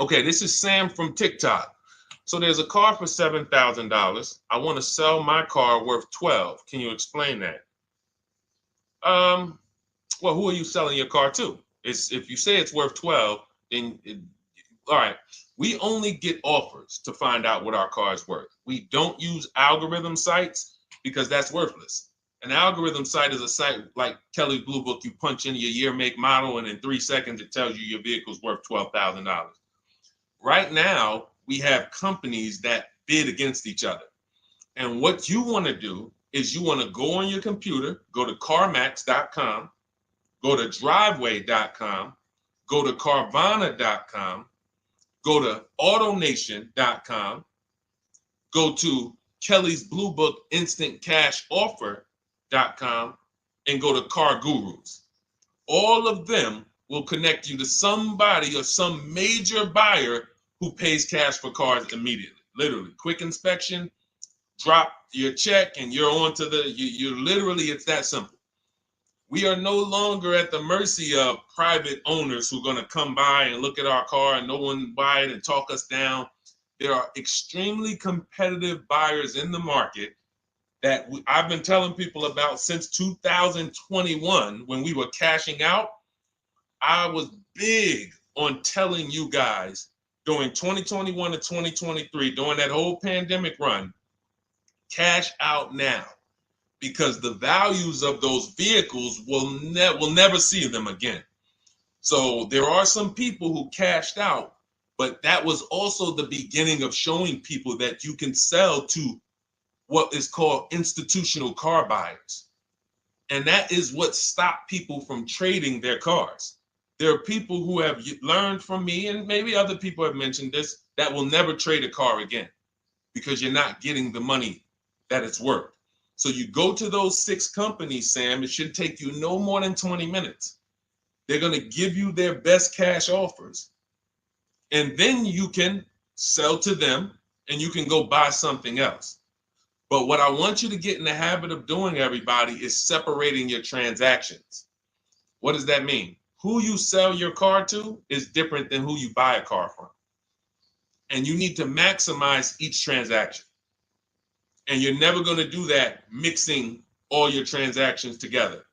Okay, this is Sam from TikTok. So there's a car for $7,000. I want to sell my car worth 12. Can you explain that? Um, well, who are you selling your car to? It's if you say it's worth 12, then all right. We only get offers to find out what our car is worth. We don't use algorithm sites because that's worthless. An algorithm site is a site like Kelly's Blue Book. You punch in your year, make, model, and in 3 seconds it tells you your vehicle's worth $12,000. Right now, we have companies that bid against each other. And what you want to do is you want to go on your computer, go to CarMax.com, go to Driveway.com, go to Carvana.com, go to AutoNation.com, go to Kelly's Blue Book Instant Cash Offer.com, and go to Car Gurus. All of them will connect you to somebody or some major buyer who pays cash for cars immediately. Literally, quick inspection, drop your check, and you're on to you literally, it's that simple. We are no longer at the mercy of private owners who are going to come by and look at our car and no one buy it and talk us down. There are extremely competitive buyers in the market that I've been telling people about since 2021 when we were cashing out. I was big on telling you guys during 2021 to 2023, during that whole pandemic run, cash out now, because the values of those vehicles will never see them again. So there are some people who cashed out, but that was also the beginning of showing people that you can sell to what is called institutional car buyers. And that is what stopped people from trading their cars. There are people who have learned from me, and maybe other people have mentioned this, that will never trade a car again because you're not getting the money that it's worth. So you go to those 6 companies, Sam, it should take you no more than 20 minutes. They're going to give you their best cash offers. And then you can sell to them and you can go buy something else. But what I want you to get in the habit of doing, everybody, is separating your transactions. What does that mean? Who you sell your car to is different than who you buy a car from. And you need to maximize each transaction. And you're never going to do that mixing all your transactions together,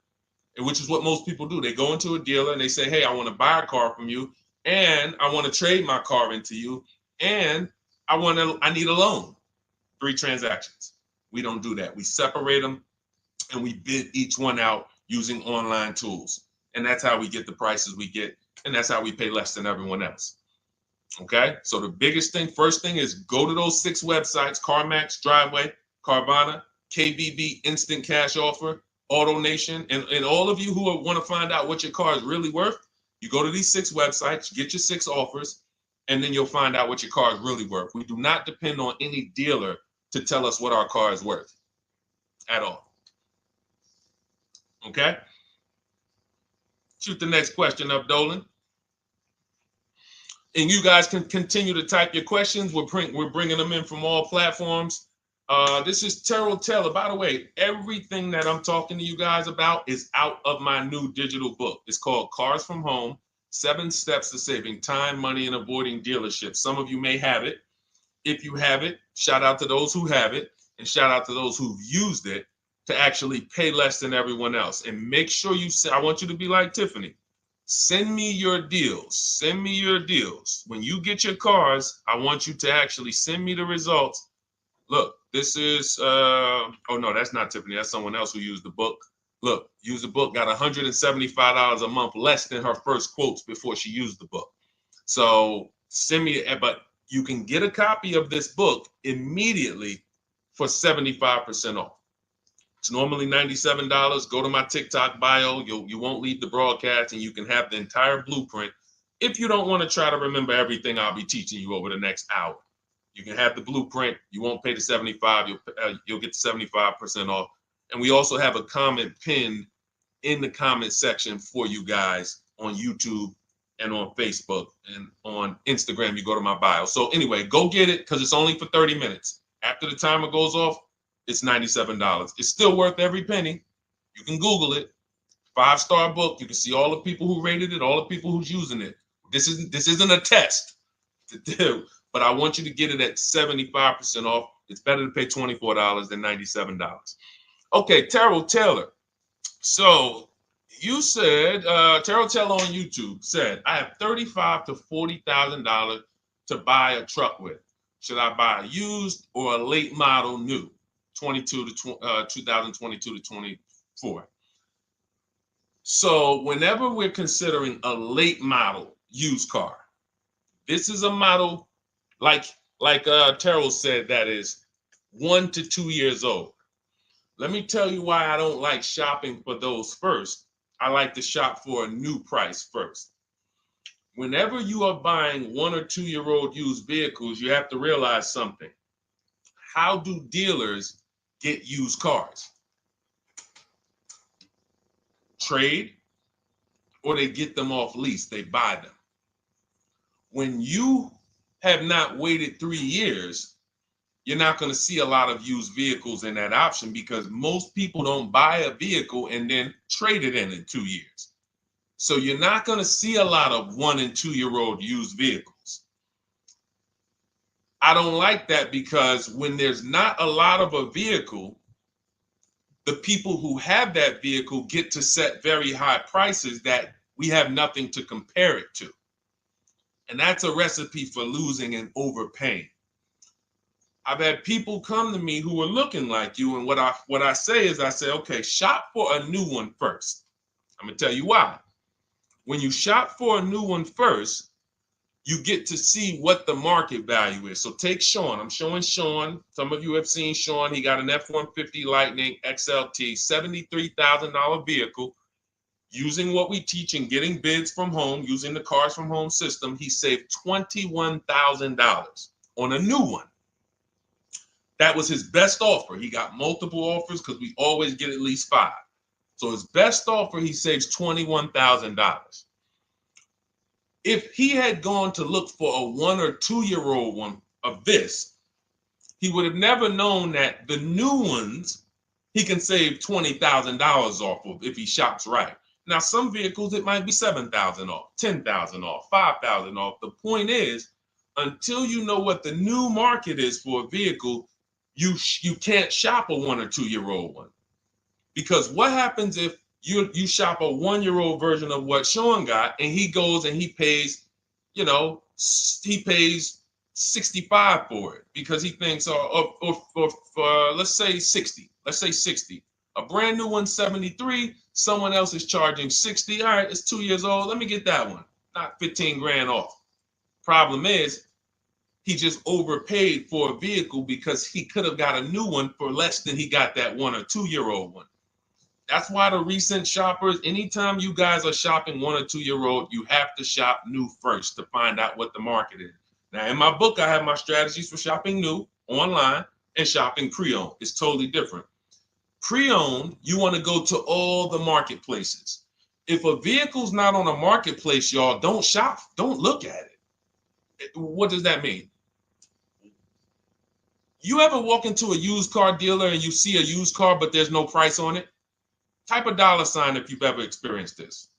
which is what most people do. They go into a dealer and they say, hey, I want to buy a car from you, and I want to trade my car into you, and I need a loan. 3 transactions. We don't do that. We separate them and we bid each one out using online tools. And that's how we get the prices we get. And that's how we pay less than everyone else. Okay. So the biggest thing, first thing, is go to those 6 websites: CarMax, Driveway, Carvana, KBB, Instant Cash Offer, AutoNation. And all of you who want to find out what your car is really worth, you go to these 6 websites, get your 6 offers, and then you'll find out what your car is really worth. We do not depend on any dealer to tell us what our car is worth at all. Okay? Shoot the next question up, Dolan. And you guys can continue to type your questions. We're bringing them in from all platforms. This is Terrell Taylor. By the way, everything that I'm talking to you guys about is out of my new digital book. It's called Cars from Home, 7 Steps to Saving Time, Money, and Avoiding Dealerships. Some of you may have it. If you have it, shout out to those who have it, and shout out to those who've used it to actually pay less than everyone else. And make sure I want you to be like Tiffany. Send me your deals. Send me your deals. When you get your cars, I want you to actually send me the results. Look, this is, oh no, that's not Tiffany. That's someone else who used the book. Look, used the book, got $175 a month less than her first quotes before she used the book. So send me, but you can get a copy of this book immediately for 75% off. It's normally $97. Go to my TikTok bio. You won't leave the broadcast, and you can have the entire blueprint. If you don't want to try to remember everything I'll be teaching you over the next hour, you can have the blueprint. You won't pay the $75. You'll get the 75% off. And we also have a comment pinned in the comment section for you guys on YouTube and on Facebook, and on Instagram. You go to my bio. So anyway, go get it, because it's only for 30 minutes. After the timer goes off, it's $97. It's still worth every penny. You can Google it. 5-star book. You can see all the people who rated it, all the people who's using it. This isn't a test. to do, but I want you to get it at 75% off. It's better to pay $24 than $97. Okay, Terrell Taylor. So you said, Terrell Taylor on YouTube said, I have $35,000 to $40,000 to buy a truck with. Should I buy a used or a late model new, 2022 to 24? So whenever we're considering a late model used car, this is a model like Terrell said that is 1 to 2 years old. Let me tell you why I don't like shopping for those first. I like to shop for a new price first. Whenever you are buying 1 or 2 year old used vehicles, you have to realize something. How do dealers get used cars? Trade, or they get them off lease, they buy them. When you have not waited 3 years, you're not going to see a lot of used vehicles in that option because most people don't buy a vehicle and then trade it in 2 years. So you're not going to see a lot of 1 and 2 year old used vehicles. I don't like that because when there's not a lot of a vehicle, the people who have that vehicle get to set very high prices that we have nothing to compare it to. And that's a recipe for losing and overpaying. I've had people come to me who are looking like you, and what I say is, I say, okay, shop for a new one first. I'm gonna tell you why. When you shop for a new one first, you get to see what the market value is. So take Sean. I'm showing Sean. Some of you have seen Sean. He got an F-150 Lightning XLT, $73,000 vehicle. Using what we teach and getting bids from home, using the Cars from Home system, he saved $21,000 on a new one. That was his best offer. He got multiple offers because we always get at least 5. So his best offer, he saves $21,000. If he had gone to look for a 1 or 2 year old one of this, he would have never known that the new ones he can save $20,000 off of if he shops right. Now, some vehicles, it might be $7,000 off, $10,000 off, $5,000 off. The point is, until you know what the new market is for a vehicle, you can't shop a 1 or 2 year old one. Because what happens if you shop a 1 year old version of what Sean got and he goes and he pays, he pays 65 for it because he thinks, or let's say 60. Let's say 60. A brand new one, 73. Someone else is charging 60. All right, it's 2 years old. Let me get that one. Not 15 grand off. Problem is, he just overpaid for a vehicle because he could have got a new one for less than he got that 1 or 2 year old one. That's why the recent shoppers, anytime you guys are shopping 1 or 2 year old, you have to shop new first to find out what the market is. Now, in my book, I have my strategies for shopping new online and shopping pre-owned. It's totally different. Pre-owned, you want to go to all the marketplaces. If a vehicle's not on a marketplace, y'all, don't shop. Don't look at it. What does that mean? You ever walk into a used car dealer and you see a used car, but there's no price on it? Type a $ if you've ever experienced this.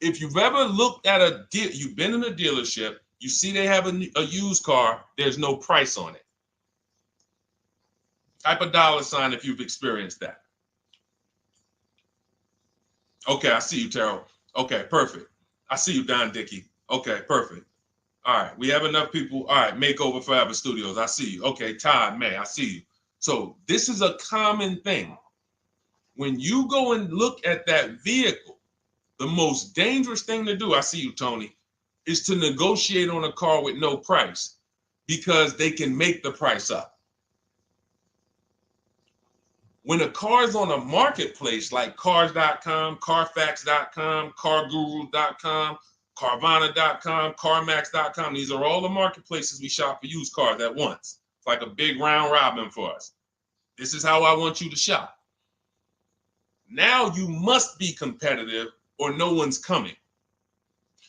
If you've ever looked at a deal, you've been in a dealership, you see they have a used car, there's no price on it. Type a $ if you've experienced that. Okay, I see you, Terrell. Okay, perfect. I see you, Don Dickey. Okay, perfect. All right, we have enough people. All right, Makeover Forever Studios. I see you. Okay, Todd May, I see you. So this is a common thing. When you go and look at that vehicle, the most dangerous thing to do, I see you, Tony, is to negotiate on a car with no price because they can make the price up. When a car is on a marketplace like cars.com, carfax.com, carguru.com, carvana.com, carmax.com, these are all the marketplaces we shop for used cars at once. It's like a big round robin for us. This is how I want you to shop. Now you must be competitive or no one's coming.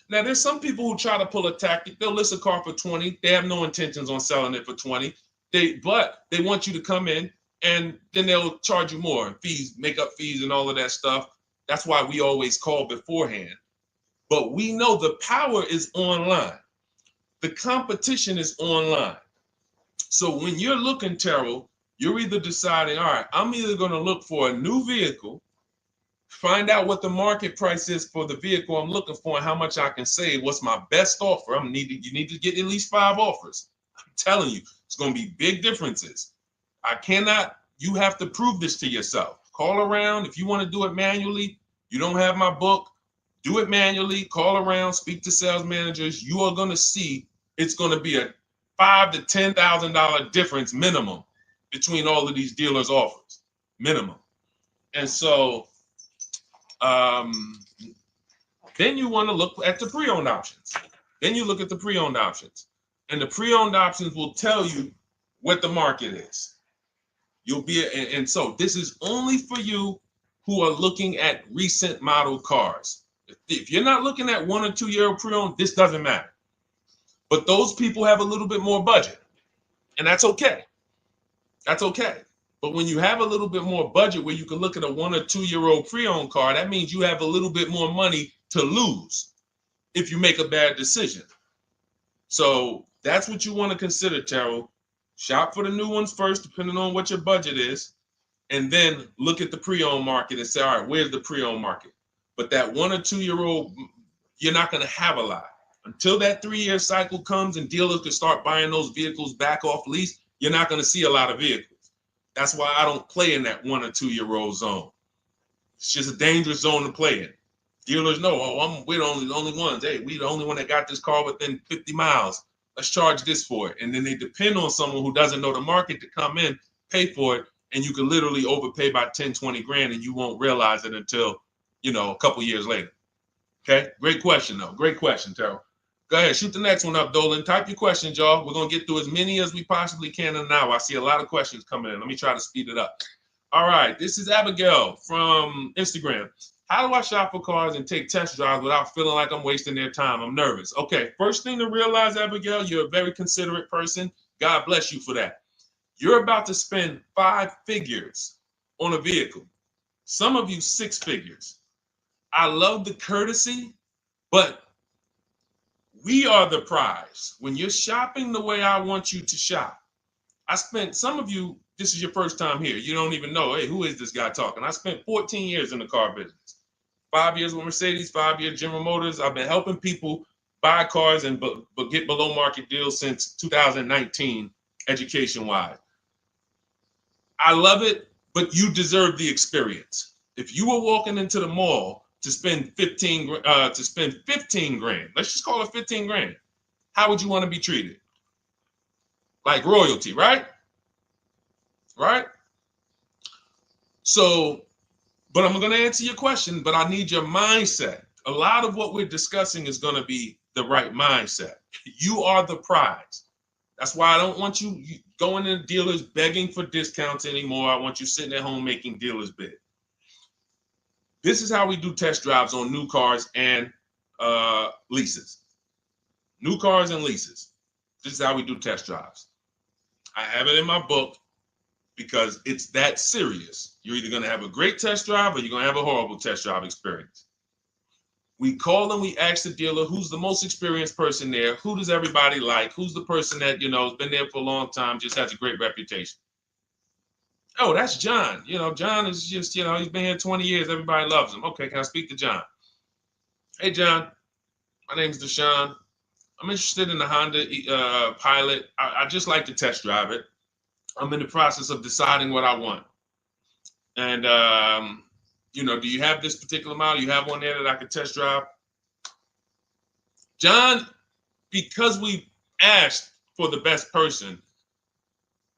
Now there's some people who try to pull a tactic. They'll list a car for 20. They have no intentions on selling it for 20. But they want you to come in and then they'll charge you more, fees, makeup fees and all of that stuff. That's why we always call beforehand. But we know the power is online. The competition is online. So when you're looking, Terrell, you're either deciding, all right, I'm either going to look for a new vehicle, find out what the market price is for the vehicle I'm looking for and how much I can save. What's my best offer? You need to get at least 5 offers. I'm telling you, it's going to be big differences. You have to prove this to yourself. Call around. If you want to do it manually, you don't have my book, do it manually, call around, speak to sales managers. You are going to see it's going to be a $5,000 to $10,000 difference minimum between all of these dealers' offers, minimum. And so then you want to look at the pre-owned options. Then you look at the pre-owned options. And the pre-owned options will tell you what the market is. And so this is only for you who are looking at recent model cars. If you're not looking at 1 or 2 year old pre-owned, this doesn't matter. But those people have a little bit more budget, and that's okay. That's okay. But when you have a little bit more budget where you can look at a 1 or 2 year old pre-owned car, that means you have a little bit more money to lose if you make a bad decision. So that's what you want to consider, Terrell. Shop for the new ones first, depending on what your budget is, and then look at the pre-owned market and say, all right, where's the pre-owned market? But that 1 or 2 year old, you're not going to have a lot. Until that 3 year cycle comes and dealers can start buying those vehicles back off lease, you're not going to see a lot of vehicles. That's why I don't play in that 1 or 2 year old zone. It's just a dangerous zone to play in. Dealers know, we're the only ones. Hey, we the only one that got this car within 50 miles. Let's charge this for it. And then they depend on someone who doesn't know the market to come in, pay for it, and you can literally overpay by 10, 20 grand and you won't realize it until, a couple years later. Okay, great question though. Great question, Terrell. Go ahead, shoot the next one up, Dolan. Type your questions, y'all. We're going to get through as many as we possibly can in an hour. I see a lot of questions coming in. Let me try to speed it up. All right, this is Abigail from Instagram. How do I shop for cars and take test drives without feeling like I'm wasting their time? I'm nervous. Okay, first thing to realize, Abigail, you're a very considerate person. God bless you for that. You're about to spend 5 figures on a vehicle. Some of you 6 figures. I love the courtesy, but we are the prize. When you're shopping the way I want you to shop, some of you, this is your first time here. You don't even know, hey, who is this guy talking? I spent 14 years in the car business. 5 years with Mercedes, 5 years General Motors. I've been helping people buy cars and get below market deals since 2019, education-wise. I love it, but you deserve the experience. If you were walking into the mall to spend 15 grand, let's just call it 15 grand. How would you want to be treated? Like royalty, right? Right? So, but I'm going to answer your question, but I need your mindset. A lot of what we're discussing is going to be the right mindset. You are the prize. That's why I don't want you going to dealers begging for discounts anymore. I want you sitting at home making dealers bid. This is how we do test drives on new cars and leases. New cars and leases. This is how we do test drives. I have it in my book because it's that serious. You're either going to have a great test drive or you're going to have a horrible test drive experience. We call and we ask the dealer, who's the most experienced person there? Who does everybody like? Who's the person that, has been there for a long time, just has a great reputation? Oh, that's John. John is just, he's been here 20 years. Everybody loves him. Okay, can I speak to John? Hey, John, my name's Deshone. I'm interested in the Honda Pilot. I just like to test drive it. I'm in the process of deciding what I want. And, do you have this particular model? You have one there that I could test drive? John, because we asked for the best person,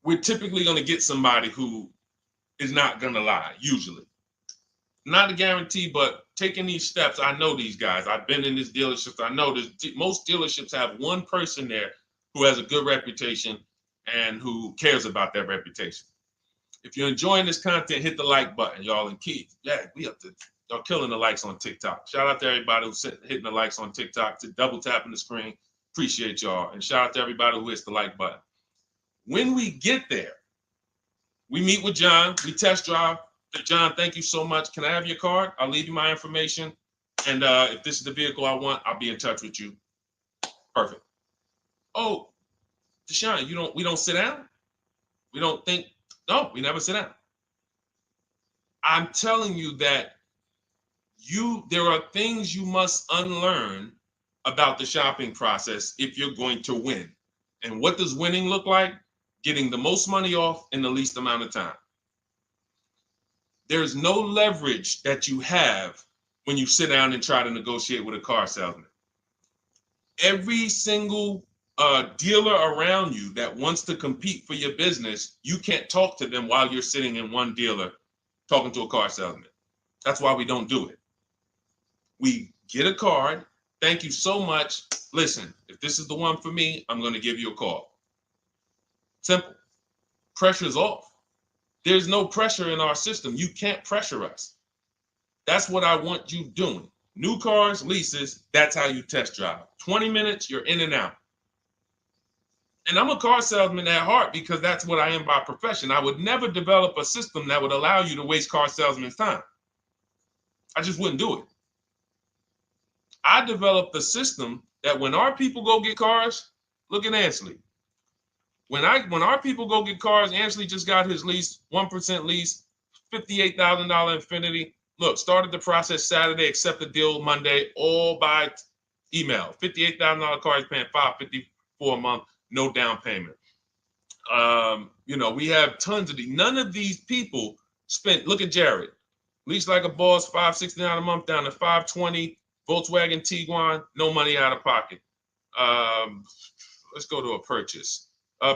we're typically going to get somebody who is not going to lie, usually. Not a guarantee, but taking these steps, I know these guys. I've been in this dealership. I know most dealerships have one person there who has a good reputation and who cares about that reputation. If you're enjoying this content, hit the like button, y'all. And Keith, y'all killing the likes on TikTok. Shout out to everybody who's hitting the likes on TikTok, to double tapping the screen. Appreciate y'all. And shout out to everybody who hits the like button. When we get there, we meet with John. We test drive. John, thank you so much. Can I have your card? I'll leave you my information. And if this is the vehicle I want, I'll be in touch with you. Perfect. Oh, Deshone, we don't sit down? We don't think, no, we never sit down. I'm telling you that there are things you must unlearn about the shopping process if you're going to win. And what does winning look like? Getting the most money off in the least amount of time. There's no leverage that you have when you sit down and try to negotiate with a car salesman. Every single dealer around you that wants to compete for your business, you can't talk to them while you're sitting in one dealer talking to a car salesman. That's why we don't do it. We get a card. Thank you so much. Listen, if this is the one for me, I'm going to give you a call. Simple. Pressure's off. There's no pressure in our system. You can't pressure us. That's what I want you doing. New cars, leases, that's how you test drive. 20 minutes, you're in and out. And I'm a car salesman at heart because that's what I am by profession. I would never develop a system that would allow you to waste car salesmen's time. I just wouldn't do it. I developed a system that when our people go get cars, look at Ansley. When our people go get cars, Ansley just got his lease, 1% lease, $58,000 Infiniti. Look, started the process Saturday, accept the deal Monday, all by email. $58,000 car, he's paying $554 a month, no down payment. We have tons of these. None of these people spent, look at Jared, lease like a boss, $569 a month down to $520, Volkswagen Tiguan, no money out of pocket. Let's go to a purchase.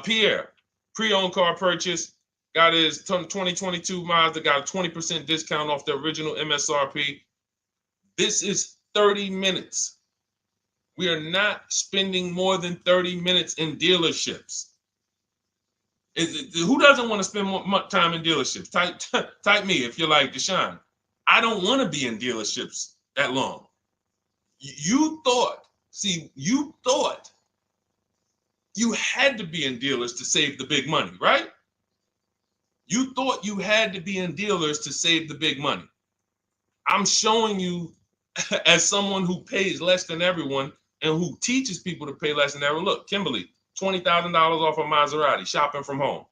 Pierre, pre-owned car purchase, got his 2022 Mazda, got a 20% discount off the original MSRP. This is 30 minutes. We are not spending more than 30 minutes in dealerships. Who doesn't want to spend more time in dealerships? Type me if you're like Deshone. I don't want to be in dealerships that long. You thought you had to be in dealers to save the big money, right? You thought you had to be in dealers to save the big money. I'm showing you as someone who pays less than everyone and who teaches people to pay less than everyone. Look, Kimberly, $20,000 off a Maserati, shopping from home.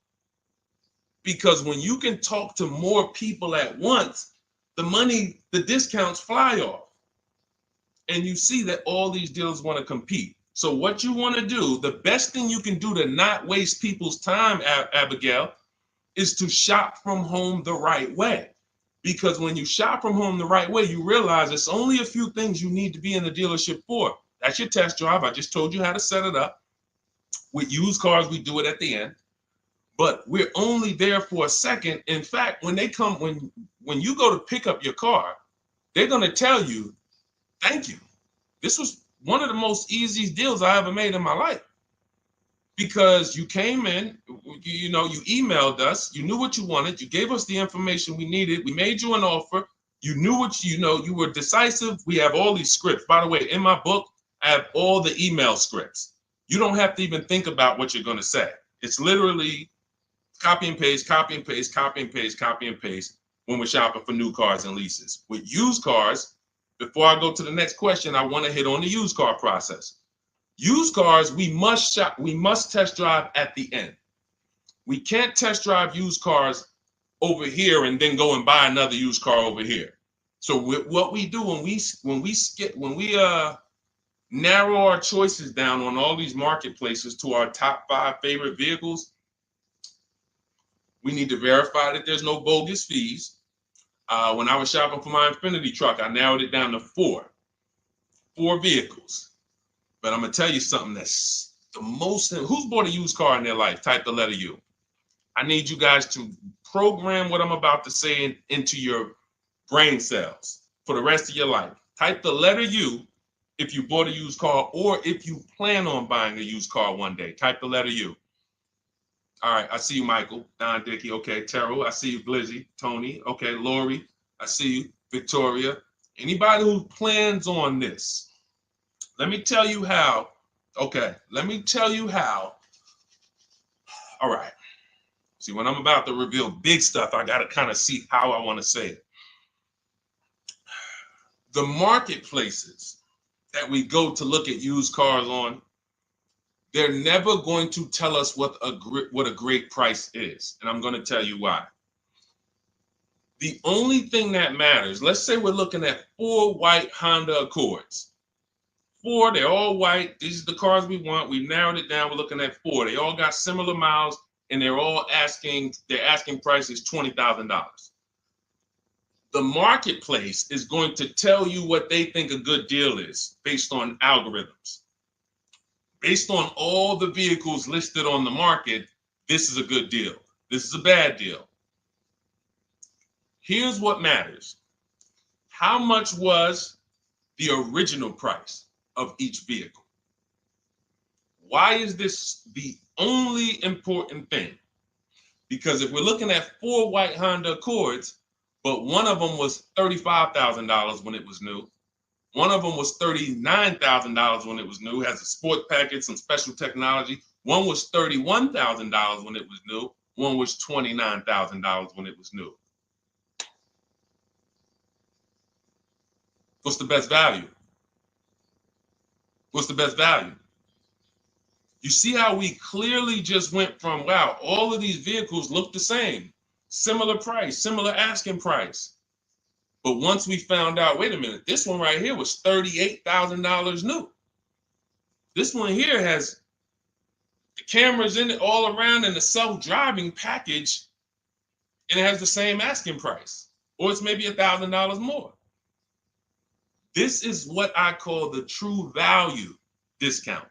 Because when you can talk to more people at once, the discounts fly off. And you see that all these dealers want to compete. So what you want to do, the best thing you can do to not waste people's time, Abigail, is to shop from home the right way. Because when you shop from home the right way, you realize it's only a few things you need to be in the dealership for. That's your test drive. I just told you how to set it up. With used cars, we do it at the end. But we're only there for a second. In fact, when you go to pick up your car, they're going to tell you, thank you. This was one of the most easiest deals I ever made in my life. Because you came in, you emailed us, you knew what you wanted, you gave us the information we needed, we made you an offer, you knew what you were decisive. We have all these scripts. By the way, in my book, I have all the email scripts. You don't have to even think about what you're going to say. It's literally copy and paste, copy and paste, copy and paste, copy and paste when we're shopping for new cars and leases. With used cars, before I go to the next question, I want to hit on the used car process. Used cars, we must test drive at the end. We can't test drive used cars over here and then go and buy another used car over here. So what we do when we narrow our choices down on all these marketplaces to our top 5 favorite vehicles, we need to verify that there's no bogus fees. When I was shopping for my Infiniti truck, I narrowed it down to 4 vehicles. But I'm going to tell you something that's the most, who's bought a used car in their life? Type the letter U. I need you guys to program what I'm about to say into your brain cells for the rest of your life. Type the letter U if you bought a used car or if you plan on buying a used car one day. Type the letter U. All right, I see you, Michael. Don Dickey, okay. Terrell, I see you. Glizzy, Tony, okay. Lori, I see you. Victoria. Anybody who plans on this, let me tell you how. Okay, let me tell you how. All right. See, when I'm about to reveal big stuff, I got to kind of see how I want to say it. The marketplaces that we go to look at used cars on, They're never going to tell us what a great price is. And I'm going to tell you why. The only thing that matters, let's say we're looking at 4 white Honda Accords. 4, they're all white. These are the cars we want. We've narrowed it down. We're looking at 4. They all got similar miles, and they're asking price is $20,000. The marketplace is going to tell you what they think a good deal is based on algorithms. Based on all the vehicles listed on the market, this is a good deal. This is a bad deal. Here's what matters. How much was the original price of each vehicle? Why is this the only important thing? Because if we're looking at 4 white Honda Accords, but one of them was $35,000 when it was new, one of them was $39,000 when it was new, has a sport package, some special technology. One was $31,000 when it was new. One was $29,000 when it was new. What's the best value? What's the best value? You see how we clearly just went from, wow, all of these vehicles look the same, similar price, similar asking price. But once we found out, wait a minute, this one right here was $38,000 new. This one here has the cameras in it all around and the self-driving package, and it has the same asking price, or it's maybe $1,000 more. This is what I call the true value discount.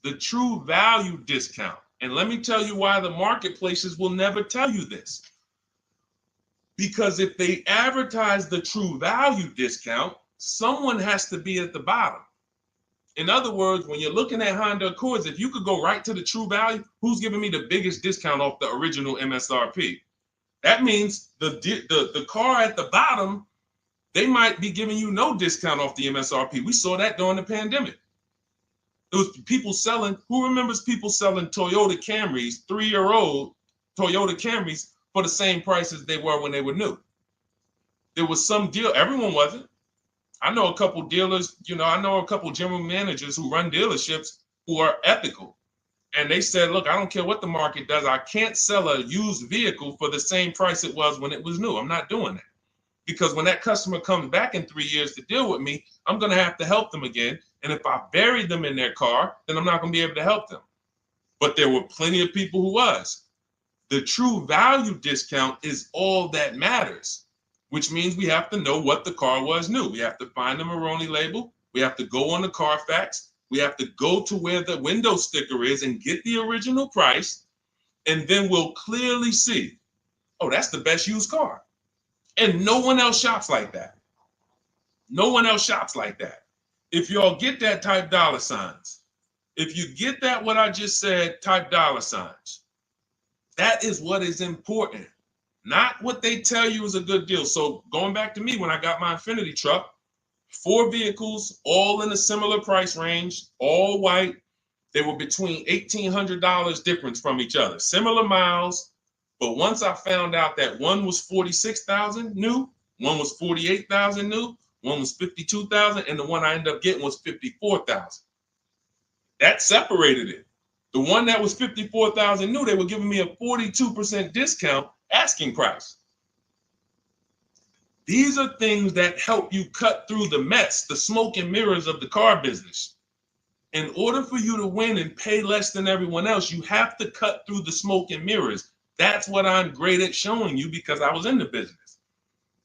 The true value discount. And let me tell you why the marketplaces will never tell you this. Because if they advertise the true value discount, someone has to be at the bottom. In other words, when you're looking at Honda Accords, if you could go right to the true value, who's giving me the biggest discount off the original MSRP? That means the car at the bottom, they might be giving you no discount off the MSRP. We saw that during the pandemic. It was people selling, who remembers people selling Toyota Camrys, 3-year-old Toyota Camrys for the same price as they were when they were new? There was some deal, everyone wasn't. I know a couple dealers, I know a couple general managers who run dealerships who are ethical. And they said, look, I don't care what the market does. I can't sell a used vehicle for the same price it was when it was new. I'm not doing that. Because when that customer comes back in 3 years to deal with me, I'm going to have to help them again. And if I bury them in their car, then I'm not going to be able to help them. But there were plenty of people who was. The true value discount is all that matters, which means we have to know what the car was new. We have to find the Maroni label. We have to go on the Carfax. We have to go to where the window sticker is and get the original price. And then we'll clearly see, oh, that's the best used car. And no one else shops like that. No one else shops like that. If y'all get that, type dollar signs. If you get that, what I just said, type dollar signs. That is what is important, not what they tell you is a good deal. So going back to me, when I got my Infiniti truck, 4 vehicles, all in a similar price range, all white. They were between $1,800 difference from each other, similar miles. But once I found out that one was 46,000 new, one was 48,000 new, one was 52,000, and the one I ended up getting was 54,000. That separated it. The one that was 54,000 new, they were giving me a 42% discount asking price. These are things that help you cut through the mess, the smoke and mirrors of the car business. In order for you to win and pay less than everyone else, you have to cut through the smoke and mirrors. That's what I'm great at showing you because I was in the business.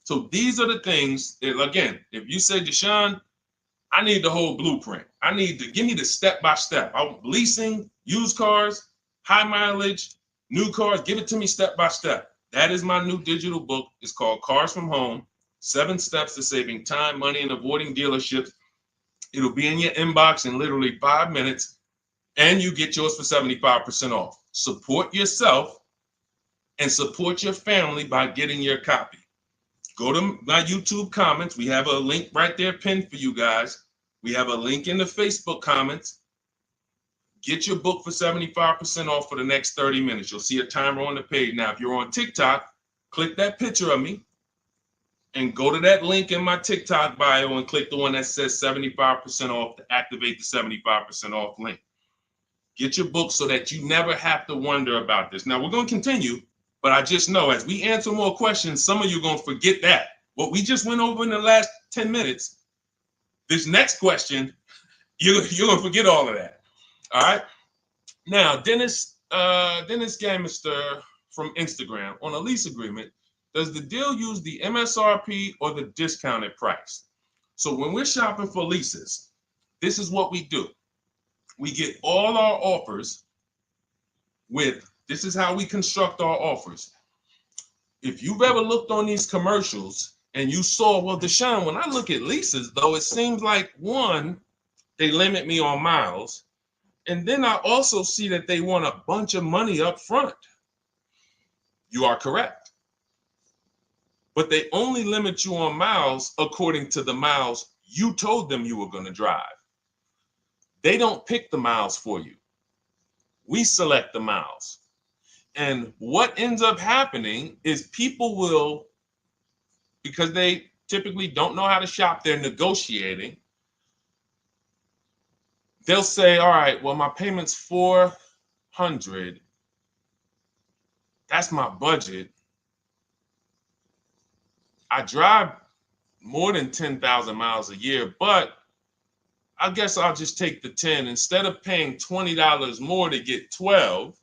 So these are the things that, again, if you say, Deshone, I need the whole blueprint. I need to give me the step-by-step. I'm leasing, used cars, high mileage, new cars. Give it to me step-by-step. That is my new digital book. It's called Cars from Home, 7 Steps to Saving Time, Money, and Avoiding Dealerships. It'll be in your inbox in literally 5 minutes, and you get yours for 75% off. Support yourself and support your family by getting your copy. Go to my YouTube comments. We have a link right there pinned for you guys. We have a link in the Facebook comments. Get your book for 75% off for the next 30 minutes. You'll see a timer on the page. Now, if you're on TikTok, click that picture of me and go to that link in my TikTok bio and click the one that says 75% off to activate the 75% off link. Get your book so that you never have to wonder about this. Now, we're going to continue, but I just know as we answer more questions, some of you are going to forget that. What we just went over in the last 10 minutes, this next question, you're going to forget all of that. All right? Now, Dennis Gamister from Instagram, on a lease agreement, does the deal use the MSRP or the discounted price? So when we're shopping for leases, this is what we do. We get all our offers this is how we construct our offers. If you've ever looked on these commercials and you saw, well, Deshone, when I look at leases, though, it seems like, one, they limit me on miles. And then I also see that they want a bunch of money up front. You are correct. But they only limit you on miles according to the miles you told them you were going to drive. They don't pick the miles for you. We select the miles. And what ends up happening is people will, because they typically don't know how to shop, they're negotiating. They'll say, all right, well, my payment's $400. That's my budget. I drive more than 10,000 miles a year, but I guess I'll just take the 10. Instead of paying $20 more to get 12,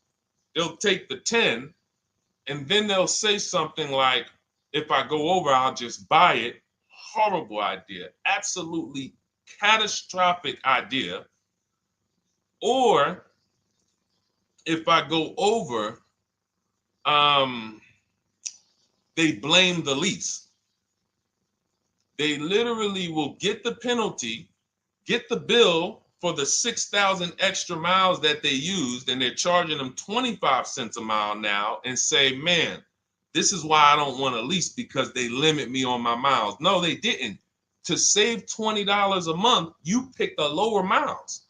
they'll take the 10, and then they'll say something like, if I go over, I'll just buy it. Horrible idea. Absolutely catastrophic idea. Or if I go over, they blame the lease. They literally will get the penalty, get the bill for the 6,000 extra miles that they used, and they're charging them 25 cents a mile now, and say, man, this is why I don't want to lease, because they limit me on my miles. No, they didn't. To save $20 a month, you pick the lower miles.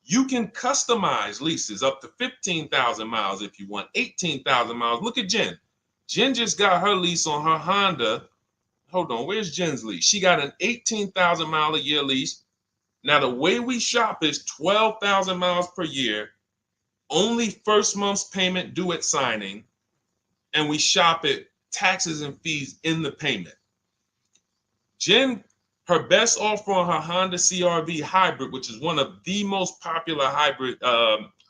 You can customize leases up to 15,000 miles if you want, 18,000 miles. Look at Jen. Jen just got her lease on her Honda. Hold on, where's Jen's lease? She got an 18,000 mile a year lease. Now, the way we shop is 12,000 miles per year, only first month's payment due at signing, and we shop it taxes and fees in the payment. Jen, her best offer on her Honda CR-V hybrid, which is one of the most popular hybrid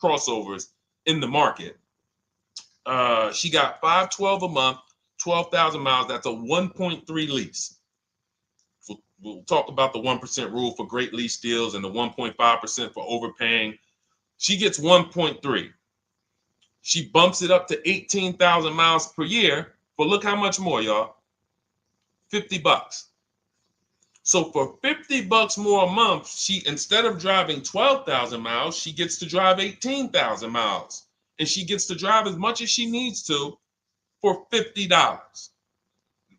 crossovers in the market, she got $512 a month, 12,000 miles. That's a 1.3 lease. We'll talk about the 1% rule for great lease deals and the 1.5% for overpaying. She gets 1.3. She bumps it up to 18,000 miles per year. But look how much more, y'all. $50. So for $50 more a month, she, instead of driving 12,000 miles, she gets to drive 18,000 miles. And she gets to drive as much as she needs to for $50.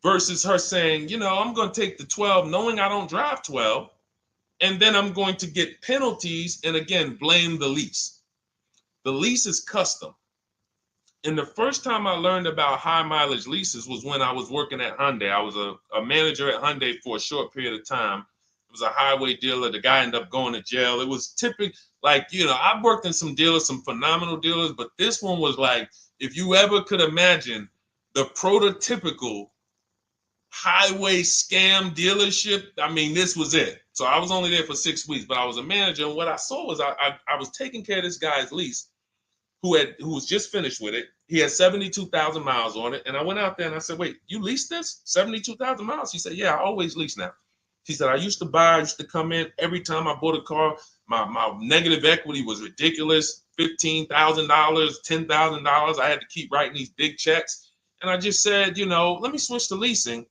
Versus her saying, you know, I'm going to take the 12 knowing I don't drive 12, and then I'm going to get penalties and, again, blame the lease. The lease is custom. And the first time I learned about high mileage leases was when I was working at Hyundai. I was a manager at Hyundai for a short period of time. It was a highway dealer. The guy ended up going to jail. It was typical, like, you know, I've worked in some dealers, some phenomenal dealers, but this one was like, if you ever could imagine the prototypical highway scam dealership, I mean, this was it. So I was only there for 6 weeks, but I was a manager, and what I saw was I was taking care of this guy's lease who was just finished with it. He had 72,000 miles on it, and I went out there and I said, wait, you leased this? 72,000 miles? He said, yeah, I always lease now. He said, I used to come in every time I bought a car, my negative equity was ridiculous, $15,000, $10,000. I had to keep writing these big checks. And I just said, you know, let me switch to leasing.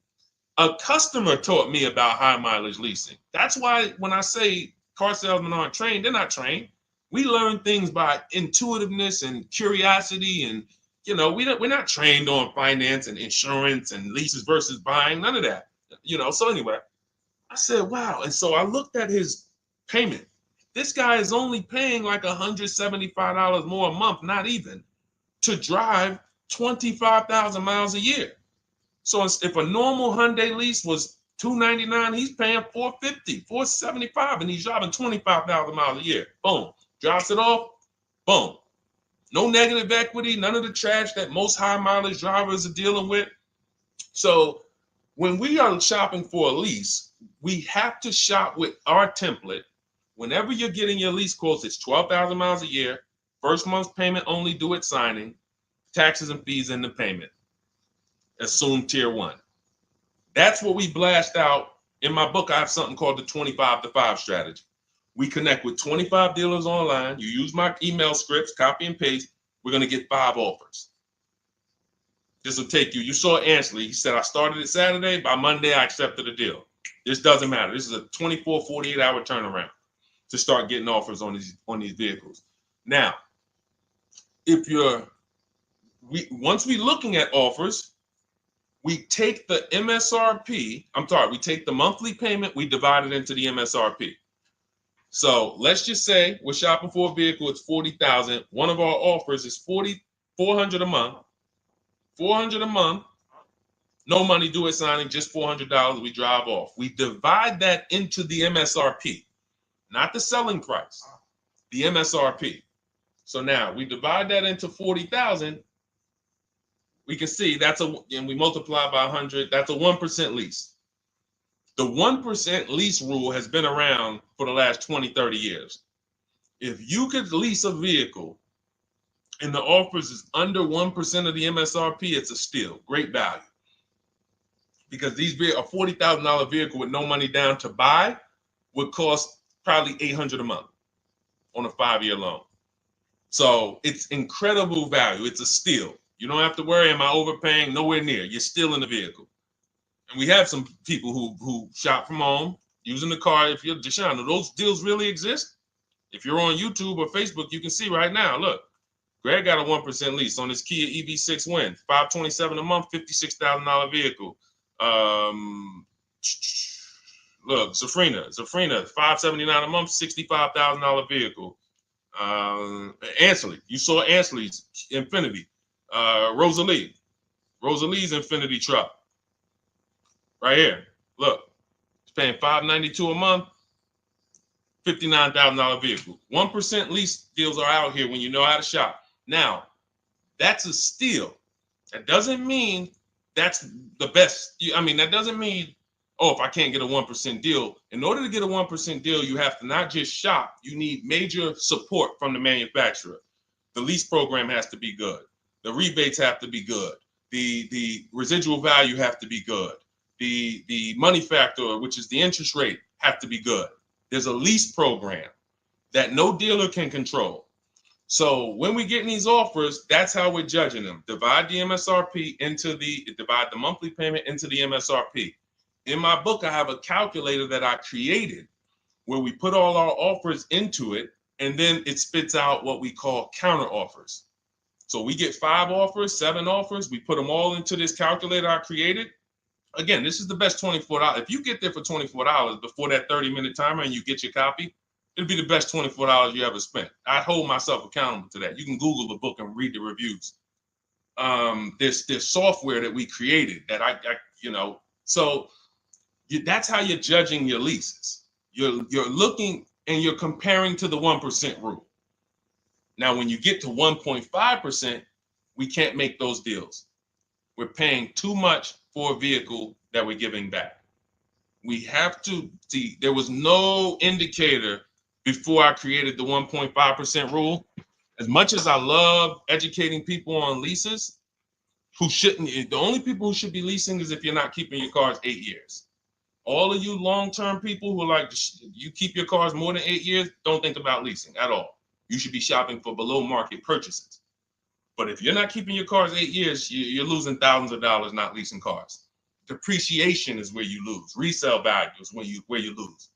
A customer taught me about high mileage leasing. That's why when I say car salesmen aren't trained, they're not trained. We learn things by intuitiveness and curiosity, and you know, we're not trained on finance and insurance and leases versus buying, none of that. You know, so anyway, I said, wow. And so I looked at his payment. This guy is only paying like $175 more a month, not even, to drive 25,000 miles a year. So if a normal Hyundai lease was $299, he's paying $450, $475, and he's driving 25,000 miles a year. Boom, drops it off, Boom. No negative equity, none of the trash that most high mileage drivers are dealing with. So when we are shopping for a lease, we have to shop with our template. Whenever you're getting your lease quotes, it's 12,000 miles a year, first month's payment only due at signing, taxes and fees in the payment. Assume tier 1. That's what we blast out. In my book, I have something called the 25 to 5 strategy. We connect with 25 dealers online. You use my email scripts, copy and paste. We're going to get 5 offers. This will take you. You saw Ansley. He said, I started it Saturday. By Monday, I accepted a deal. This doesn't matter. This is a 24, 48-hour turnaround to start getting offers on these vehicles. Now, once we're looking at offers, we take the MSRP. We take the monthly payment. We divide it into the MSRP. So let's just say we're shopping for a vehicle. It's $40,000. One of our offers is $400 a month. $400 a month. No money due at signing, just $400. We drive off. We divide that into the MSRP, not the selling price, the MSRP. So now we divide that into 40,000. We can see and we multiply by 100. That's a 1% lease. The 1% lease rule has been around for the last 20, 30 years. If you could lease a vehicle and the offers is under 1% of the MSRP, it's a steal. Great value. Because a $40,000 vehicle with no money down to buy would cost probably $800 a month on a 5-year loan. So it's incredible value. It's a steal. You don't have to worry, am I overpaying? Nowhere near. You're still in the vehicle. And we have some people who shop from home using the car. If you're Deshone, do those deals really exist? If you're on YouTube or Facebook, you can see right now. Look, Greg got a 1% lease on his Kia EV6 Win, $527 a month, $56,000 vehicle. Look, Zafrina, $579 a month, $65,000 vehicle. Ansley, you saw Ansley's Infinity. Rosalie's Infinity truck. Right here. Look, it's paying $592 a month, $59,000 vehicle. 1% lease deals are out here when you know how to shop. Now, that's a steal. That doesn't mean that's the best. That doesn't mean, if I can't get a 1% deal. In order to get a 1% deal, you have to not just shop. You need major support from the manufacturer. The lease program has to be good. The rebates have to be good. The residual value have to be good. The money factor, which is the interest rate, have to be good. There's a lease program that no dealer can control. So when we get these offers, that's how we're judging them. Divide the monthly payment into the MSRP. In my book, I have a calculator that I created where we put all our offers into it, and then it spits out what we call counter offers. So we get 5 offers, 7 offers. We put them all into this calculator I created. Again, this is the best $24. If you get there for $24 before that 30-minute timer and you get your copy, it'll be the best $24 you ever spent. I hold myself accountable to that. You can Google the book and read the reviews. There's software that we created that that's how you're judging your leases. You're looking and you're comparing to the 1% rule. Now, when you get to 1.5%, we can't make those deals. We're paying too much for a vehicle that we're giving back. We have to see, there was no indicator before I created the 1.5% rule. As much as I love educating people on leases, the only people who should be leasing is if you're not keeping your cars 8 years. All of you long-term people who you keep your cars more than 8 years, don't think about leasing at all. You should be shopping for below market purchases. But if you're not keeping your cars 8 years, you're losing thousands of dollars not leasing cars. Depreciation is where you lose. Resale value is where you lose.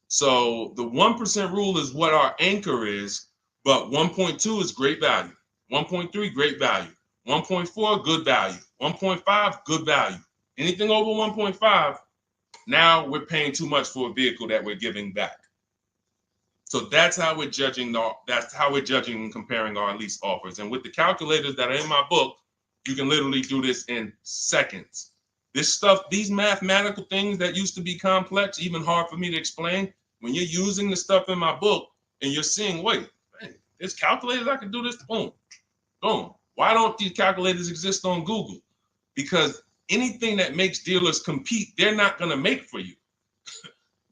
So the 1% rule is what our anchor is, but 1.2 is great value. 1.3, great value. 1.4, good value. 1.5, good value. Anything over 1.5, now we're paying too much for a vehicle that we're giving back. So that's how we're judging. That's how we're judging and comparing our lease offers. And with the calculators that are in my book, you can literally do this in seconds. This stuff, these mathematical things that used to be complex, even hard for me to explain, when you're using the stuff in my book and you're seeing, wait, There's calculators I can do this. Boom, boom. Why don't these calculators exist on Google? Because anything that makes dealers compete, they're not going to make for you.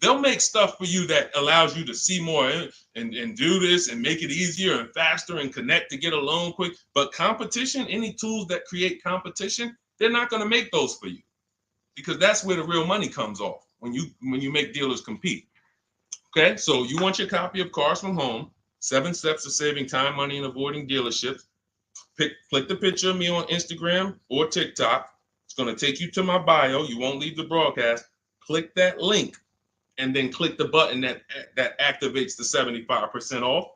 They'll make stuff for you that allows you to see more and do this and make it easier and faster and connect to get a loan quick. But competition, any tools that create competition, they're not going to make those for you, because that's where the real money comes off when you make dealers compete. Okay, so you want your copy of Cars from Home, 7 Steps to Saving Time, Money, and Avoiding Dealerships. Click the picture of me on Instagram or TikTok. It's going to take you to my bio. You won't leave the broadcast. Click that link and then click the button that activates the 75% off,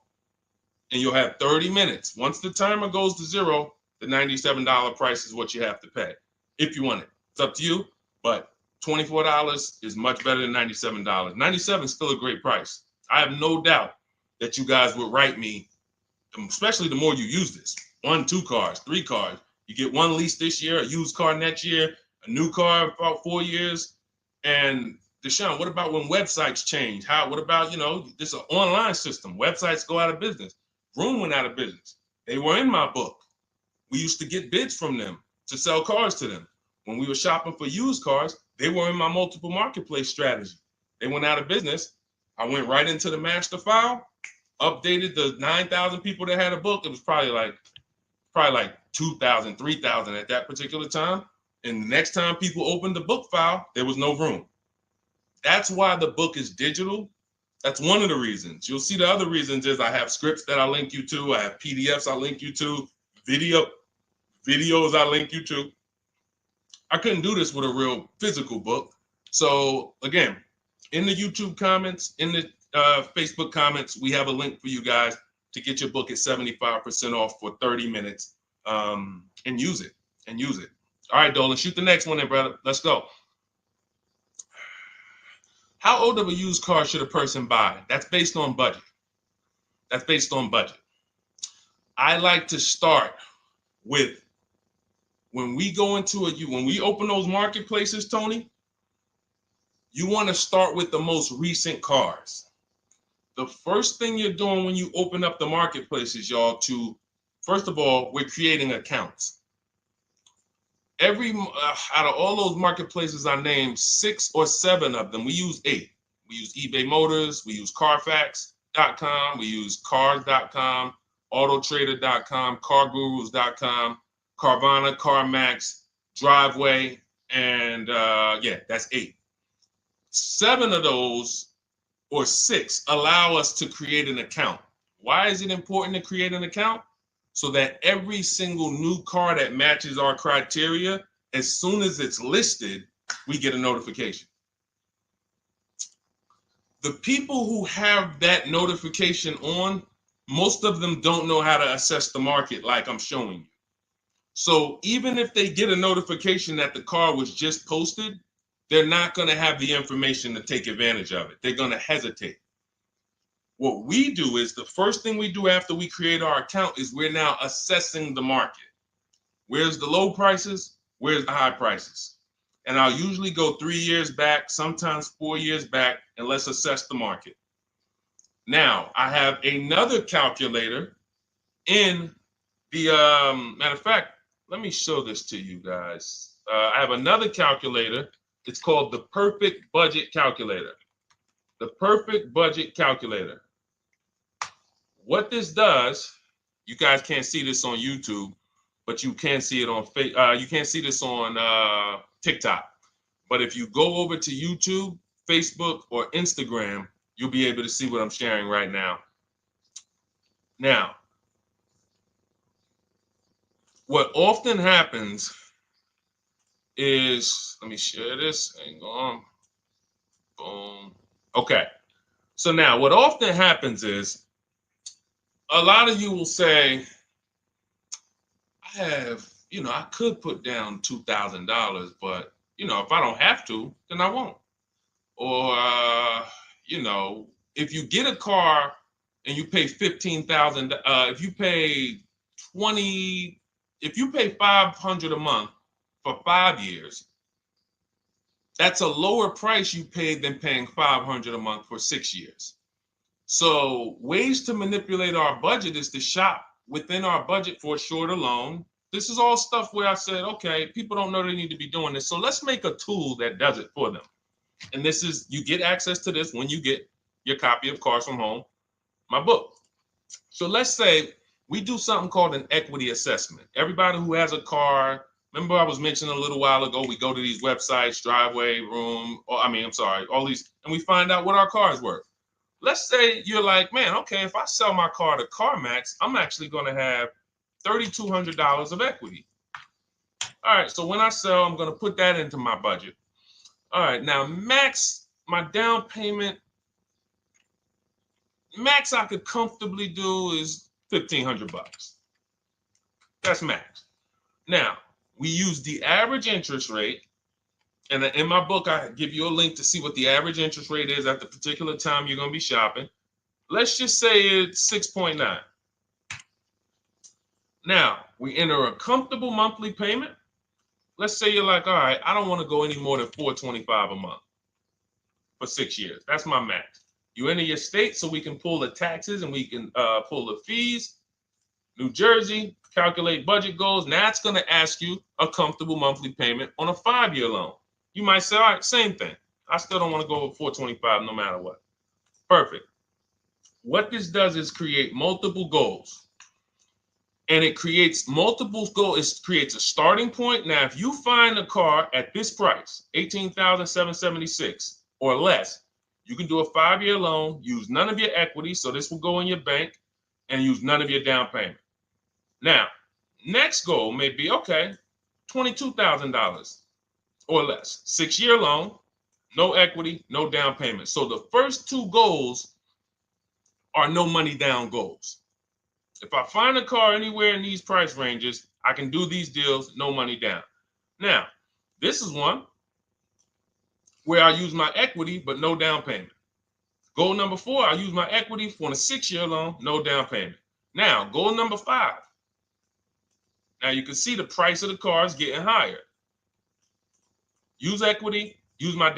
and you'll have 30 minutes. Once the timer goes to 0, the $97 price is what you have to pay if you want it. It's up to you, but $24 is much better than $97. $97 is still a great price. I have no doubt that you guys would write me, especially the more you use this. 1, 2 cars, 3 cars. You get 1 lease this year, a used car next year, a new car in about 4 years. And Deshone, what about when websites change? What about, this is an online system. Websites go out of business. Vroom went out of business. They were in my book. We used to get bids from them to sell cars to them. When we were shopping for used cars, they were in my multiple marketplace strategy. They went out of business. I went right into the master file, updated the 9,000 people that had a book. It was probably like 2,000, 3,000 at that particular time. And the next time people opened the book file, there was no room. That's why the book is digital. That's one of the reasons. You'll see the other reasons is I have scripts that I link you to. I have PDFs I link you to. Videos I link you to. I couldn't do this with a real physical book. So again, in the YouTube comments, in the Facebook comments, we have a link for you guys to get your book at 75% off for 30 minutes and use it. All right, Dolan, shoot the next one then, brother. Let's go. How old of a used car should a person buy? That's based on budget. I like to start with, when we open those marketplaces, Tony, you want to start with the most recent cars. The first thing you're doing when you open up the marketplaces, y'all, first of all, we're creating accounts. Out of all those marketplaces I named, 6 or 7 of them, we use 8. We use eBay Motors, we use Carfax.com, we use Cars.com, Autotrader.com, CarGurus.com, Carvana, CarMax, Driveway, and that's 8. 7 of those, or 6, allow us to create an account. Why is it important to create an account? So that every single new car that matches our criteria, as soon as it's listed, we get a notification. The people who have that notification on, most of them don't know how to assess the market like I'm showing you. So even if they get a notification that the car was just posted, they're not going to have the information to take advantage of it. They're going to hesitate. What we do is, the first thing we do after we create our account is we're now assessing the market. Where's the low prices? Where's the high prices? And I'll usually go 3 years back, sometimes 4 years back, and let's assess the market. Now, I have another calculator in the, matter of fact, let me show this to you guys. I have another calculator. It's called the Perfect Budget Calculator. The Perfect Budget Calculator. What this does, you guys can't see this on YouTube, but you can see it on you can't see this on TikTok. But if you go over to YouTube, Facebook, or Instagram, you'll be able to see what I'm sharing right now. Now, what often happens is, let me share this. Hang on. Boom. Okay. So now what often happens is, a lot of you will say, I could put down $2,000, but, if I don't have to, then I won't. Or, if you get a car and you pay $15,000, if you pay $500 a month for 5 years, that's a lower price you paid than paying $500 a month for 6 years. So ways to manipulate our budget is to shop within our budget for a shorter loan. This is all stuff where I said, okay, people don't know they need to be doing this. So let's make a tool that does it for them. And this is, you get access to this when you get your copy of Cars from Home, my book. So let's say we do something called an equity assessment. Everybody who has a car, remember I was mentioning a little while ago, we go to these websites, Driveway, Room, or all these, and we find out what our car is worth. Let's say you're like, man, okay, if I sell my car to CarMax, I'm actually going to have $3,200 of equity. All right, so when I sell, I'm going to put that into my budget. All right, now max, my down payment, max I could comfortably do is $1,500. That's max. Now, we use the average interest rate, and in my book, I give you a link to see what the average interest rate is at the particular time you're going to be shopping. Let's just say it's 6.9. Now, we enter a comfortable monthly payment. Let's say you're like, all right, I don't want to go any more than $425 a month for 6 years. That's my max. You enter your state so we can pull the taxes and we can pull the fees. New Jersey, calculate budget goals. Now it's going to ask you a comfortable monthly payment on a 5-year loan. You might say, all right, same thing. I still don't want to go over 425 no matter what. Perfect. What this does is create multiple goals. And it creates multiple goals. It creates a starting point. Now, if you find a car at this price, $18,776 or less, you can do a 5-year loan, use none of your equity, so this will go in your bank, and use none of your down payment. Now, next goal may be, okay, $22,000 or less. 6-year loan, no equity, no down payment. So the first two goals are no money down goals. If I find a car anywhere in these price ranges, I can do these deals, no money down. Now, this is one where I use my equity, but no down payment. Goal number 4, I use my equity for a 6-year loan, no down payment. Now, goal number 5. Now you can see the price of the car is getting higher. Use equity, use my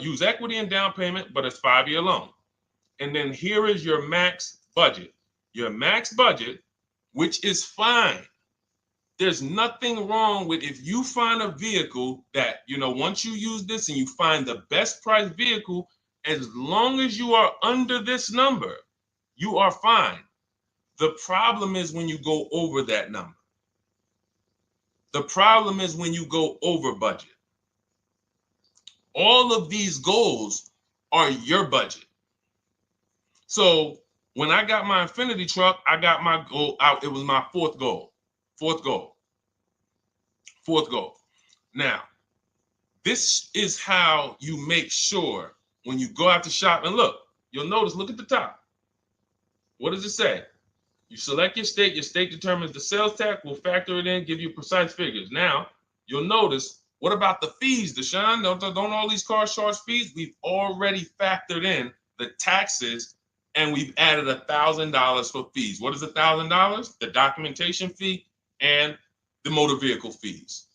use equity and down payment, but it's 5-year loan. And then here is your max budget. Your max budget, which is fine. There's nothing wrong with if you find a vehicle that, once you use this and you find the best price vehicle, as long as you are under this number, you are fine. The problem is when you go over that number. The problem is when you go over budget. All of these goals are your budget. So when I got my Infiniti truck, I got my goal out. It was my fourth goal. Now, this is how you make sure when you go out to shop, and look at the top. What does it say? You select your state determines the sales tax, will factor it in, give you precise figures. Now, you'll notice, what about the fees, Deshone? Don't all these cars charge fees? We've already factored in the taxes, and we've added $1,000 for fees. What is $1,000? The documentation fee and the motor vehicle fees.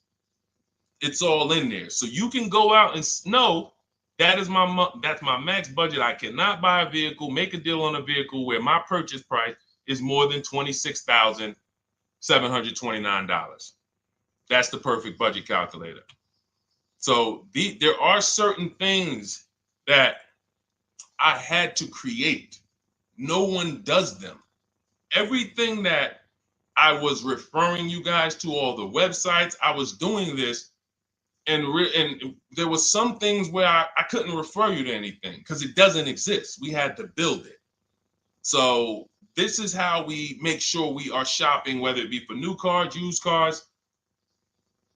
It's all in there. So you can go out and know that's my max budget. I cannot buy a vehicle, make a deal on a vehicle where my purchase price is more than $26,729. That's the perfect budget calculator. So there are certain things that I had to create. No one does them. Everything that I was referring you guys to, all the websites, I was doing this, and there was some things where I couldn't refer you to anything because it doesn't exist. We had to build it. So this is how we make sure we are shopping, whether it be for new cars, used cars,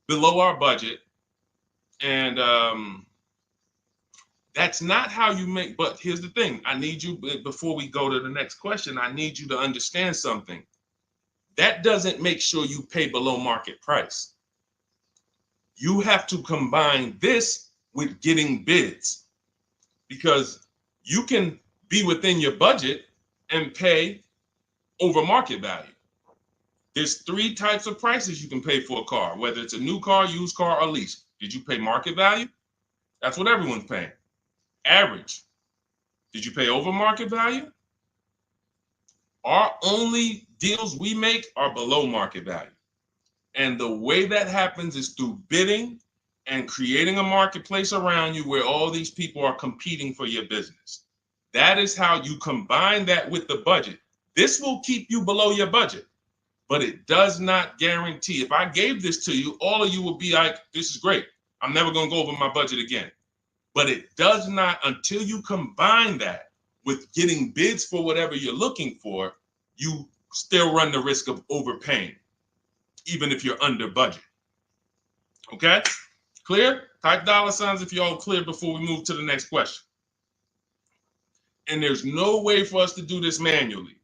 below our budget. And that's not how you make, but here's the thing. I need you, before we go to the next question, I need you to understand something. That doesn't make sure you pay below market price. You have to combine this with getting bids, because you can be within your budget and pay over market value. There's 3 types of prices you can pay for a car, whether it's a new car, used car, or lease. Did you pay market value? That's what everyone's paying. Average. Did you pay over market value? Our only deals we make are below market value. And the way that happens is through bidding and creating a marketplace around you where all these people are competing for your business. That is how you combine that with the budget. This will keep you below your budget, but it does not guarantee. If I gave this to you, all of you would be like, this is great. I'm never going to go over my budget again. But it does not, until you combine that with getting bids for whatever you're looking for, you still run the risk of overpaying, even if you're under budget. Okay? Clear? Type $ if you're all clear before we move to the next question. And there's no way for us to do this manually.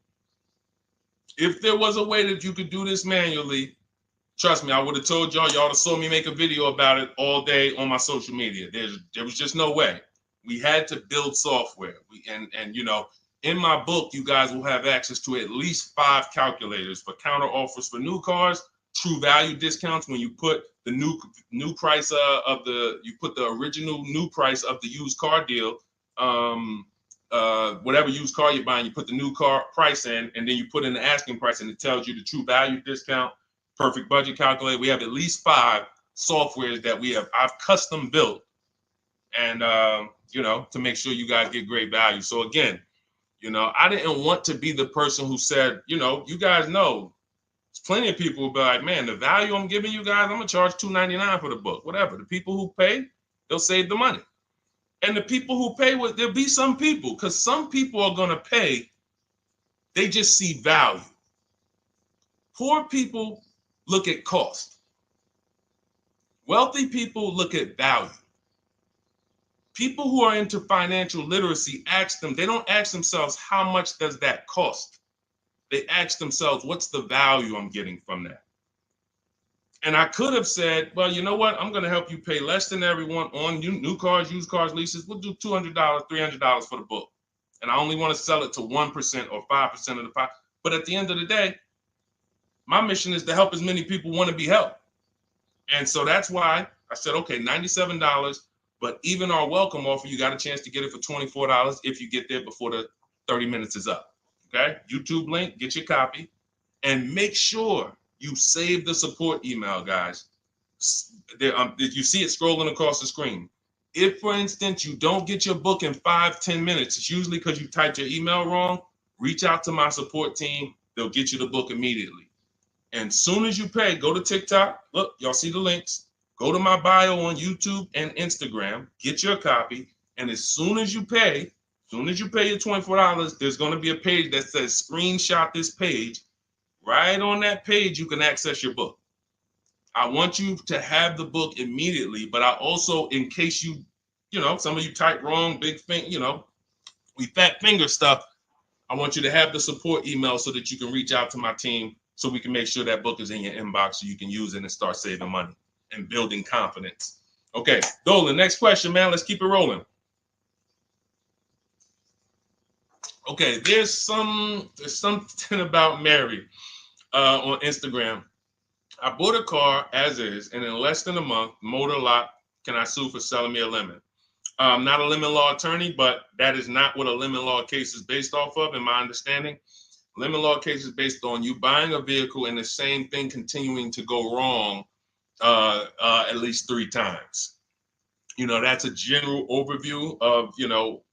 If there was a way that you could do this manually, trust me, I would have told y'all to saw me make a video about it all day on my social media. There was just no way. We had to build software. And you know, in my book, you guys will have access to at least 5 calculators for counter offers for new cars, true value discounts when you put the new price you put the original new price of the used car deal, whatever used car you're buying, you put the new car price in, and then you put in the asking price, and it tells you the true value discount, perfect budget calculator. We have at least 5 softwares that I've custom built, and you know, to make sure you guys get great value. So again, you know, I didn't want to be the person who said, you know, you guys know, there's plenty of people who be like, man, the value I'm giving you guys, I'm gonna charge $2.99 for the book, whatever. The people who pay, they'll save the money. And the people who pay, there'll be some people, because some people are gonna pay, they just see value. Poor people look at cost. Wealthy people look at value. People who are into financial literacy they don't ask themselves, how much does that cost? They ask themselves, what's the value I'm getting from that? And I could have said, well, you know what? I'm going to help you pay less than everyone on new cars, used cars, leases. We'll do $200, $300 for the book. And I only want to sell it to 1% or 5% of the pie. But at the end of the day, my mission is to help as many people want to be helped. And so that's why I said, okay, $97. But even our welcome offer, you got a chance to get it for $24 if you get there before the 30 minutes is up. Okay? YouTube link, get your copy. And make sure you save the support email, guys. You see it scrolling across the screen. If, for instance, you don't get your book in 5-10 minutes, it's usually because you typed your email wrong. Reach out to my support team. They'll get you the book immediately. And soon as you pay, go to TikTok. Look, y'all see the links. Go to my bio on YouTube and Instagram. Get your copy. And as soon as you pay your $24, there's going to be a page that says screenshot this page. Right on that page, you can access your book. I want you to have the book immediately, but I also, in case you know, some of you type wrong, big thing, you know, we fat finger stuff. I want you to have the support email so that you can reach out to my team so we can make sure that book is in your inbox so you can use it and start saving money and building confidence. Okay, Dolan, next question, man. Let's keep it rolling. Okay, there's something about Mary on Instagram. I bought a car as is, and in less than a month, motor lock, can I sue for selling me a lemon? I'm not a lemon law attorney, but that is not what a lemon law case is based off of, in my understanding. Lemon law case is based on you buying a vehicle and the same thing continuing to go wrong at least 3 times. You know, that's a general overview of, you know,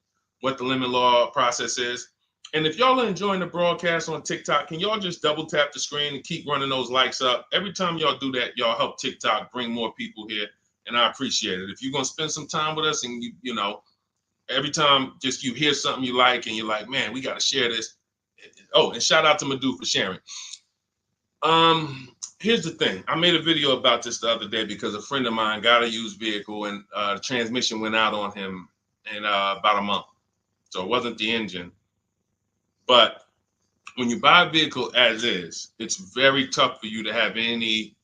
what the lemon law process is. And if y'all are enjoying the broadcast on TikTok, can y'all just double tap the screen and keep running those likes up? Every time y'all do that, y'all help TikTok bring more people here, and I appreciate it. If you're going to spend some time with us and, you know, every time just you hear something you like and you're like, man, we got to share this. Oh, and shout out to Madhu for sharing. Here's the thing. I made a video about this the other day because a friend of mine got a used vehicle and the transmission went out on him in about a month. So it wasn't the engine. But when you buy a vehicle as is, it's very tough for you to have any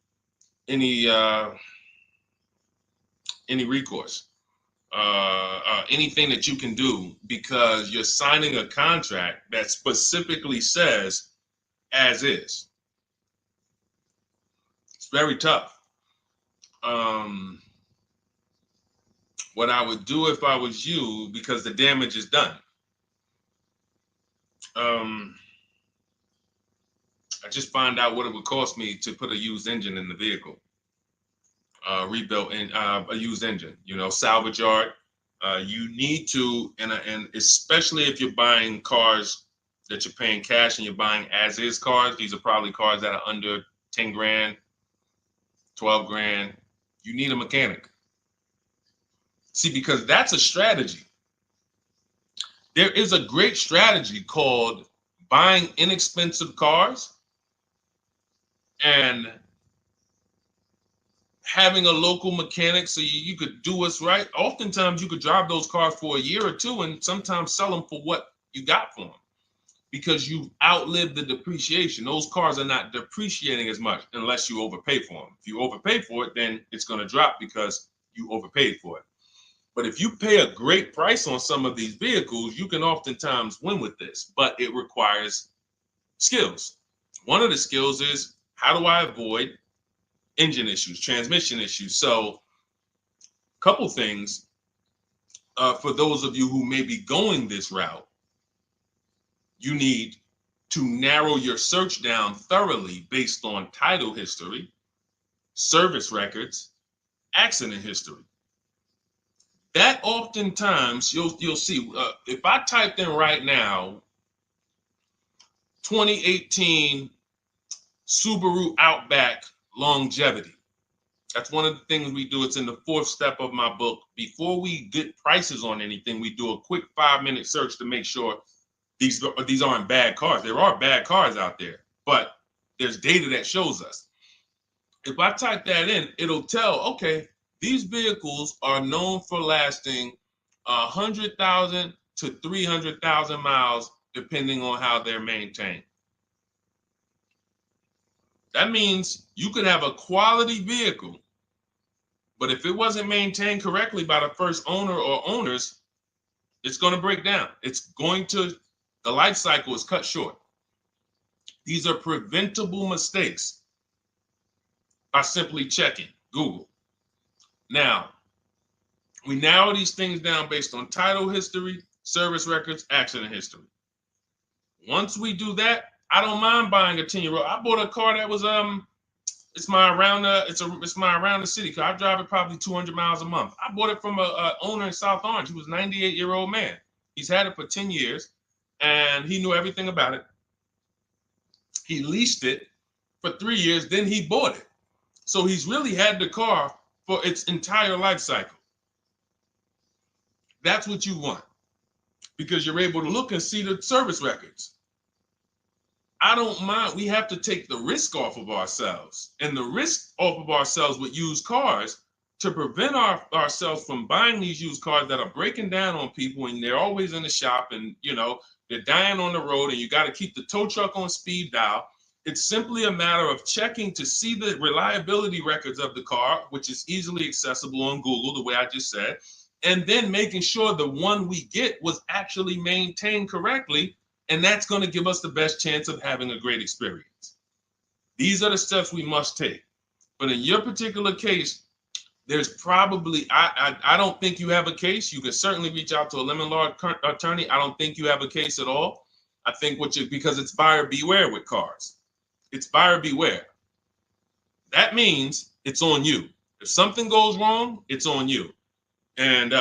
recourse, anything that you can do, because you're signing a contract that specifically says as is. It's very tough. What I would do if I was you, because the damage is done. I just find out what it would cost me to put a used engine in the vehicle, rebuilt in a used engine. You know, salvage yard. You need to, and especially if you're buying cars that you're paying cash and you're buying as is cars. These are probably cars that are under 10 grand, 12 grand. You need a mechanic. See, because that's a strategy. There is a great strategy called buying inexpensive cars and having a local mechanic so you could do what's right. Oftentimes you could drive those cars for a year or two and sometimes sell them for what you got for them because you've outlived the depreciation. Those cars are not depreciating as much unless you overpay for them. If you overpay for it, then it's going to drop because you overpaid for it. But if you pay a great price on some of these vehicles, you can oftentimes win with this, but it requires skills. One of the skills is, how do I avoid engine issues, transmission issues? So a couple things for those of you who may be going this route, you need to narrow your search down thoroughly based on title history, service records, accident history. That oftentimes you'll see, if I typed in right now 2018 Subaru Outback longevity. That's one of the things we do. It's in the 4th step of my book. Before we get prices on anything, we do a quick 5-minute search to make sure these aren't bad cars. There are bad cars out there, but there's data that shows us. If I type that in, it'll tell, okay, these vehicles are known for lasting 100,000 to 300,000 miles, depending on how they're maintained. That means you could have a quality vehicle, but if it wasn't maintained correctly by the first owner or owners, it's going to break down. The life cycle is cut short. These are preventable mistakes by simply checking Google. Now, we narrow these things down based on title history, service records, accident history. Once we do that, I don't mind buying a 10-year-old. I bought a car that was it's my around the city car. I drive it probably 200 miles a month. I bought it from a owner in South Orange. He was a 98-year-old man. He's had it for 10 years and he knew everything about it. He leased it for 3 years, then he bought it. So he's really had the car for its entire life cycle. That's what you want because you're able to look and see the service records. I don't mind. We have to take the risk off of ourselves, and the risk off of ourselves with used cars to prevent ourselves from buying these used cars that are breaking down on people and they're always in the shop and, they're dying on the road and you got to keep the tow truck on speed dial. It's simply a matter of checking to see the reliability records of the car, which is easily accessible on Google, the way I just said, and then making sure the one we get was actually maintained correctly. And that's going to give us the best chance of having a great experience. These are the steps we must take. But in your particular case, there's probably, I don't think you have a case. You can certainly reach out to a lemon law attorney. I don't think you have a case at all. I think because it's buyer beware with cars. It's buyer beware. That means it's on you. If something goes wrong, it's on you. And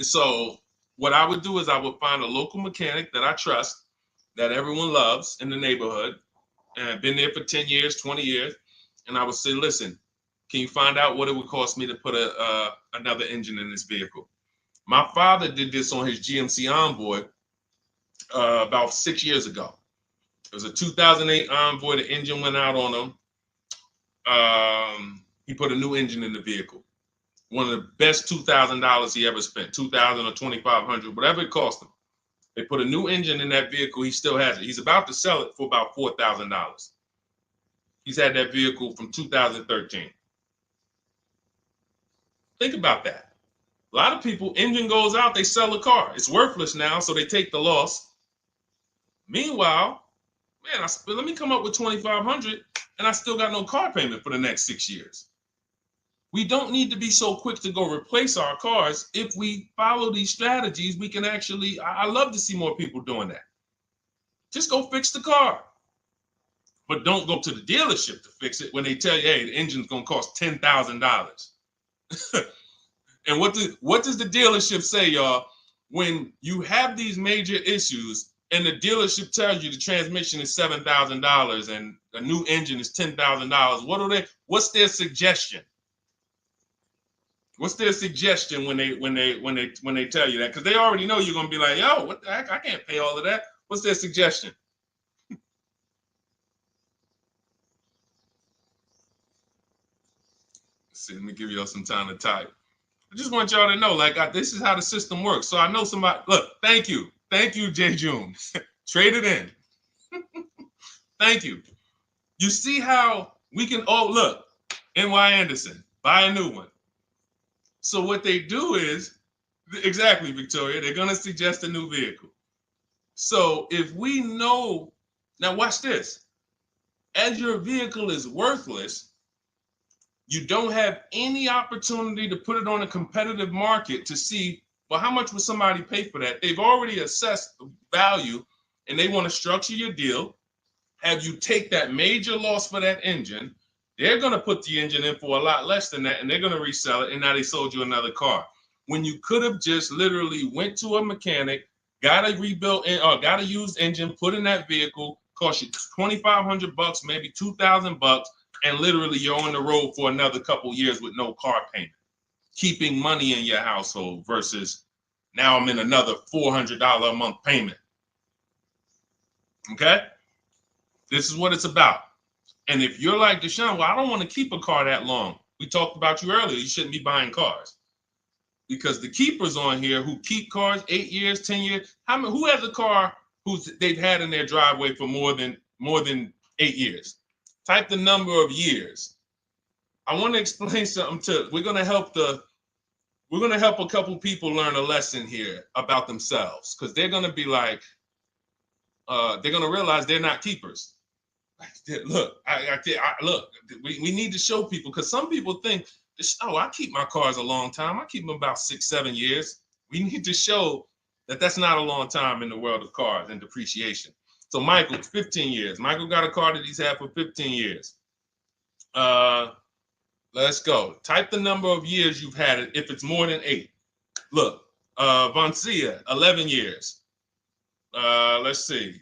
so what I would do is I would find a local mechanic that I trust, that everyone loves in the neighborhood, and I've been there for 10 years, 20 years. And I would say, listen, can you find out what it would cost me to put another engine in this vehicle? My father did this on his GMC Envoy about 6 years ago. It was a 2008 Envoy. The engine went out on him. He put a new engine in the vehicle. One of the best $2,000 he ever spent, $2,000 or $2,500, whatever it cost him. They put a new engine in that vehicle. He still has it. He's about to sell it for about $4,000. He's had that vehicle from 2013. Think about that. A lot of people, engine goes out, they sell the car. It's worthless now, so they take the loss. Meanwhile, man, let me come up with $2,500 and I still got no car payment for the next 6 years. We don't need to be so quick to go replace our cars. If we follow these strategies, we can actually, I love to see more people doing that. Just go fix the car. But don't go to the dealership to fix it when they tell you, hey, the engine's gonna cost $10,000. And what does the dealership say, y'all? When you have these major issues and the dealership tells you the transmission is $7,000 and a new engine is $10,000, what's their suggestion? What's their suggestion when they tell you that? Because they already know you're gonna be like, yo, what the heck? I can't pay all of that. What's their suggestion? Let's see, let me give y'all some time to type. I just want y'all to know, like, this is how the system works. So I know somebody, look, thank you, Jay June. Trade it in. Thank you. You see how we can, oh, look, NY Anderson, buy a new one. So what they do is, exactly, Victoria, they're going to suggest a new vehicle. So if we know, now watch this, as your vehicle is worthless, you don't have any opportunity to put it on a competitive market to see, well, how much would somebody pay for that? They've already assessed the value and they want to structure your deal, have you take that major loss for that engine. They're going to put the engine in for a lot less than that and they're going to resell it, and now they sold you another car. When you could have just literally went to a mechanic, got a rebuilt or got a used engine, put in that vehicle, cost you $2,500, maybe $2,000, and literally you're on the road for another couple years with no car payment, keeping money in your household versus now I'm in another $400 a month payment. Okay? This is what it's about. And if you're like Deshone, well, I don't want to keep a car that long. We talked about you earlier. You shouldn't be buying cars. Because the keepers on here who keep cars 8 years, 10 years, who has a car they've had in their driveway for more than 8 years? Type the number of years. I want to explain something we're going to help a couple people learn a lesson here about themselves, because they're going to be like, they're going to realize they're not keepers. Look, look, we need to show people, because some people think, oh, I keep my cars a long time. I keep them about 6-7 years. We need to show that that's not a long time in the world of cars and depreciation. So Michael, 15 years. Michael got a car that he's had for 15 years. Let's go. Type the number of years you've had it if it's more than 8. Look, Vancia, 11 years. Let's see.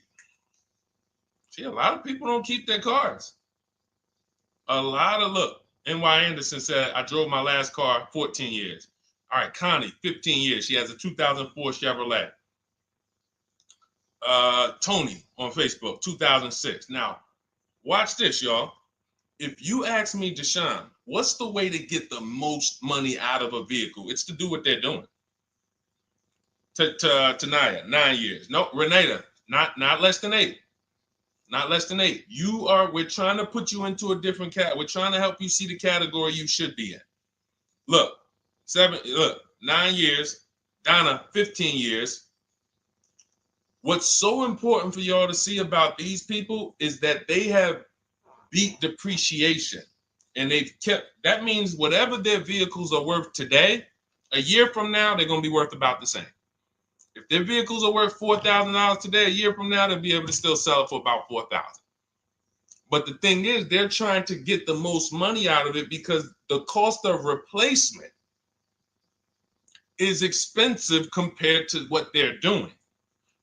See, a lot of people don't keep their cars. Look, NY Anderson said, I drove my last car 14 years. All right, Connie, 15 years. She has a 2004 Chevrolet. Tony on Facebook, 2006. Now, watch this, y'all. If you ask me, Deshone, what's the way to get the most money out of a vehicle? It's to do what they're doing. Tanaya, 9 years. No, Renata, not less than 8. Not less than 8. We're trying to put you into a different we're trying to help you see the category you should be in. Look, 9 years. Donna, 15 years. What's so important for y'all to see about these people is that they have beat depreciation. And that means whatever their vehicles are worth today, a year from now, they're going to be worth about the same. If their vehicles are worth $4,000 today, a year from now, they'll be able to still sell it for about $4,000. But the thing is, they're trying to get the most money out of it because the cost of replacement is expensive compared to what they're doing.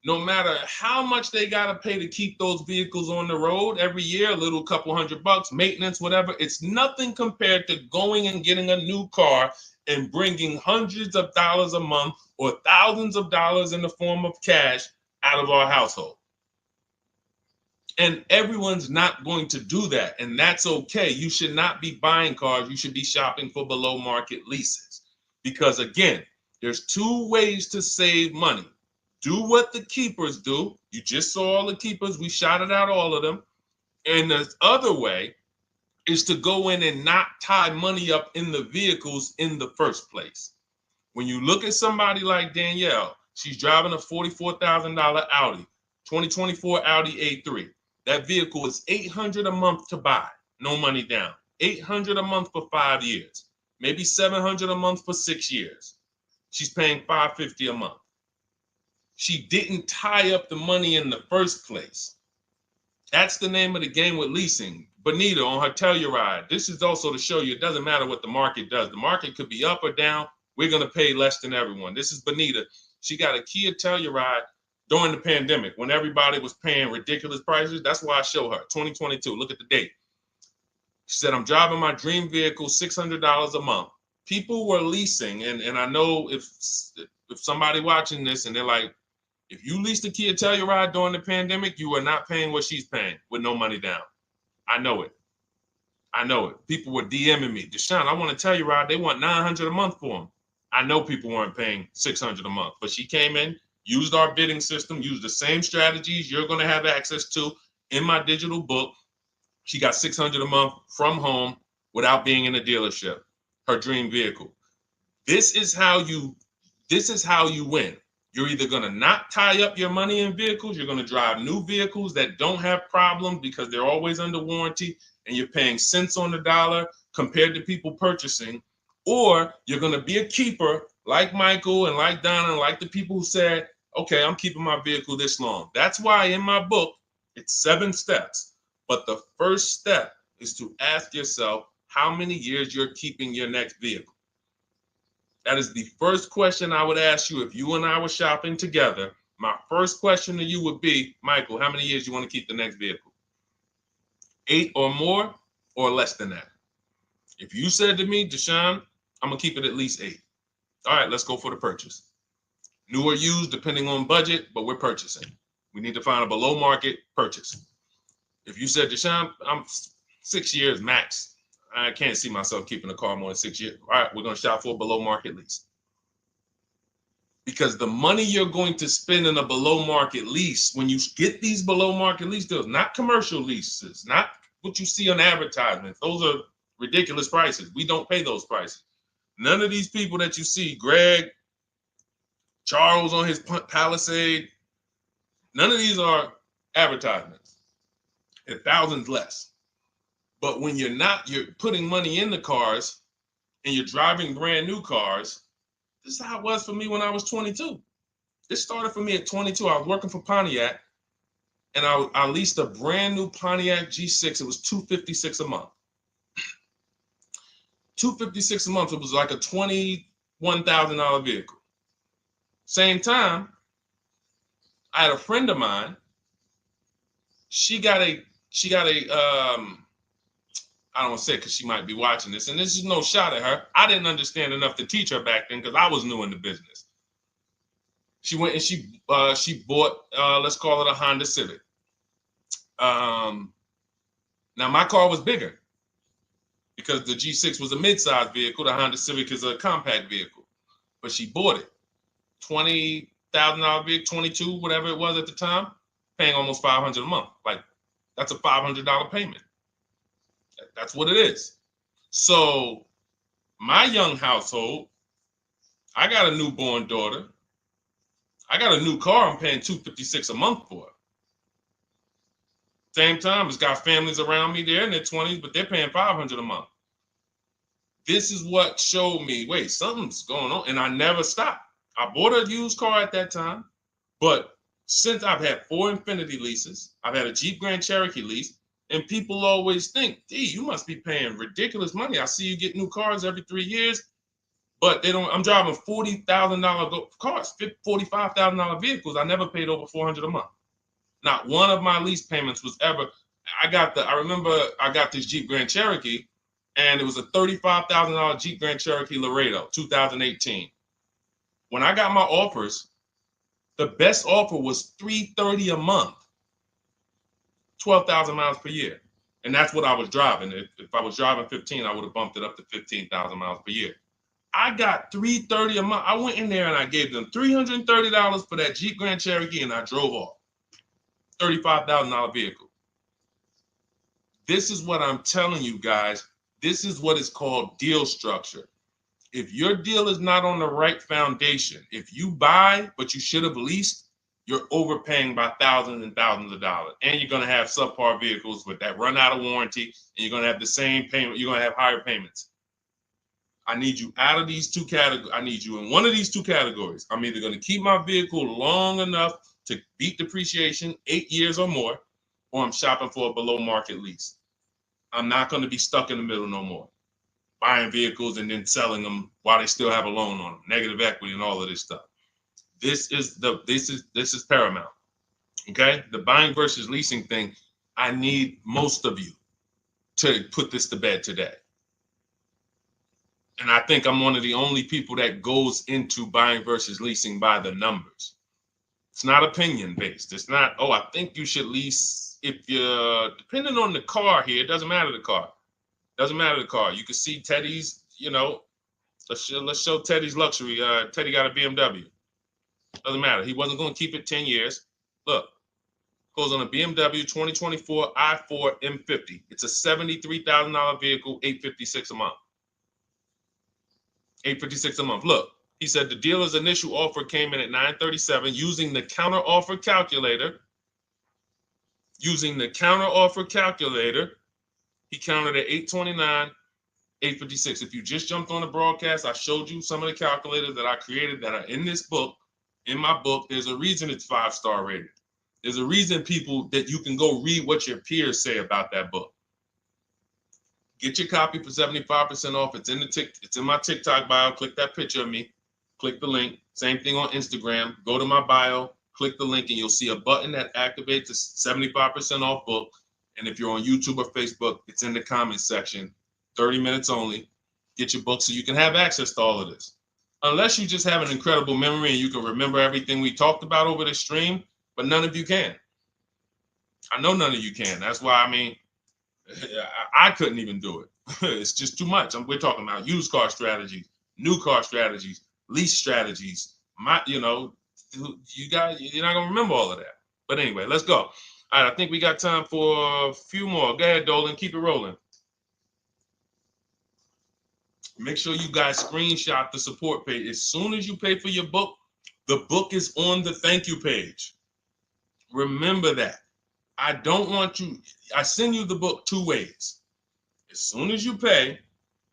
No matter how much they got to pay to keep those vehicles on the road every year, a little couple $100, maintenance, whatever, it's nothing compared to going and getting a new car and bringing hundreds of dollars a month or thousands of dollars in the form of cash out of our household. And everyone's not going to do that. And that's okay. You should not be buying cars. You should be shopping for below market leases. Because again, there's 2 ways to save money. Do what the keepers do. You just saw all the keepers. We shouted out all of them. And the other way is to go in and not tie money up in the vehicles in the first place. When you look at somebody like Danielle, she's driving a $44,000 Audi, 2024 Audi A3. That vehicle is $800 a month to buy, no money down. $800 a month for 5 years, maybe $700 a month for 6 years. She's paying $550 a month. She didn't tie up the money in the first place. That's the name of the game with leasing. Bonita on her Telluride. This is also to show you it doesn't matter what the market does. The market could be up or down. We're going to pay less than everyone. This is Bonita. She got a Kia Telluride during the pandemic when everybody was paying ridiculous prices. That's why I show her 2022. Look at the date. She said, I'm driving my dream vehicle, $600 a month. People were leasing. And I know if somebody watching this and they're like, if you leased a Kia Telluride during the pandemic, you are not paying what she's paying with no money down. I know it. I know it. People were DMing me, Deshone, I want a Telluride. They want $900 a month for them. I know people weren't paying $600 a month, but she came in, used our bidding system, used the same strategies you're going to have access to in my digital book. She got $600 a month from home without being in a dealership. Her dream vehicle. This is how you win. You're either going to not tie up your money in vehicles, you're going to drive new vehicles that don't have problems because they're always under warranty and you're paying cents on the dollar compared to people purchasing, or you're going to be a keeper like Michael and like Donna and like the people who said, okay, I'm keeping my vehicle this long. That's why in my book, it's 7 steps. But the first step is to ask yourself how many years you're keeping your next vehicle. That is the first question I would ask you if you and I were shopping together. My first question to you would be, Michael, how many years you want to keep the next vehicle? 8 or more or less than that? If you said to me, Deshone, I'm going to keep it at least 8. All right, let's go for the purchase. New or used, depending on budget, but we're purchasing. We need to find a below market purchase. If you said, Deshone, I'm 6 years max. I can't see myself keeping a car more than 6 years. All right, we're going to shop for a below market lease. Because the money you're going to spend in a below market lease, when you get these below market lease deals, not commercial leases, not what you see on advertisements. Those are ridiculous prices. We don't pay those prices. None of these people that you see, Greg, Charles on his Palisade, none of these are advertisements. They're thousands less. But when you're putting money in the cars and you're driving brand new cars, this is how it was for me when I was 22. This started for me at 22. I was working for Pontiac and I leased a brand new Pontiac G6. It was $256 a month. $256 a month. It was like a $21,000 vehicle. Same time, I had a friend of mine. She got a I don't want to say it because she might be watching this, and this is no shot at her. I didn't understand enough to teach her back then because I was new in the business. She went and she bought, let's call it a Honda Civic. Now my car was bigger because the G6 was a mid-size vehicle. The Honda Civic is a compact vehicle, but she bought it. $20,000 vehicle, 22, whatever it was at the time, paying almost $500 a month. Like that's a $500 payment. That's what it is. So my young household, I got a newborn daughter. I got a new car I'm paying $256 a month for. Same time, it's got families around me. They're in their 20s, but they're paying $500 a month. This is what showed me, wait, something's going on. And I never stopped. I bought a used car at that time, but since I've had 4 Infiniti leases, I've had a Jeep Grand Cherokee lease, and people always think, gee, you must be paying ridiculous money. I see you get new cars every 3 years, but they don't. I'm driving $40,000 cars, $45,000 vehicles. I never paid over $400 a month. Not one of my lease payments was ever. I remember I got this Jeep Grand Cherokee, and it was a $35,000 Jeep Grand Cherokee Laredo, 2018. When I got my offers, the best offer was $330 a month. 12,000 miles per year. And that's what I was driving. If I was driving 15, I would have bumped it up to 15,000 miles per year. I got $330 a month. I went in there and I gave them $330 for that Jeep Grand Cherokee and I drove off. $35,000 vehicle. This is what I'm telling you guys. This is what is called deal structure. If your deal is not on the right foundation, if you buy, but you should have leased, you're overpaying by thousands and thousands of dollars. And you're going to have subpar vehicles with that run out of warranty, and you're going to have the same payment. You're going to have higher payments. I need you out of these two categories. I need you in one of these two categories. I'm either going to keep my vehicle long enough to beat depreciation, 8 years or more, or I'm shopping for a below market lease. I'm not going to be stuck in the middle no more, buying vehicles and then selling them while they still have a loan on them, negative equity and all of this stuff. This is paramount. Okay, the buying versus leasing thing. I need most of you to put this to bed today. And I think I'm one of the only people that goes into buying versus leasing by the numbers. It's not opinion based. It's not, oh, I think you should lease if you're, depending on the car here, it doesn't matter the car. Doesn't matter the car. You can see Teddy's, let's show Teddy's luxury. Teddy got a BMW. Doesn't matter. He wasn't going to keep it 10 years. Look, goes on a BMW 2024 i4 M50. It's a $73,000 vehicle, $856 a month. $856 a month. Look, he said the dealer's initial offer came in at $937 using the counter offer calculator. Using the counter offer calculator, he counted at $829, $856. If you just jumped on the broadcast, I showed you some of the calculators that I created that are in this book. In my book, there's a reason it's 5-star rated. There's a reason people that you can go read what your peers say about that book. Get your copy for 75% off. It's in my TikTok bio. Click that picture of me. Click the link. Same thing on Instagram. Go to my bio. Click the link, and you'll see a button that activates the 75% off book. And if you're on YouTube or Facebook, it's in the comments section. 30 minutes only. Get your book so you can have access to all of this. Unless you just have an incredible memory and you can remember everything we talked about over the stream, but none of you can. I know none of you can. That's why, I couldn't even do it. It's just too much. We're talking about used car strategies, new car strategies, lease strategies. You guys, you're not gonna remember all of that. But anyway, let's go. All right, I think we got time for a few more. Go ahead, Dolan, keep it rolling. Make sure you guys screenshot the support page. As soon as you pay for your book, the book is on the thank you page. Remember that. I don't want you, I send you the book 2 ways. As soon as you pay,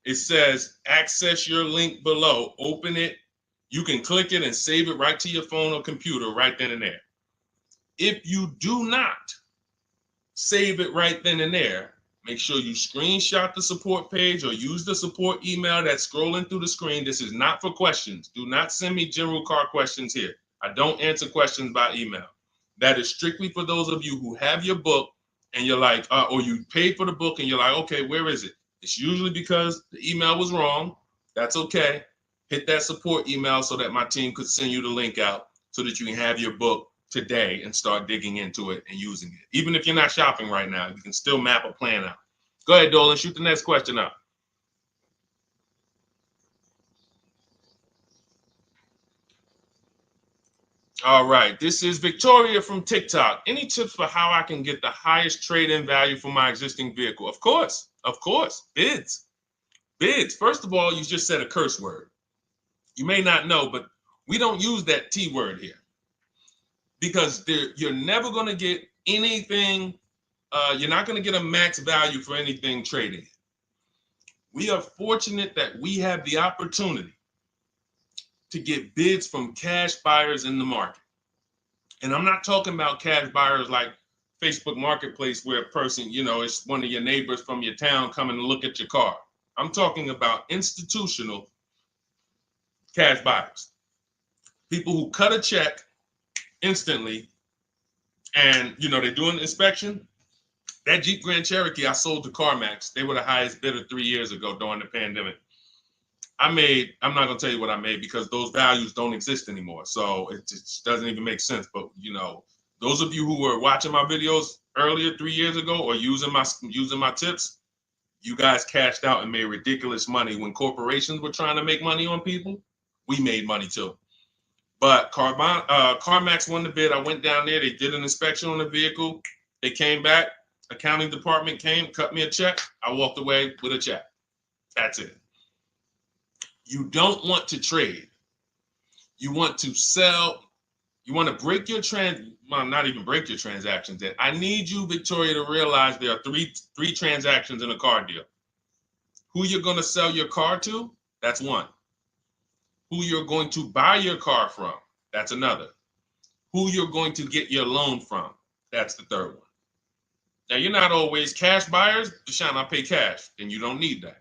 it says access your link below, open it. You can click it and save it right to your phone or computer right then and there. If you do not save it right then and there, make sure you screenshot the support page or use the support email that's scrolling through the screen. This is not for questions. Do not send me general car questions here. I don't answer questions by email. That is strictly for those of you who have your book and you're like, or you paid for the book and you're like, okay, where is it? It's usually because the email was wrong. That's okay. Hit that support email so that my team could send you the link out so that you can have your book today and start digging into it and using it. Even if you're not shopping right now, you can still map a plan out. Go ahead, Dolan, shoot the next question up. All right, this is Victoria from TikTok. Any tips for how I can get the highest trade-in value for my existing vehicle? Of course, bids. Bids. First of all, you just said a curse word. You may not know, but we don't use that T word here because you're never going to get anything. You're not going to get a max value for anything trading. We are fortunate that we have the opportunity to get bids from cash buyers in the market. And I'm not talking about cash buyers like Facebook Marketplace where a person, it's one of your neighbors from your town coming to look at your car. I'm talking about institutional cash buyers. People who cut a check instantly and, they do an inspection. That Jeep Grand Cherokee I sold to CarMax, they were the highest bidder 3 years ago during the pandemic. I'm not going to tell you what I made because those values don't exist anymore. So it just doesn't even make sense. But, those of you who were watching my videos earlier 3 years ago or using my tips, you guys cashed out and made ridiculous money. When corporations were trying to make money on people, we made money too. But CarMax won the bid. I went down there. They did an inspection on the vehicle. They came back. Accounting department came, cut me a check. I walked away with a check. That's it. You don't want to trade. You want to sell. You want to break your not even break your transactions. I need you, Victoria, to realize there are three transactions in a car deal. Who you're going to sell your car to, That's one. Who you're going to buy your car from, that's another. Who you're going to get your loan from, that's the third one. Now, you're not always cash buyers. Deshone, I pay cash. Then you don't need that.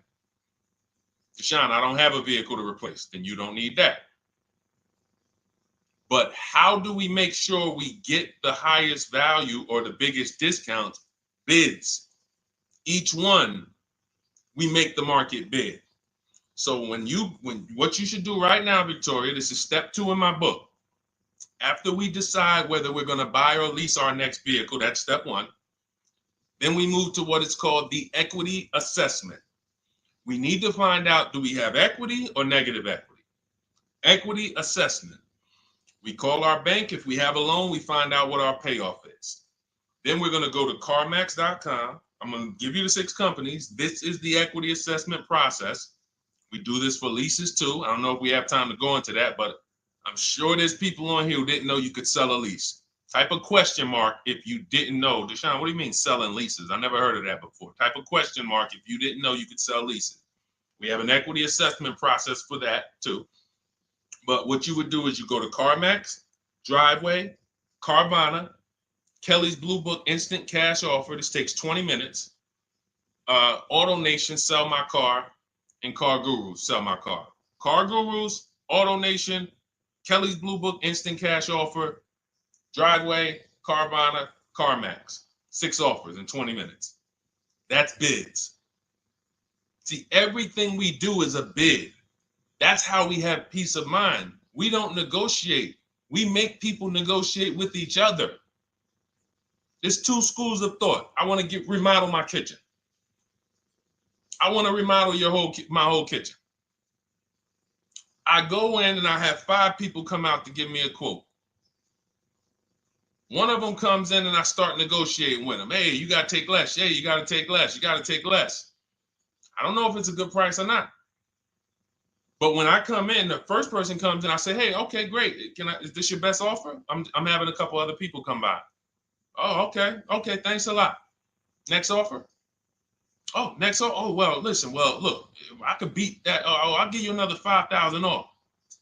Deshone, I don't have a vehicle to replace. Then you don't need that. But how do we make sure we get the highest value or the biggest discount? Bids. Each one, we make the market bid. So when what you should do right now, Victoria, this is step 2 in my book. After we decide whether we're going to buy or lease our next vehicle, that's step 1. Then we move to what is called the equity assessment. We need to find out, do we have equity or negative equity? Equity assessment. We call our bank. If we have a loan, we find out what our payoff is. Then we're going to go to carmax.com. I'm going to give you the 6 companies. This is the equity assessment process. We do this for leases too. I don't know if we have time to go into that, but I'm sure there's people on here who didn't know you could sell a lease. Type a question mark if you didn't know. Deshone, what do you mean selling leases? I never heard of that before. Type a question mark if you didn't know you could sell leases. We have an equity assessment process for that too. But what you would do is you go to CarMax, Driveway, Carvana, Kelly's Blue Book Instant Cash Offer. This takes 20 minutes. Auto Nation, Sell My Car, and Car Gurus, Sell My Car. Car Gurus, Auto Nation, Kelly's Blue Book Instant Cash Offer, Driveway, Carvana, CarMax. 6 offers in 20 minutes. That's bids. See, everything we do is a bid. That's how we have peace of mind. We don't negotiate. We make people negotiate with each other. There's 2 schools of thought. I want to remodel my kitchen. I want to remodel my whole kitchen. I go in and I have 5 people come out to give me a quote. One of them comes in and I start negotiating with them. Hey, you got to take less. Hey, you got to take less. You got to take less. I don't know if it's a good price or not. But when I come in, the first person comes in, I say, hey, okay, great. Is this your best offer? I'm having a couple other people come by. Oh, okay. Okay, thanks a lot. Next offer. Oh, next offer. Oh, well, listen, look, I could beat that. Oh, I'll give you another 5,000 off.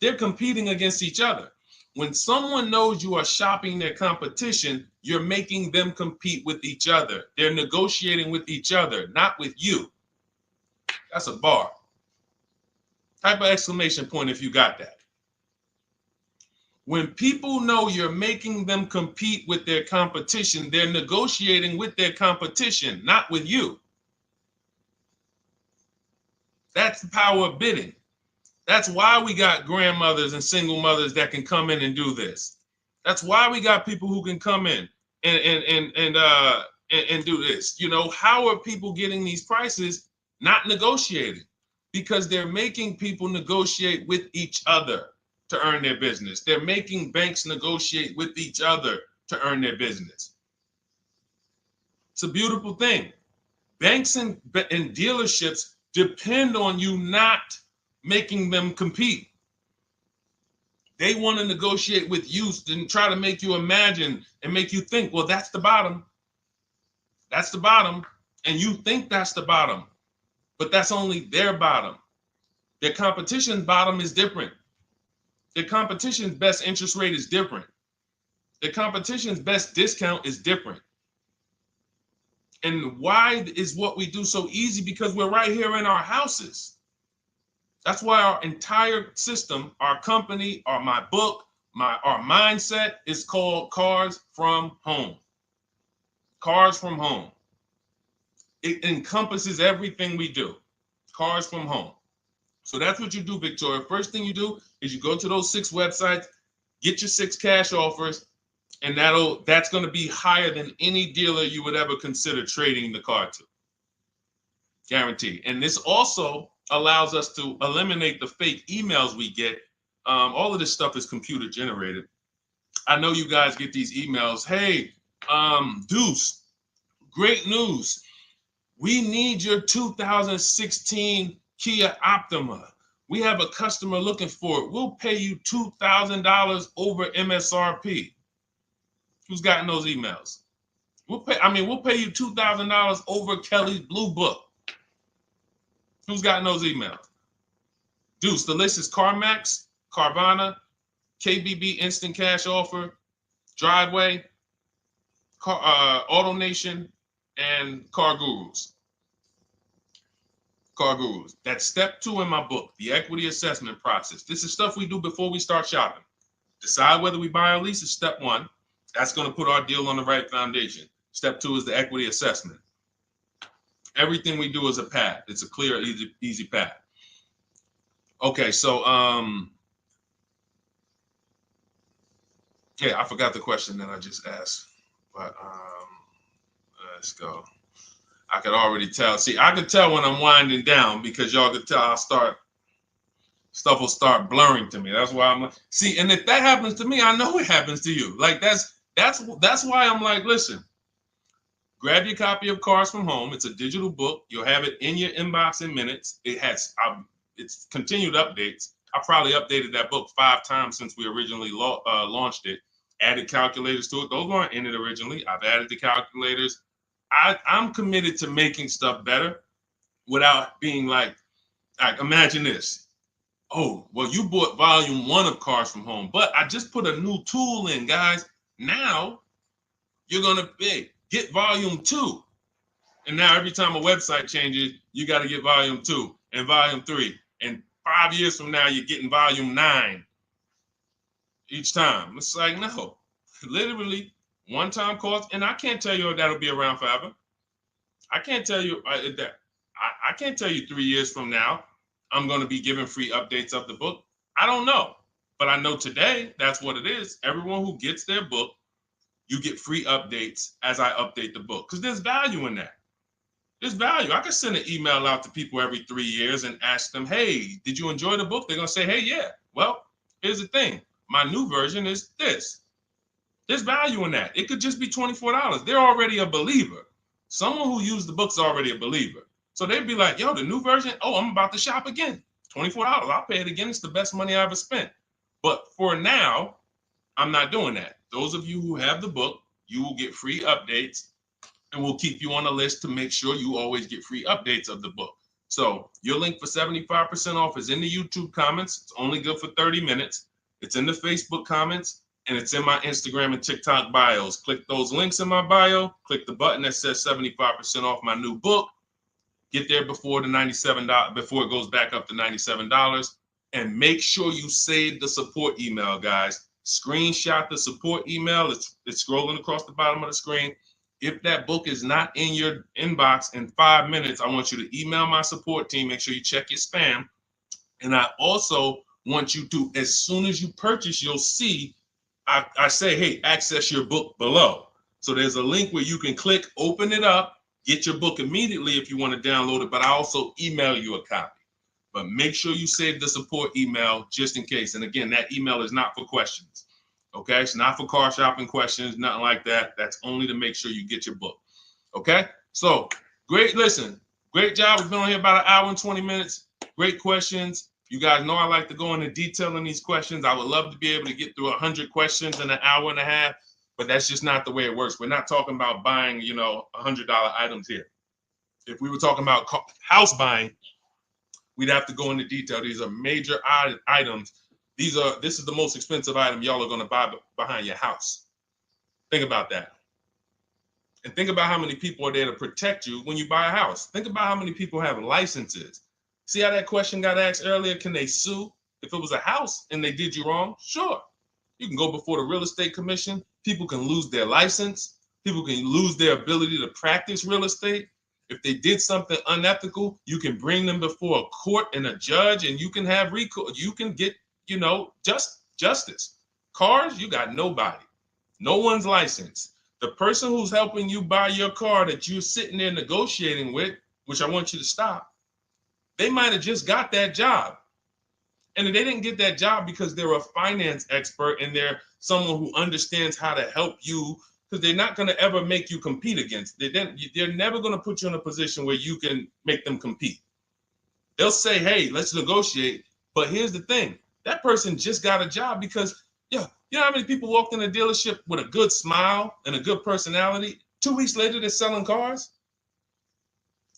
They're competing against each other. When someone knows you are shopping their competition, you're making them compete with each other. They're negotiating with each other, not with you. That's a bar. Type of exclamation point if you got that. When people know you're making them compete with their competition, they're negotiating with their competition, not with you. That's the power of bidding. That's why we got grandmothers and single mothers that can come in and do this. That's why we got people who can come in and do this. You know, how are people getting these prices? Not negotiating, because they're making people negotiate with each other to earn their business. They're making banks negotiate with each other to earn their business. It's a beautiful thing. Banks and dealerships depend on you not making them compete. They want to negotiate with you and try to make you imagine and make you think, well, that's the bottom. That's the bottom. And you think that's the bottom, but that's only their bottom. Their competition's bottom is different. Their competition's best interest rate is different. Their competition's best discount is different. And why is what we do so easy? Because we're right here in our houses. That's why our entire system, our company, my book, our mindset is called Cars from Home. Cars from Home. It encompasses everything we do. Cars from Home. So that's what you do, Victoria. First thing you do is you go to those 6 websites, get your 6 cash offers, and that's going to be higher than any dealer you would ever consider trading the car to. Guaranteed. And this also allows us to eliminate the fake emails we get. All of this stuff is computer generated. I know you guys get these emails. Hey, Deuce, great news. We need your 2016 Kia Optima. We have a customer looking for it. We'll pay you $2,000 over MSRP. Who's gotten those emails? We'll pay you $2,000 over Kelly's Blue Book. Who's gotten those emails? Deuce, the list is CarMax, Carvana, KBB Instant Cash Offer, Driveway, Auto Nation, and Car Gurus. Car Gurus. That's step 2 in my book, the equity assessment process. This is stuff we do before we start shopping. Decide whether we buy or lease is step 1. That's going to put our deal on the right foundation. Step 2 is the equity assessment. Everything we do is a path. It's a clear, easy path. Okay, so yeah, I forgot the question that I just asked, but let's go. I could already tell. See, I could tell when I'm winding down because y'all could tell stuff will start blurring to me. That's why I'm like, see, and if that happens to me, I know it happens to you. Like that's why I'm like, listen, grab your copy of Cars from Home. It's a digital book. You'll have it in your inbox in minutes. It has it's continued updates. I probably updated that book 5 times since we originally launched it. Added calculators to it. Those weren't in it originally. I've added the calculators. I'm committed to making stuff better without being like imagine this. Oh, well, you bought volume 1 of Cars from Home, but I just put a new tool in, guys. Now you're going to get volume 2. And now every time a website changes, you got to get volume 2 and volume 3. And 5 years from now, you're getting volume 9 each time. It's like, no, literally one-time cost. And I can't tell you if that'll be around forever. I can't tell you that. I can't tell you 3 years from now, I'm going to be giving free updates of the book. I don't know. But I know today, that's what it is. Everyone who gets their book, you get free updates as I update the book. Because there's value in that. There's value. I could send an email out to people every 3 years and ask them, hey, did you enjoy the book? They're going to say, hey, yeah. Well, here's the thing. My new version is this. There's value in that. It could just be $24. They're already a believer. Someone who used the book's already a believer. So they'd be like, yo, the new version, oh, I'm about to shop again. $24. I'll pay it again. It's the best money I ever spent. But for now, I'm not doing that. Those of you who have the book, you will get free updates, and we'll keep you on the list to make sure you always get free updates of the book. So your link for 75% off is in the YouTube comments. It's only good for 30 minutes. It's in the Facebook comments, and it's in my Instagram and TikTok bios. Click those links in my bio. Click the button that says 75% off my new book. Get there before the $97, before it goes back up to $97. And make sure you save the support email, guys. Screenshot the support email. It's scrolling across the bottom of the screen. If that book is not in your inbox in 5 minutes, I want you to email my support team. Make sure you check your spam. And I also want you to, as soon as you purchase, you'll see, I say, hey, access your book below. So there's a link where you can click, open it up, get your book immediately if you want to download it, but I also email you a copy. But make sure you save the support email just in case. And again, that email is not for questions. Okay, it's not for car shopping questions, nothing like that. That's only to make sure you get your book. Okay, so great. Listen, great job. We've been on here about 1 hour and 20 minutes. Great questions. You guys know I like to go into detail in these questions. I would love to be able to get through 100 questions in 1.5 hours, but that's just not the way it works. We're not talking about buying, $100 items here. If we were talking about house buying, we'd have to go into detail. These are major items. This is the most expensive item y'all are going to buy behind your house. Think about that. And think about how many people are there to protect you when you buy a house. Think about how many people have licenses. See how that question got asked earlier? Can they sue if it was a house and they did you wrong? Sure. You can go before the real estate commission. People can lose their license. People can lose their ability to practice real estate. If they did something unethical, you can bring them before a court and a judge, and you can have recourse. You can get, justice. Cars, you got nobody. No one's licensed. The person who's helping you buy your car that you're sitting there negotiating with, which I want you to stop, they might have just got that job. And they didn't get that job because they're a finance expert and they're someone who understands how to help you, because they're not going to ever make you compete against. They're never going to put you in a position where you can make them compete. They'll say, hey, let's negotiate. But here's the thing. That person just got a job because, you know how many people walked in a dealership with a good smile and a good personality? 2 weeks later, they're selling cars.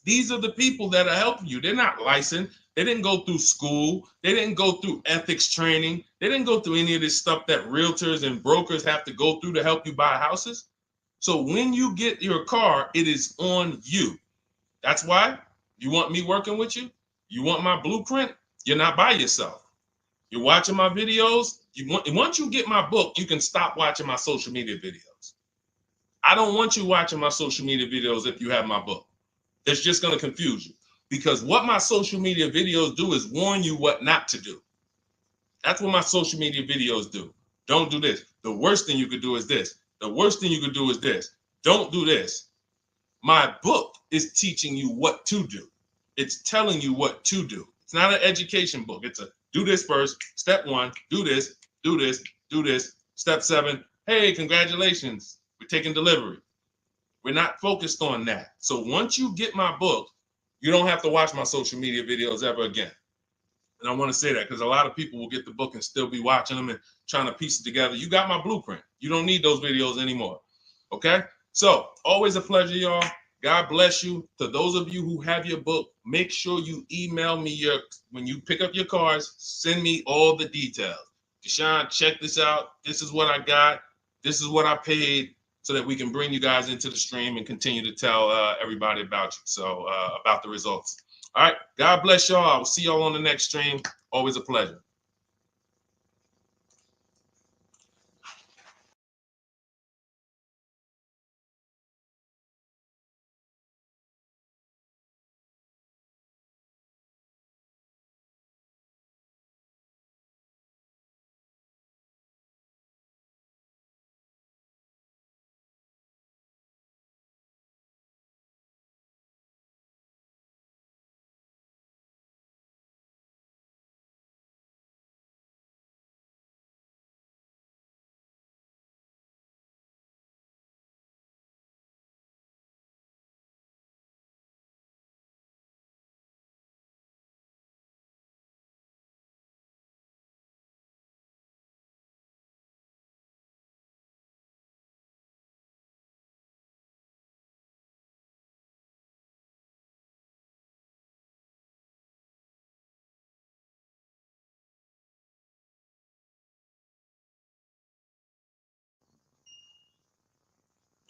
These are the people that are helping you. They're not licensed. They didn't go through school. They didn't go through ethics training. They didn't go through any of this stuff that realtors and brokers have to go through to help you buy houses. So when you get your car, it is on you. That's why you want me working with you. You want my blueprint. You're not by yourself. You're watching my videos. Once you get my book, you can stop watching my social media videos. I don't want you watching my social media videos if you have my book. It's just going to confuse you, because what my social media videos do is warn you what not to do. That's what my social media videos do. Don't do this. The worst thing you could do is this. The worst thing you could do is this. Don't do this. My book is teaching you what to do. It's telling you what to do. It's not an education book. It's a do this first. Step 1, do this, do this, do this. Step 7, hey, congratulations. We're taking delivery. We're not focused on that. So once you get my book, you don't have to watch my social media videos ever again. And I want to say that because a lot of people will get the book and still be watching them and trying to piece it together. You got my blueprint. You don't need those videos anymore. Okay? So always a pleasure, y'all. God bless you. To those of you who have your book, make sure you email me when you pick up your cars, send me all the details. Deshone, check this out. This is what I got. This is what I paid, so that we can bring you guys into the stream and continue to tell everybody about you. So about the results. All right. God bless y'all. I will see y'all on the next stream. Always a pleasure.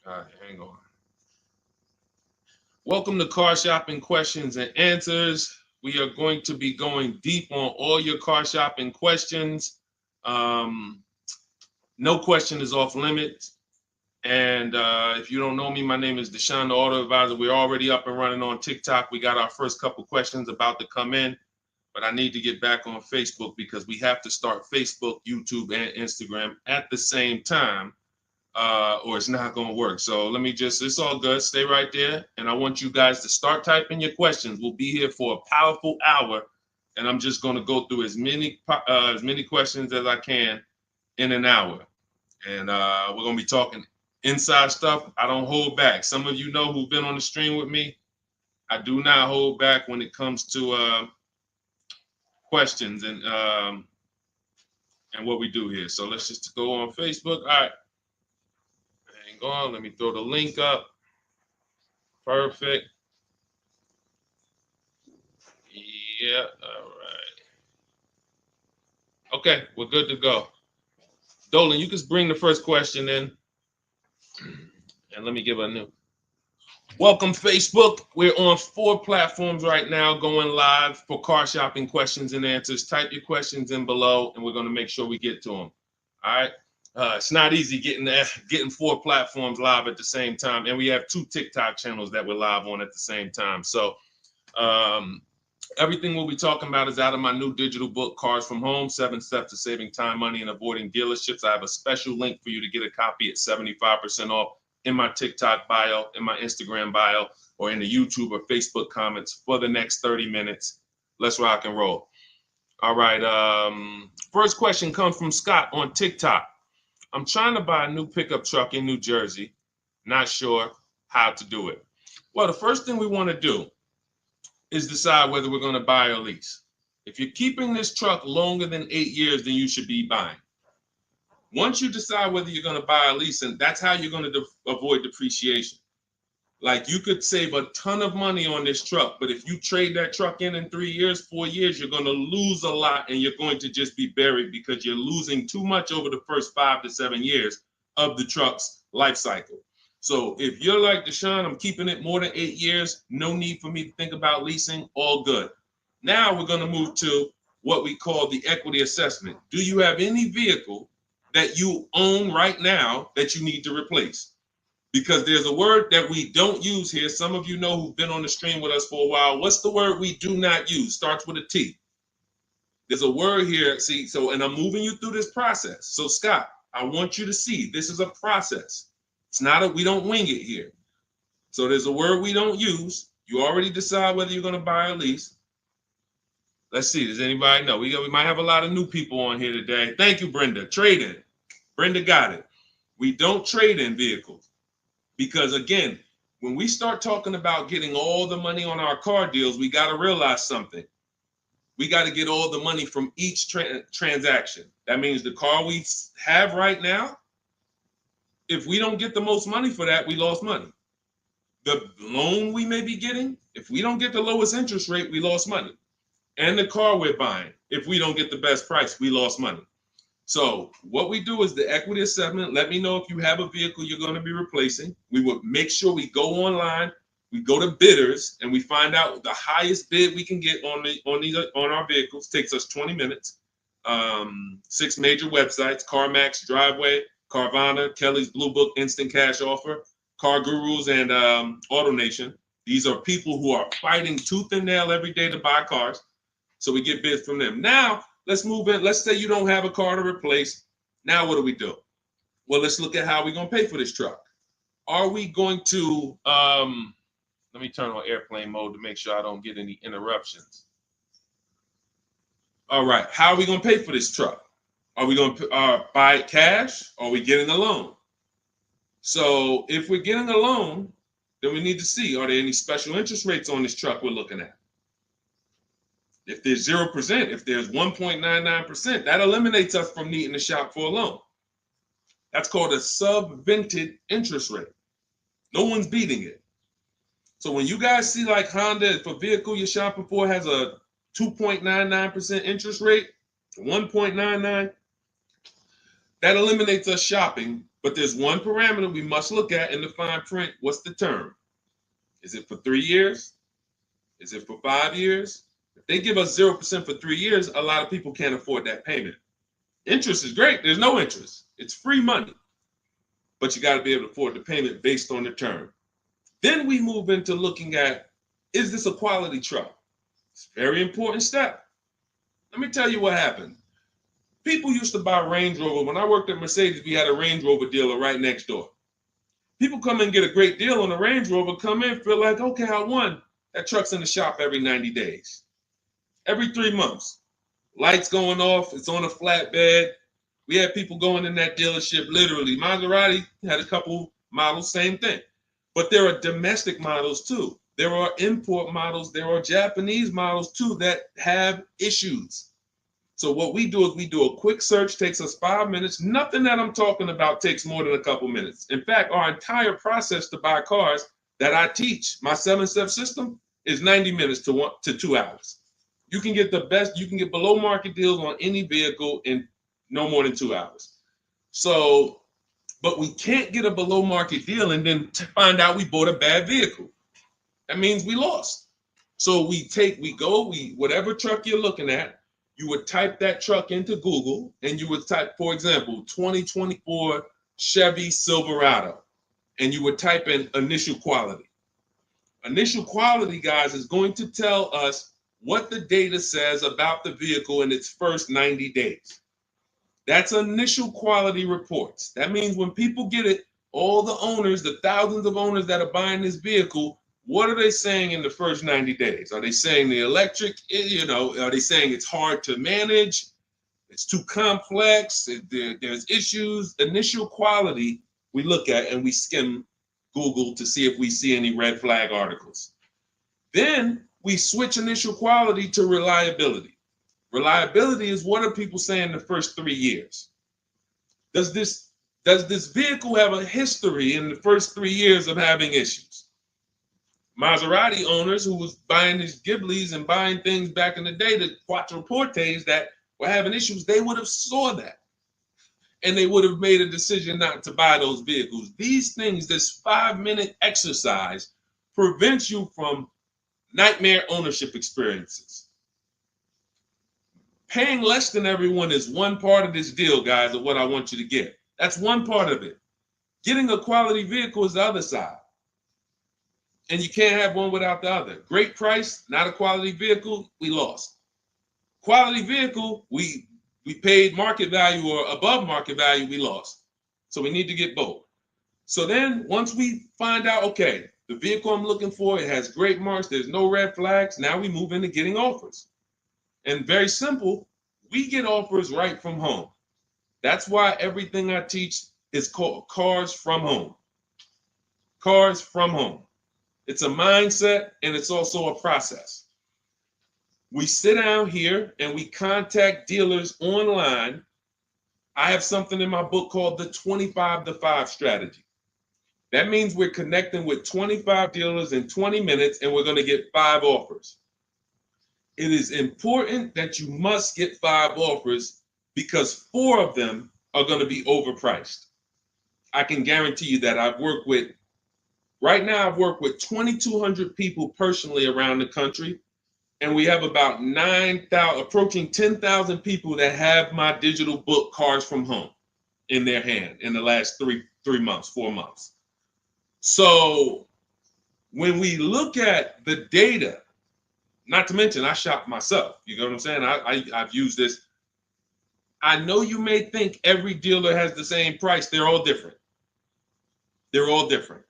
All right, hang on. Welcome to Car Shopping Questions and Answers. We are going to be going deep on all your car shopping questions. No question is off limits. And if you don't know me, my name is Deshone the Auto Advisor. We're already up and running on TikTok. We got our first couple questions about to come in, but I need to get back on Facebook because we have to start Facebook, YouTube, and Instagram at the same time, or it's not going to work. So let me it's all good. Stay right there. And I want you guys to start typing your questions. We'll be here for a powerful hour, and I'm just going to go through as many questions as I can in an hour. And we're going to be talking inside stuff. I don't hold back. Some of you know who've been on the stream with me. I do not hold back when it comes to questions and what we do here. So let's just go on Facebook. All right. Hang on. Let me throw the link up. Perfect. Yeah. All right. Okay. We're good to go. Dolan, you can bring the first question in. And let me give a new. Welcome, Facebook. We're on 4 platforms right now going live for car shopping questions and answers. Type your questions in below, and we're going to make sure we get to them. All right. It's not easy getting 4 platforms live at the same time. And we have 2 TikTok channels that we're live on at the same time. So everything we'll be talking about is out of my new digital book, Cars from Home, 7 Steps to Saving Time, Money, and Avoiding Dealerships. I have a special link for you to get a copy at 75% off in my TikTok bio, in my Instagram bio, or in the YouTube or Facebook comments for the next 30 minutes. Let's rock and roll. All right. First question comes from Scott on TikTok. I'm trying to buy a new pickup truck in New Jersey. Not sure how to do it. Well, the first thing we want to do is decide whether we're going to buy or lease. If you're keeping this truck longer than 8 years, then you should be buying. Once you decide whether you're going to buy or lease, and that's how you're going to avoid depreciation. Like you could save a ton of money on this truck, but if you trade that truck in 3 years, 4 years, you're going to lose a lot and you're going to just be buried because you're losing too much over the first 5 to 7 years of the truck's life cycle. So if you're like Deshone, I'm keeping it more than 8 years, no need for me to think about leasing, all good. Now we're going to move to what we call the equity assessment. Do you have any vehicle that you own right now that you need to replace? Because there's a word that we don't use here. Some of you know who've been on the stream with us for a while. What's the word we do not use? Starts with a T. There's a word here. See, so, and I'm moving you through this process. So Scott, I want you to see this is a process. It's not we don't wing it here. So there's a word we don't use. You already decide whether you're going to buy or lease. Let's see. Does anybody know? We might have a lot of new people on here today. Thank you, Brenda. Trade in. Brenda got it. We don't trade in vehicles. Because again, when we start talking about getting all the money on our car deals, we got to realize something. We got to get all the money from each transaction. That means the car we have right now, if we don't get the most money for that, we lost money. The loan we may be getting, if we don't get the lowest interest rate, we lost money. And the car we're buying, if we don't get the best price, we lost money. So what we do is the equity assessment. Let me know if you have a vehicle you're going to be replacing. We would make sure we go online, we go to bidders, and we find out the highest bid we can get on our vehicles. Takes us 20 minutes. 6 major websites: CarMax, Driveway, Carvana, Kelly's Blue Book, Instant Cash Offer, Car Gurus, and AutoNation. These are people who are fighting tooth and nail every day to buy cars. So we get bids from them. Now, let's move in. Let's say you don't have a car to replace. Now what do? Well, let's look at how we're going to pay for this truck. Are we going to, let me turn on airplane mode to make sure I don't get any interruptions. All right, how are we going to pay for this truck? Are we going to buy it cash, or are we getting a loan? So if we're getting a loan, then we need to see, are there any special interest rates on this truck we're looking at? If there's 0%, if there's 1.99%, that eliminates us from needing to shop for a loan. That's called a subvented interest rate. No one's beating it. So when you guys see like Honda, if a vehicle you're shopping for has a 2.99% interest rate, 1.99, that eliminates us shopping. But there's one parameter we must look at in the fine print. What's the term? Is it for 3 years? Is it for 5 years? If they give us 0% for 3 years, a lot of people can't afford that payment. Interest is great. There's no interest. It's free money. But you got to be able to afford the payment based on the term. Then we move into looking at, is this a quality truck? It's a very important step. Let me tell you what happened. People used to buy Range Rover. When I worked at Mercedes, we had a Range Rover dealer right next door. People come in and get a great deal on a Range Rover, come in, feel like, okay, I won. That truck's in the shop every 90 days. Every 3 months. Lights going off, it's on a flatbed. We had people going in that dealership, literally. Maserati had a couple models, same thing. But there are domestic models too. There are import models. There are Japanese models too that have issues. So what we do is we do a quick search, takes us 5 minutes. Nothing that I'm talking about takes more than a couple minutes. In fact, our entire process to buy cars that I teach, my 7-step system, is 90 minutes to 2 hours. You can get the best, you can get below market deals on any vehicle in no more than 2 hours. So, but we can't get a below market deal and then find out we bought a bad vehicle. That means we lost. So whatever truck you're looking at, you would type that truck into Google and you would type, for example, 2024 Chevy Silverado, and you would type in initial quality. Initial quality, guys, is going to tell us what the data says about the vehicle in its first 90 days. That's initial quality reports. That means when people get it, all the owners, the thousands of owners that are buying this vehicle, what are they saying in the first 90 days? Are they saying the electric, are they saying it's hard to manage? It's too complex, there's issues. Initial quality we look at and we skim Google to see if we see any red flag articles. Then we switch initial quality to reliability. Reliability is what are people saying the first 3 years? Does this vehicle have a history in the first 3 years of having issues? Maserati owners who was buying these Ghiblis and buying things back in the day, the Quattroportes that were having issues, they would have saw that. And they would have made a decision not to buy those vehicles. These things, this 5-minute exercise prevents you from nightmare ownership experiences. Paying less than everyone is one part of this deal, guys, of what I want you to get. That's one part of it. Getting a quality vehicle is the other side. And you can't have one without the other. Great price, not a quality vehicle, we lost. Quality vehicle, we paid market value or above market value, we lost. So we need to get both. So then once we find out, okay, the vehicle I'm looking for, it has great marks, there's no red flags, now we move into getting offers. And very simple, we get offers right from home. That's why everything I teach is called Cars from Home. Cars from Home. It's a mindset and it's also a process. We sit down here and we contact dealers online. I have something in my book called the 25 to 5 strategy. That means we're connecting with 25 dealers in 20 minutes and we're going to get 5 offers. It is important that you must get 5 offers because 4 of them are going to be overpriced. I can guarantee you that. Right now I've worked with 2,200 people personally around the country, and we have about 9,000, approaching 10,000 people that have my digital book, Cars from Home, in their hand in the last 4 months. So when we look at the data, not to mention I shop myself, you know what I'm saying? I've used this. I know you may think every dealer has the same price. They're all different. They're all different.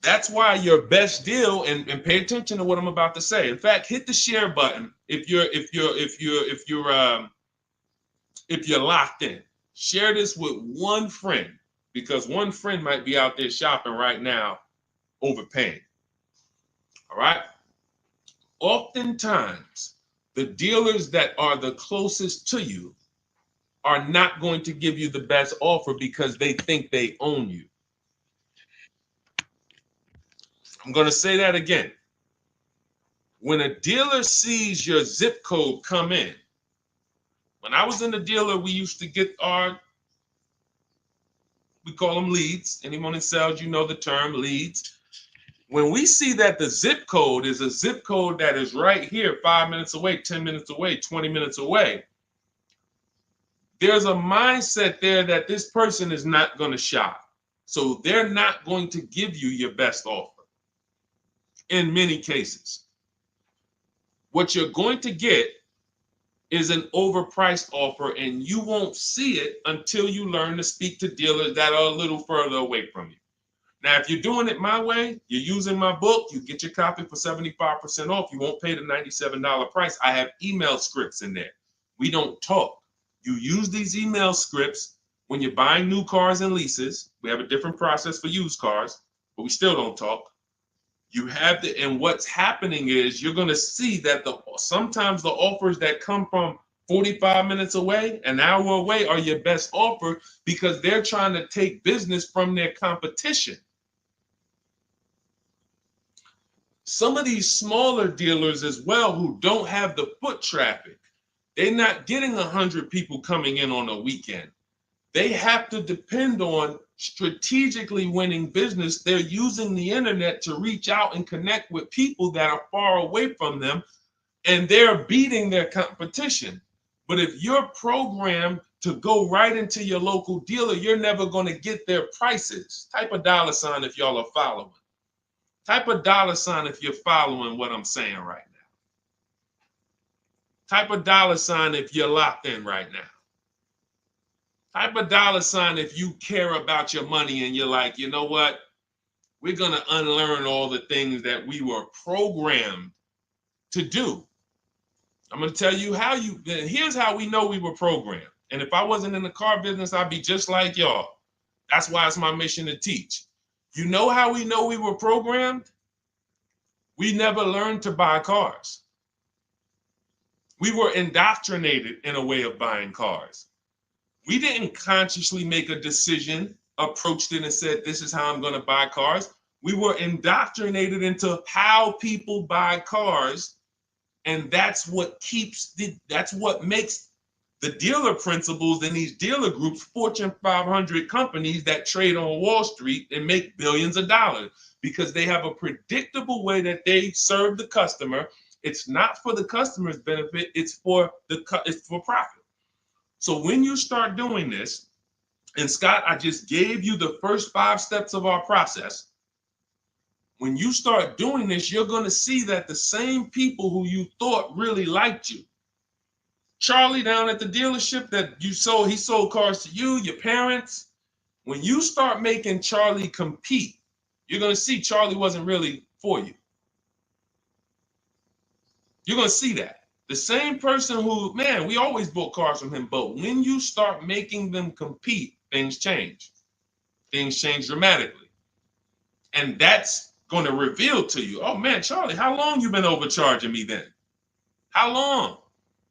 That's why your best deal, and pay attention to what I'm about to say. In fact, hit the share button if you're locked in. Share this with one friend because one friend might be out there shopping right now, overpaying. All right. Oftentimes, the dealers that are the closest to you are not going to give you the best offer because they think they own you. I'm going to say that again. When a dealer sees your zip code come in, when I was in the dealer, we used to get we call them leads. Anyone in sales, you know the term leads. When we see that the zip code is a zip code that is right here, 5 minutes away, 10 minutes away, 20 minutes away, there's a mindset there that this person is not going to shop. So they're not going to give you your best offer in many cases. What you're going to get is an overpriced offer, and you won't see it until you learn to speak to dealers that are a little further away from you. Now, if you're doing it my way, you're using my book, you get your copy for 75% off. You won't pay the $97 price. I have email scripts in there. We don't talk. You use these email scripts when you're buying new cars and leases. We have a different process for used cars, but we still don't talk. You have to, and what's happening is you're going to see that sometimes the offers that come from 45 minutes away, an hour away, are your best offer because they're trying to take business from their competition. Some of these smaller dealers as well who don't have the foot traffic, they're not getting 100 people coming in on a weekend. They have to depend on strategically winning business. They're using the internet to reach out and connect with people that are far away from them, and they're beating their competition. But if you're programmed to go right into your local dealer, you're never going to get their prices. Type a $ if y'all are following. Type a $ if you're following what I'm saying right now. Type a $ if you're locked in right now. Type a $ if you care about your money and you're like, you know what? We're going to unlearn all the things that we were programmed to do. I'm going to tell you here's how we know we were programmed. And if I wasn't in the car business, I'd be just like y'all. That's why it's my mission to teach. You know how we know we were programmed? We never learned to buy cars. We were indoctrinated in a way of buying cars. We didn't consciously make a decision, approached it and said, this is how I'm going to buy cars. We were indoctrinated into how people buy cars, and that's what makes the dealer principals in these dealer groups, Fortune 500 companies that trade on Wall Street and make billions of dollars, because they have a predictable way that they serve the customer. It's not for the customer's benefit, it's for profit. So when you start doing this, and Scott, I just gave you the first 5 steps of our process. When you start doing this, you're going to see that the same people who you thought really liked you, Charlie down at the dealership that he sold cars to you, your parents. When you start making Charlie compete, you're going to see Charlie wasn't really for you. You're going to see that. The same person who, man, we always bought cars from him, but when you start making them compete, things change. Things change dramatically. And that's going to reveal to you, oh man, Charlie, how long you been overcharging me then? How long?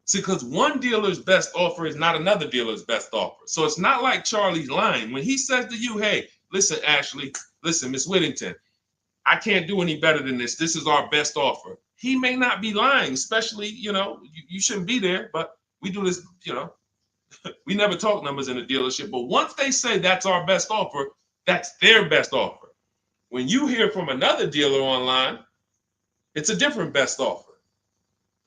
See, because one dealer's best offer is not another dealer's best offer. So it's not like Charlie's lying. When he says to you, hey, listen, Ashley, listen, Miss Whittington, I can't do any better than this. This is our best offer. He may not be lying, especially, you shouldn't be there, but we do this, we never talk numbers in a dealership. But once they say that's our best offer, that's their best offer. When you hear from another dealer online, it's a different best offer.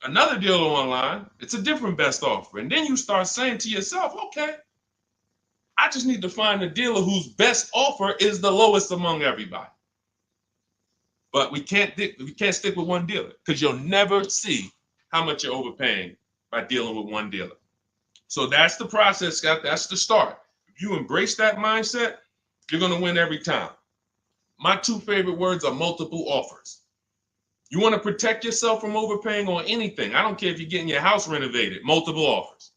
Another dealer online, it's a different best offer. And then you start saying to yourself, okay, I just need to find a dealer whose best offer is the lowest among everybody. But we can't stick with one dealer, because you'll never see how much you're overpaying by dealing with one dealer. So that's the process, Scott. That's the start. If you embrace that mindset, you're going to win every time. My 2 favorite words are multiple offers. You want to protect yourself from overpaying on anything. I don't care if you're getting your house renovated, multiple offers.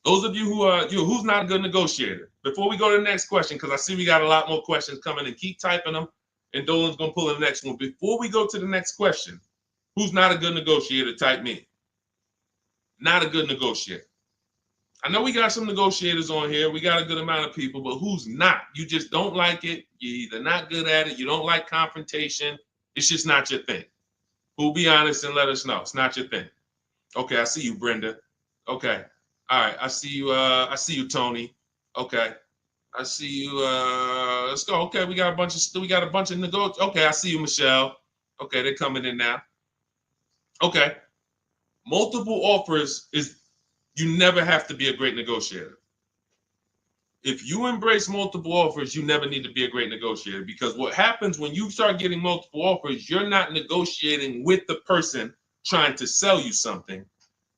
Those of you who's not a good negotiator. Before we go to the next question, because I see we got a lot more questions coming, and keep typing them, and Dolan's going to pull the next one. Before we go to the next question, who's not a good negotiator? Type me. Not a good negotiator. I know we got some negotiators on here. We got a good amount of people, but who's not? You just don't like it. You're either not good at it. You don't like confrontation. It's just not your thing. Who'll be honest and let us know. It's not your thing. Okay, I see you, Brenda. Okay. All right, I see you, Tony. Okay. I see you. Let's go. Okay, we got a bunch of negotiators. Okay, I see you, Michelle. Okay, they're coming in now. Okay. Multiple offers is, you never have to be a great negotiator. If you embrace multiple offers, you never need to be a great negotiator, because what happens when you start getting multiple offers, you're not negotiating with the person trying to sell you something.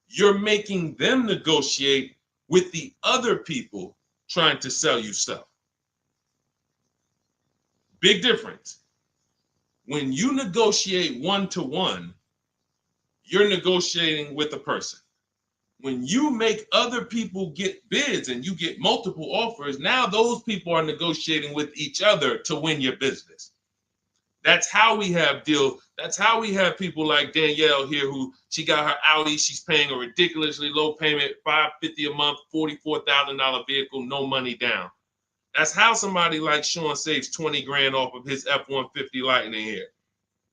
You're making them negotiate with the other people trying to sell you stuff. Big difference. When you negotiate one-to-one, you're negotiating with a person. When you make other people get bids and you get multiple offers, now those people are negotiating with each other to win your business. That's how we have deals. That's how we have people like Danielle here, who she got her Audi. She's paying a ridiculously low payment, $550 a month, $44,000 vehicle, no money down. That's how somebody like Sean saves 20 grand off of his F-150 Lightning here.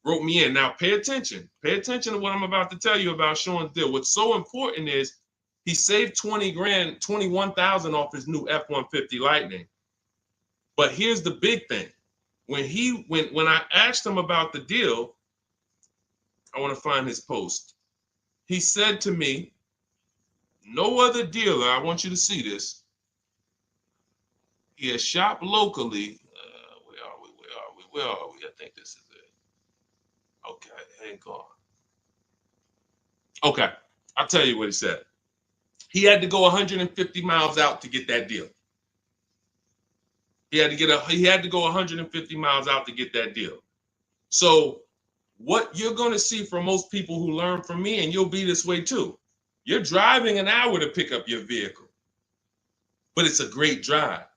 Wrote me in. Now pay attention. Pay attention to what I'm about to tell you about Sean's deal. What's so important is he saved 20 grand, 21,000 off his new F-150 Lightning. But here's the big thing. When I asked him about the deal, I want to find his post. He said to me, no other dealer, I want you to see this. He has shopped locally. Where are we? I think this is it. Okay, hang on. Okay, I'll tell you what he said. He had to go 150 miles out to get that deal. He had to go 150 miles out to get that deal. So what you're going to see from most people who learn from me, and you'll be this way too, you're driving an hour to pick up your vehicle, but it's a great drive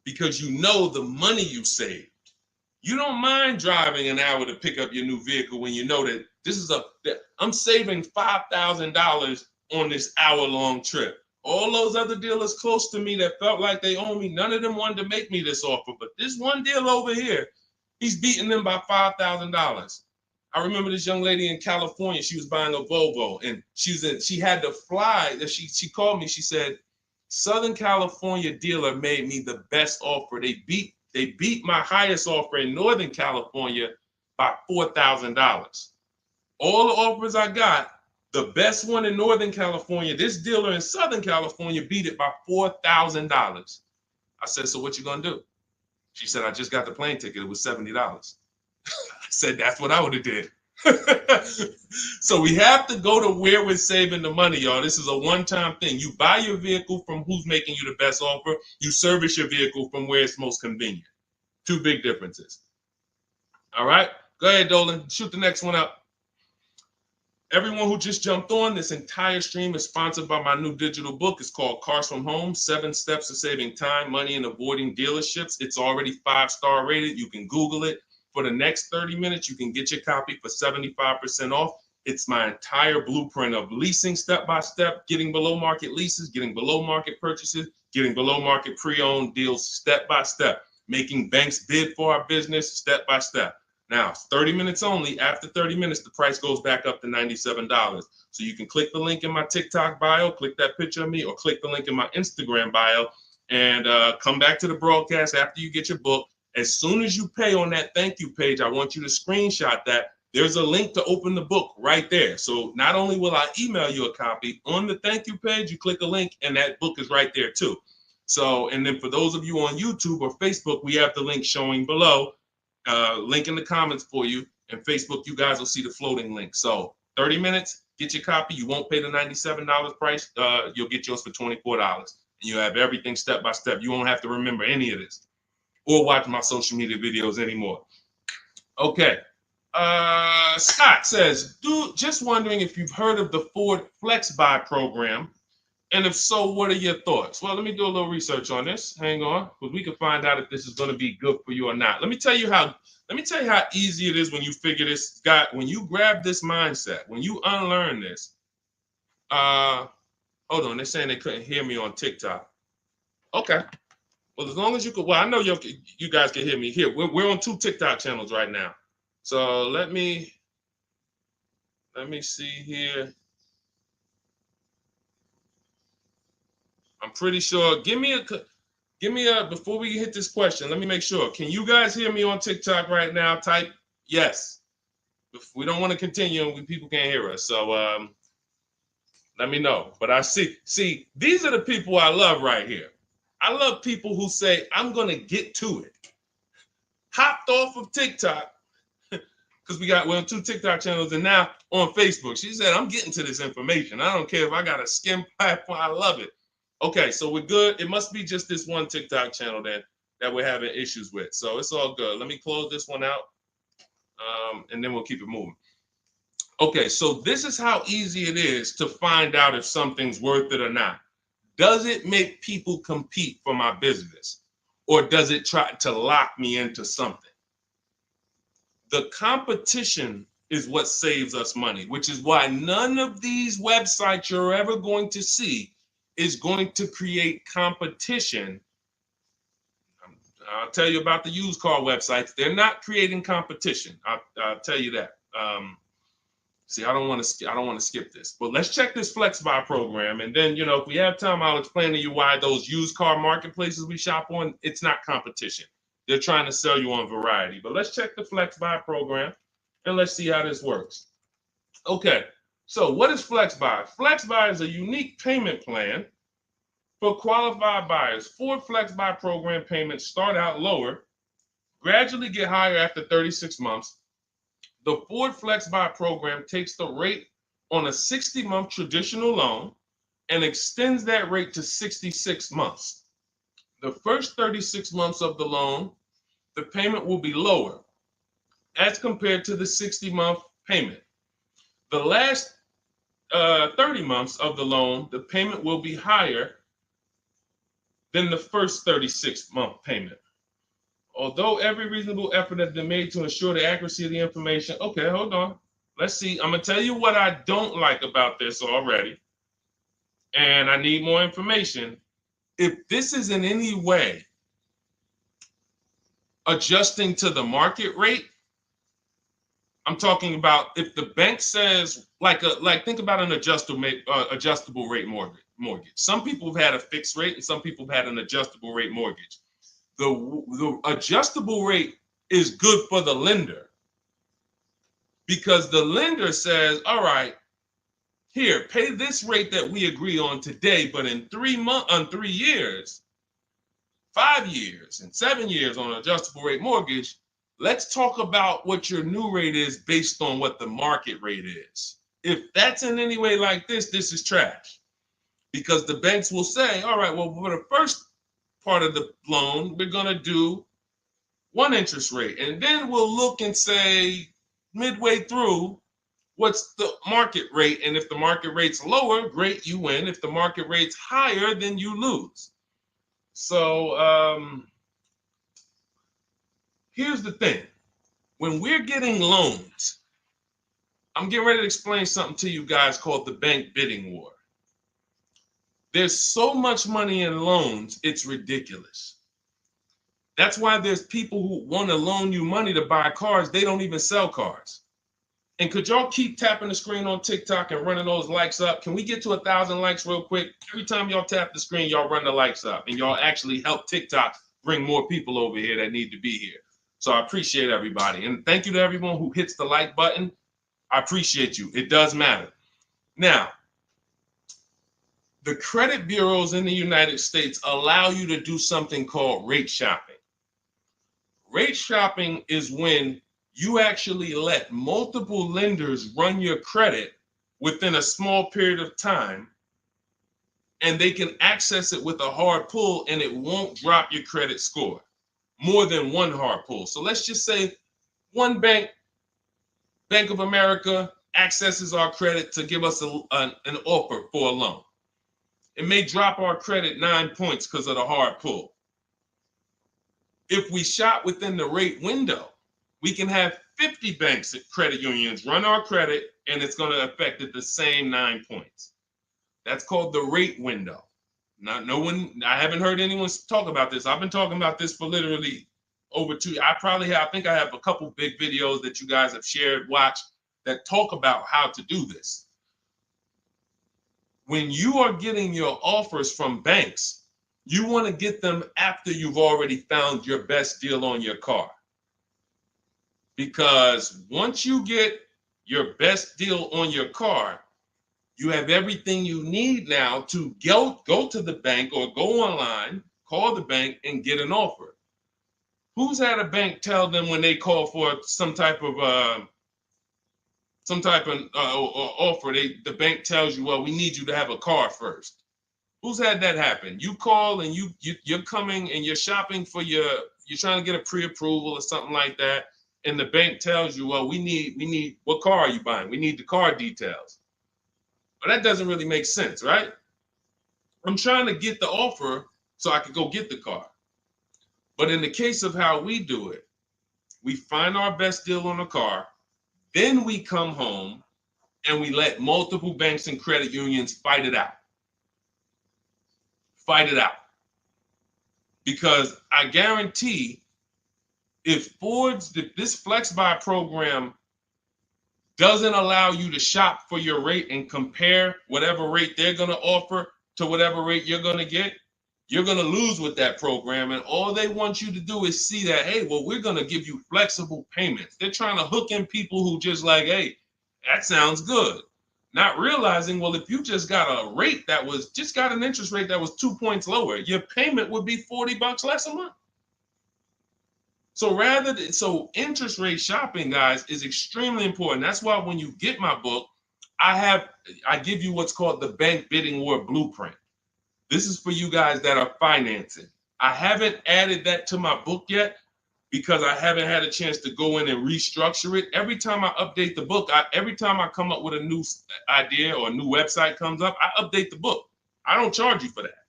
because you know the money you saved. You don't mind driving an hour to pick up your new vehicle when you know that I'm saving $5,000 on this hour-long trip. All those other dealers close to me that felt like they owe me, none of them wanted to make me this offer. But this one deal over here, He's beating them by $5,000. I remember this young lady in California. She was buying a Volvo, and she had to fly. She called me. She said, Southern California dealer made me the best offer. They beat my highest offer in Northern California by $4,000. All the offers I got, the best one in Northern California, this dealer in Southern California beat it by $4,000. I said, so what you gonna do? She said, I just got the plane ticket. It was $70. I said, that's what I would have did. So we have to go to where we're saving the money, y'all. This is a one-time thing. You buy your vehicle from who's making you the best offer. You service your vehicle from where it's most convenient. Two big differences. All right, go ahead, Dolan. Shoot the next one up. Everyone who just jumped on, this entire stream is sponsored by my new digital book. It's called Cars from Home, 7 Steps to Saving Time, Money, and Avoiding Dealerships. It's already 5-star rated. You can Google it. For the next 30 minutes, you can get your copy for 75% off. It's my entire blueprint of leasing step-by-step, getting below market leases, getting below market purchases, getting below market pre-owned deals step-by-step, making banks bid for our business step-by-step. Now, 30 minutes only. After 30 minutes, the price goes back up to $97. So you can click the link in my TikTok bio, click that picture of me, or click the link in my Instagram bio, and come back to the broadcast after you get your book. As soon as you pay on that thank you page, I want you to screenshot that. There's a link to open the book right there. So not only will I email you a copy, on the thank you page, you click a link, and that book is right there too. So, and then for those of you on YouTube or Facebook, we have the link showing below. Link in the comments for you, and Facebook, you guys will see the floating link. So 30 minutes, get your copy. You won't pay the $97 price. You'll get yours for $24, and you have everything step by step. You won't have to remember any of this or watch my social media videos anymore. Okay. Scott says, dude, just wondering if you've heard of the Ford Flex Buy program, and if so, what are your thoughts? Well, let me do a little research on this. Hang on, because we can find out if this is going to be good for you or not. Let me tell you how easy it is when you figure this, Scott, when you grab this mindset, when you unlearn this. Hold on, they're saying they couldn't hear me on TikTok. Okay. Well, as long as you could, well, I know you guys can hear me here. We're on 2 TikTok channels right now. So let me see here. I'm pretty sure. Give me a, before we hit this question, let me make sure. Can you guys hear me on TikTok right now? Type yes. If we don't want to continue and people can't hear us. So let me know. But I see, these are the people I love right here. I love people who say, I'm going to get to it. Hopped off of TikTok, because we're on 2 TikTok channels, and now on Facebook. She said, I'm getting to this information. I don't care if I got a skim platform. I love it. Okay, so we're good. It must be just this one TikTok channel then that we're having issues with. So it's all good. Let me close this one out, and then we'll keep it moving. Okay, so this is how easy it is to find out if something's worth it or not. Does it make people compete for my business, or does it try to lock me into something? The competition is what saves us money, which is why none of these websites you're ever going to see is going to create competition. I'll tell you about the used car websites. They're not creating competition. I'll tell you that. See, I don't want to skip this, but let's check this Flex Buy program, and then if we have time, I'll explain to you why those used car marketplaces we shop on, it's not competition. They're trying to sell you on variety. But let's check the Flex Buy program, and let's see how this works. Okay. So what is Flex Buy? Flex Buy is a unique payment plan for qualified buyers. Ford Flex Buy program payments start out lower, gradually get higher after 36 months. The Ford Flex Buy program takes the rate on a 60-month traditional loan and extends that rate to 66 months. The first 36 months of the loan, the payment will be lower as compared to the 60-month payment. The last 30 months of the loan, the payment will be higher than the first 36-month payment. Although every reasonable effort has been made to ensure the accuracy of the information. Okay, hold on. Let's see. I'm going to tell you what I don't like about this already, and I need more information. If this is in any way adjusting to the market rate. I'm talking about if the bank says like think about an adjustable rate mortgage. Some people have had a fixed rate and some people have had an adjustable rate mortgage. The adjustable rate is good for the lender because the lender says, all right, here, pay this rate that we agree on today, but in 3 years, 5 years, and 7 years on an adjustable rate mortgage, let's talk about what your new rate is based on what the market rate is. If that's in any way like this is trash. Because the banks will say, all right, well, for the first part of the loan, we're going to do one interest rate. And then we'll look and say, midway through, what's the market rate? And if the market rate's lower, great, you win. If the market rate's higher, then you lose. So here's the thing. When we're getting loans, I'm getting ready to explain something to you guys called the bank bidding war. There's so much money in loans, it's ridiculous. That's why there's people who want to loan you money to buy cars. They don't even sell cars. And could y'all keep tapping the screen on TikTok and running those likes up? Can we get to 1,000 likes real quick? Every time y'all tap the screen, y'all run the likes up and y'all actually help TikTok bring more people over here that need to be here. So I appreciate everybody. And thank you to everyone who hits the like button. I appreciate you. It does matter. Now, the credit bureaus in the United States allow you to do something called rate shopping. Rate shopping is when you actually let multiple lenders run your credit within a small period of time, and they can access it with a hard pull and it won't drop your credit score more than one hard pull. So let's just say one bank, Bank of America, accesses our credit to give us an offer for a loan. It may drop our credit 9 points because of the hard pull. If we shop within the rate window, we can have 50 banks at credit unions run our credit, and it's going to affect it the same 9 points. That's called the rate window. I haven't heard anyone talk about this. I've been talking about this for literally over 2 years. I think I have a couple big videos that you guys have shared, watched, that talk about how to do this. When you are getting your offers from banks, you want to get them after you've already found your best deal on your car. Because once you get your best deal on your car, you have everything you need now to go to the bank or go online, call the bank and get an offer. Who's had a bank tell them when they call for some type of offer, the bank tells you, well, we need you to have a car first. Who's had that happen? You call and you're coming and you're shopping for you're trying to get a pre-approval or something like that, and the bank tells you, well, we need what car are you buying? We need the car details. Well, that doesn't really make sense, right? I'm trying to get the offer so I can go get the car. But in the case of how we do it, we find our best deal on the car, then we come home and we let multiple banks and credit unions fight it out. Fight it out. Because I guarantee if this Flex Buy program doesn't allow you to shop for your rate and compare whatever rate they're going to offer to whatever rate you're going to get, you're going to lose with that program. And all they want you to do is see that, hey, well, we're going to give you flexible payments. They're trying to hook in people who just like, hey, that sounds good. Not realizing, well, if you just got a rate that was just got an interest rate that was 2 points lower, your payment would be $40 less a month. So interest rate shopping, guys, is extremely important. That's why when you get my book, I give you what's called the Bank Bidding War Blueprint. This is for you guys that are financing. I haven't added that to my book yet because I haven't had a chance to go in and restructure it. Every time I update the book, every time I come up with a new idea or a new website comes up, I update the book. I don't charge you for that.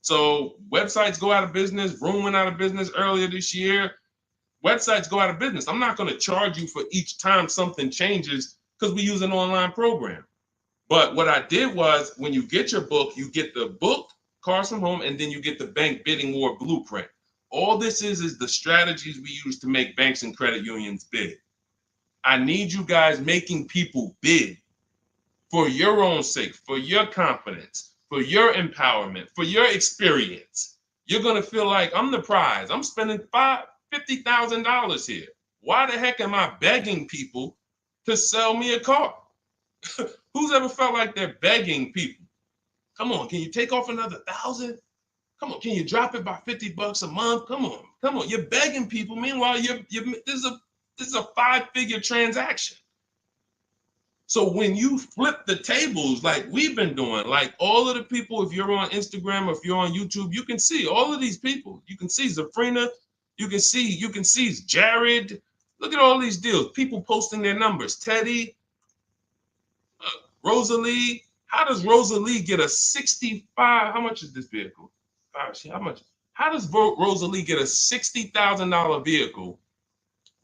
So websites go out of business. Room went out of business earlier this year. Websites go out of business. I'm not going to charge you for each time something changes because we use an online program. But what I did was when you get your book, you get the book, Cars from Home, and then you get the Bank Bidding War Blueprint. All this is the strategies we use to make banks and credit unions bid. I need you guys making people bid for your own sake, for your confidence, for your empowerment, for your experience. You're going to feel like I'm the prize. I'm spending $50,000 here. Why the heck am I begging people to sell me a car? Who's ever felt like they're begging people? Come on, can you take off another 1,000? Come on, can you drop it by $50 a month? Come on. You're begging people. Meanwhile, this is a 5-figure transaction. So when you flip the tables like we've been doing, like all of the people, if you're on Instagram or if you're on YouTube, you can see all of these people. You can see Zafrina, you can see Jared. Look at all these deals. People posting their numbers. Teddy, Rosalie. How does Rosalie get a 65? How much is this vehicle? How much? How does Rosalie get a $60,000 vehicle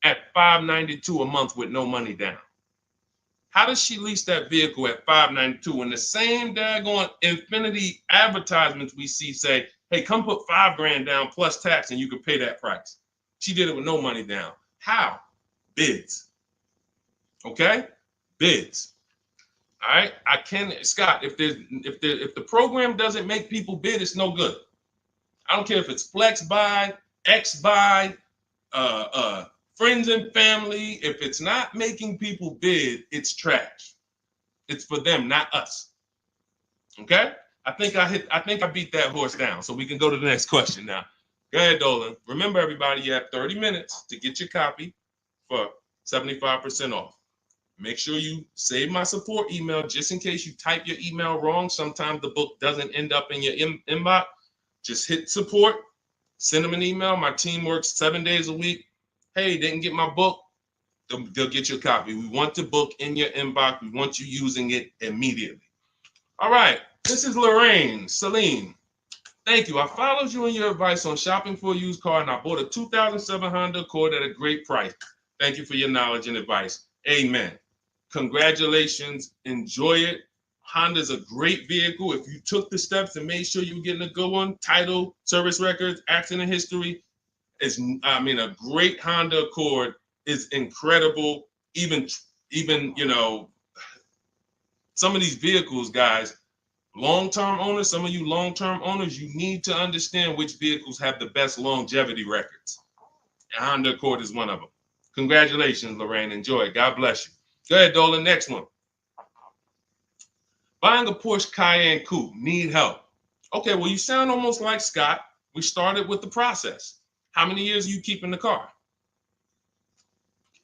at $592 a month with no money down? How does she lease that vehicle at $592 when the same daggone Infinity advertisements we see say, hey, come put $5,000 down plus tax and you can pay that price? She did it with no money down. How? Bids. Okay? Bids. All right. Scott, if the program doesn't make people bid, it's no good. I don't care if it's flex buy, X buy, friends and family. If it's not making people bid, it's trash. It's for them, not us. Okay? I think I beat that horse down. So we can go to the next question now. Go ahead, Dolan. Remember, everybody, you have 30 minutes to get your copy for 75% off. Make sure you save my support email just in case you type your email wrong. Sometimes the book doesn't end up in your inbox. Just hit support, send them an email. My team works 7 days a week. Hey, didn't get my book. They'll get you a copy. We want the book in your inbox. We want you using it immediately. All right. This is Lorraine Celine. Thank you. I followed you in your advice on shopping for a used car, and I bought a 2007 Honda Accord at a great price. Thank you for your knowledge and advice. Amen. Congratulations. Enjoy it. Honda's a great vehicle. If you took the steps and made sure you were getting a good one, title, service records, accident history, a great Honda Accord is incredible. Even some of these vehicles, guys, long-term owners, some of you long-term owners, you need to understand which vehicles have the best longevity records. And Honda Accord is one of them. Congratulations, Lorraine. Enjoy it. God bless you. Go ahead, Dolan. Next one. Buying a Porsche Cayenne Coupe. Need help. Okay, well, you sound almost like Scott. We started with the process. How many years are you keeping the car?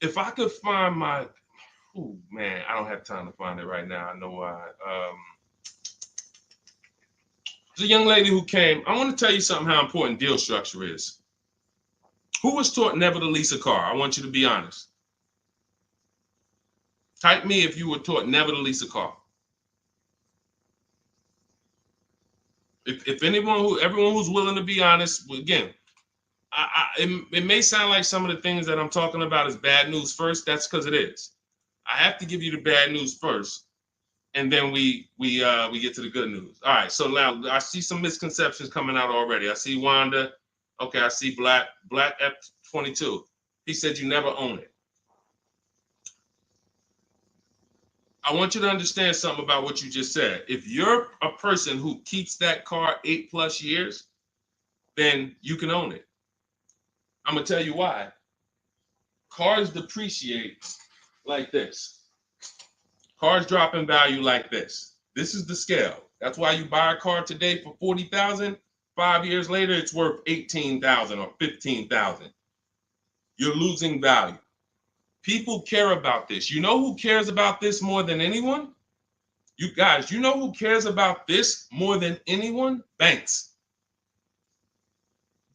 If I could find my, oh man, I don't have time to find it right now. I know why. There's a young lady who came. I want to tell you something how important deal structure is. Who was taught never to lease a car? I want you to be honest. Type me if you were taught never to lease a car. If everyone who's willing to be honest, again, it may sound like some of the things that I'm talking about is bad news first. That's because it is. I have to give you the bad news first, and then we get to the good news. All right. So now I see some misconceptions coming out already. I see Wanda. Okay. I see Black F22. He said you never own it. I want you to understand something about what you just said. If you're a person who keeps that car 8+ years, then you can own it. I'm going to tell you why. Cars depreciate like this. Cars drop in value like this. This is the scale. That's why you buy a car today for $40,000. 5 years later, it's worth $18,000 or $15,000. You're losing value. People care about this. You know who cares about this more than anyone? You guys, you know who cares about this more than anyone? Banks.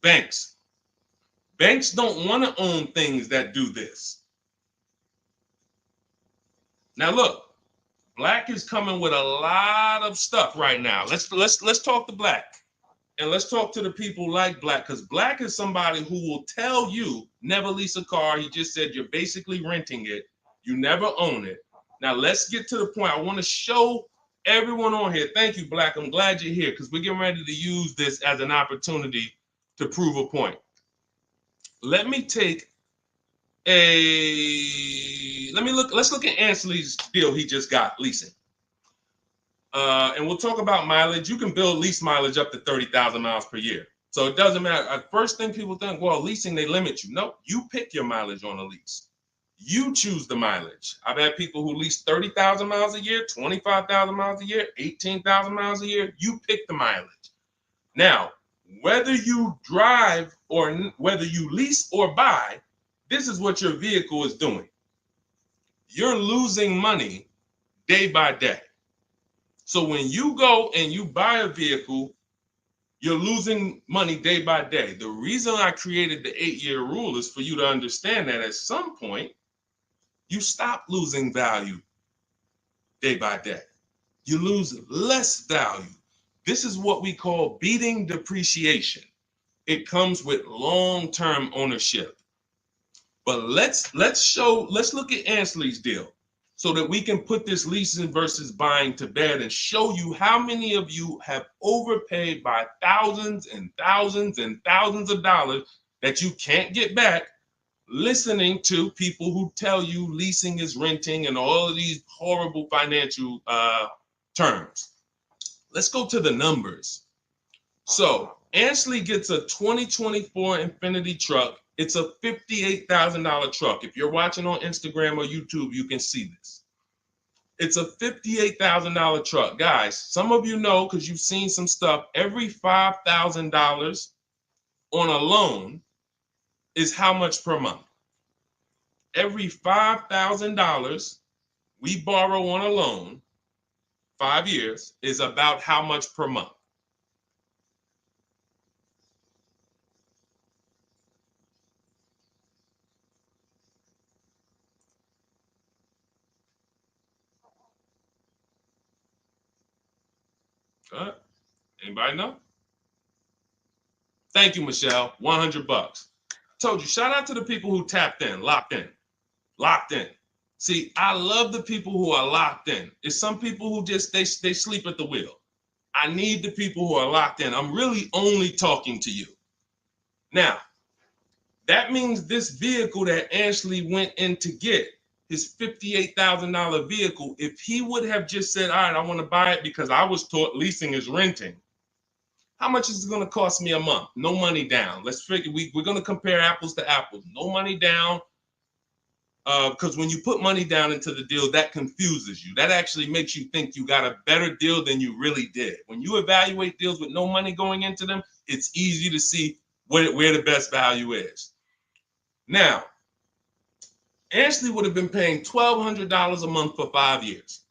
Banks. Banks don't want to own things that do this. Now look, Black is coming with a lot of stuff right now. Let's talk to Black. And let's talk to the people like Black, because Black is somebody who will tell you never lease a car. He just said you're basically renting it. You never own it. Now let's get to the point. I want to show everyone on here. Thank you, Black. I'm glad you're here because we're getting ready to use this as an opportunity to prove a point. Let me take let's look at Ansley's deal he just got leasing. And we'll talk about mileage. You can build lease mileage up to 30,000 miles per year. So it doesn't matter. First thing people think, well, leasing, they limit you. No, you pick your mileage on a lease. You choose the mileage. I've had people who lease 30,000 miles a year, 25,000 miles a year, 18,000 miles a year. You pick the mileage. Now, whether you drive or whether you lease or buy, this is what your vehicle is doing. You're losing money day by day. So when you go and you buy a vehicle, you're losing money day by day. The reason I created the 8-year rule is for you to understand that at some point, you stop losing value day by day. You lose less value. This is what we call beating depreciation. It comes with long-term ownership. But let's look at Ansley's deal so that we can put this leasing versus buying to bed and show you how many of you have overpaid by thousands and thousands and thousands of dollars that you can't get back listening to people who tell you leasing is renting and all of these horrible financial terms. Let's go to the numbers. So Ansley gets a 2024 Infiniti truck. It's a $58,000 truck. If you're watching on Instagram or YouTube, you can see this. It's a $58,000 truck. Guys, some of you know because you've seen some stuff, every $5,000 on a loan is how much per month? Every $5,000 we borrow on a loan, 5 years, is about how much per month? Anybody know? Thank you, Michelle. $100. Told you, shout out to the people who tapped in, locked in, locked in. See, I love the people who are locked in. It's some people who just, they sleep at the wheel. I need the people who are locked in. I'm really only talking to you. Now, that means this vehicle that Ashley went in to get, his $58,000 vehicle, if he would have just said, all right, I want to buy it because I was taught leasing is renting, how much is it going to cost me a month? No money down. Let's figure, we're going to compare apples to apples. No money down, because when you put money down into the deal, that confuses you. That actually makes you think you got a better deal than you really did. When you evaluate deals with no money going into them, it's easy to see where the best value is. Now, Ashley would have been paying $1,200 a month for 5 years.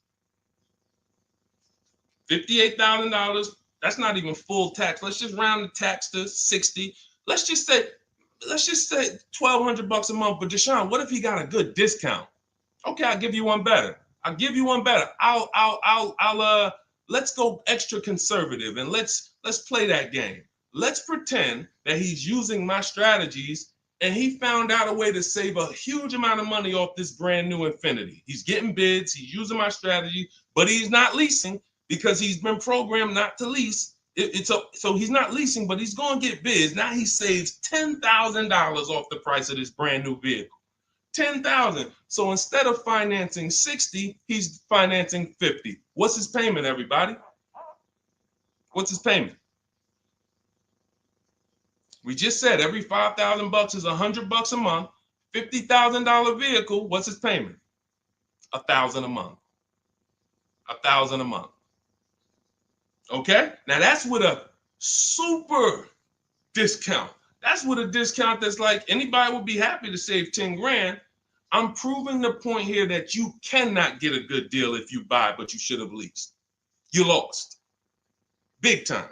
$58,000. That's not even full tax. Let's just round the tax to 60. Let's just say $1,200 a month. But Deshone, what if he got a good discount? Okay, I'll give you one better. Let's go extra conservative and let's play that game. Let's pretend that he's using my strategies and he found out a way to save a huge amount of money off this brand new Infiniti. He's getting bids, he's using my strategy, but he's not leasing because he's been programmed not to lease. So he's not leasing, but he's going to get bids. Now he saves $10,000 off the price of this brand new vehicle. $10,000. So instead of financing 60, he's financing 50. What's his payment, everybody? What's his payment? We just said every $5,000 is $100 a month. $50,000 vehicle. What's his payment? $1,000 a month. $1,000 a month. Okay. Now that's with a super discount. That's with a discount that's like anybody would be happy to save 10 grand. I'm proving the point here that you cannot get a good deal if you buy, but you should have leased. You lost. Big time.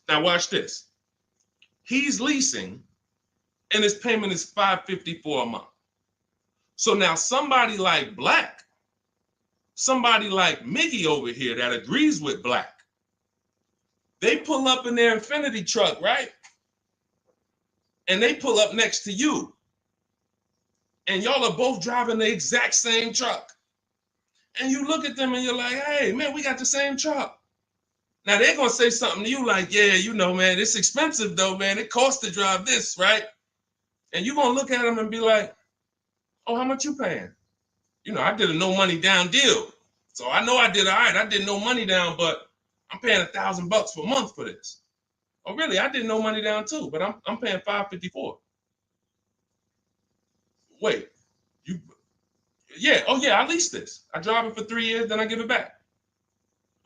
Now watch this. He's leasing and his payment is $554 a month. So now somebody like Black, somebody like Miggy over here that agrees with Black, they pull up in their Infiniti truck, right? And they pull up next to you. And y'all are both driving the exact same truck. And you look at them and you're like, hey, man, we got the same truck. Now they're going to say something to you like, yeah, you know, man, it's expensive though, man. It costs to drive this, right? And you're going to look at them and be like, oh, how much you paying? You know, I did a no money down deal. So I know I did all right. I did no money down, but I'm paying $1,000 per month for this. Oh, really? I did no money down too, but I'm paying $554. Wait, you? Yeah. Oh, yeah. I leased this. I drive it for 3 years, then I give it back.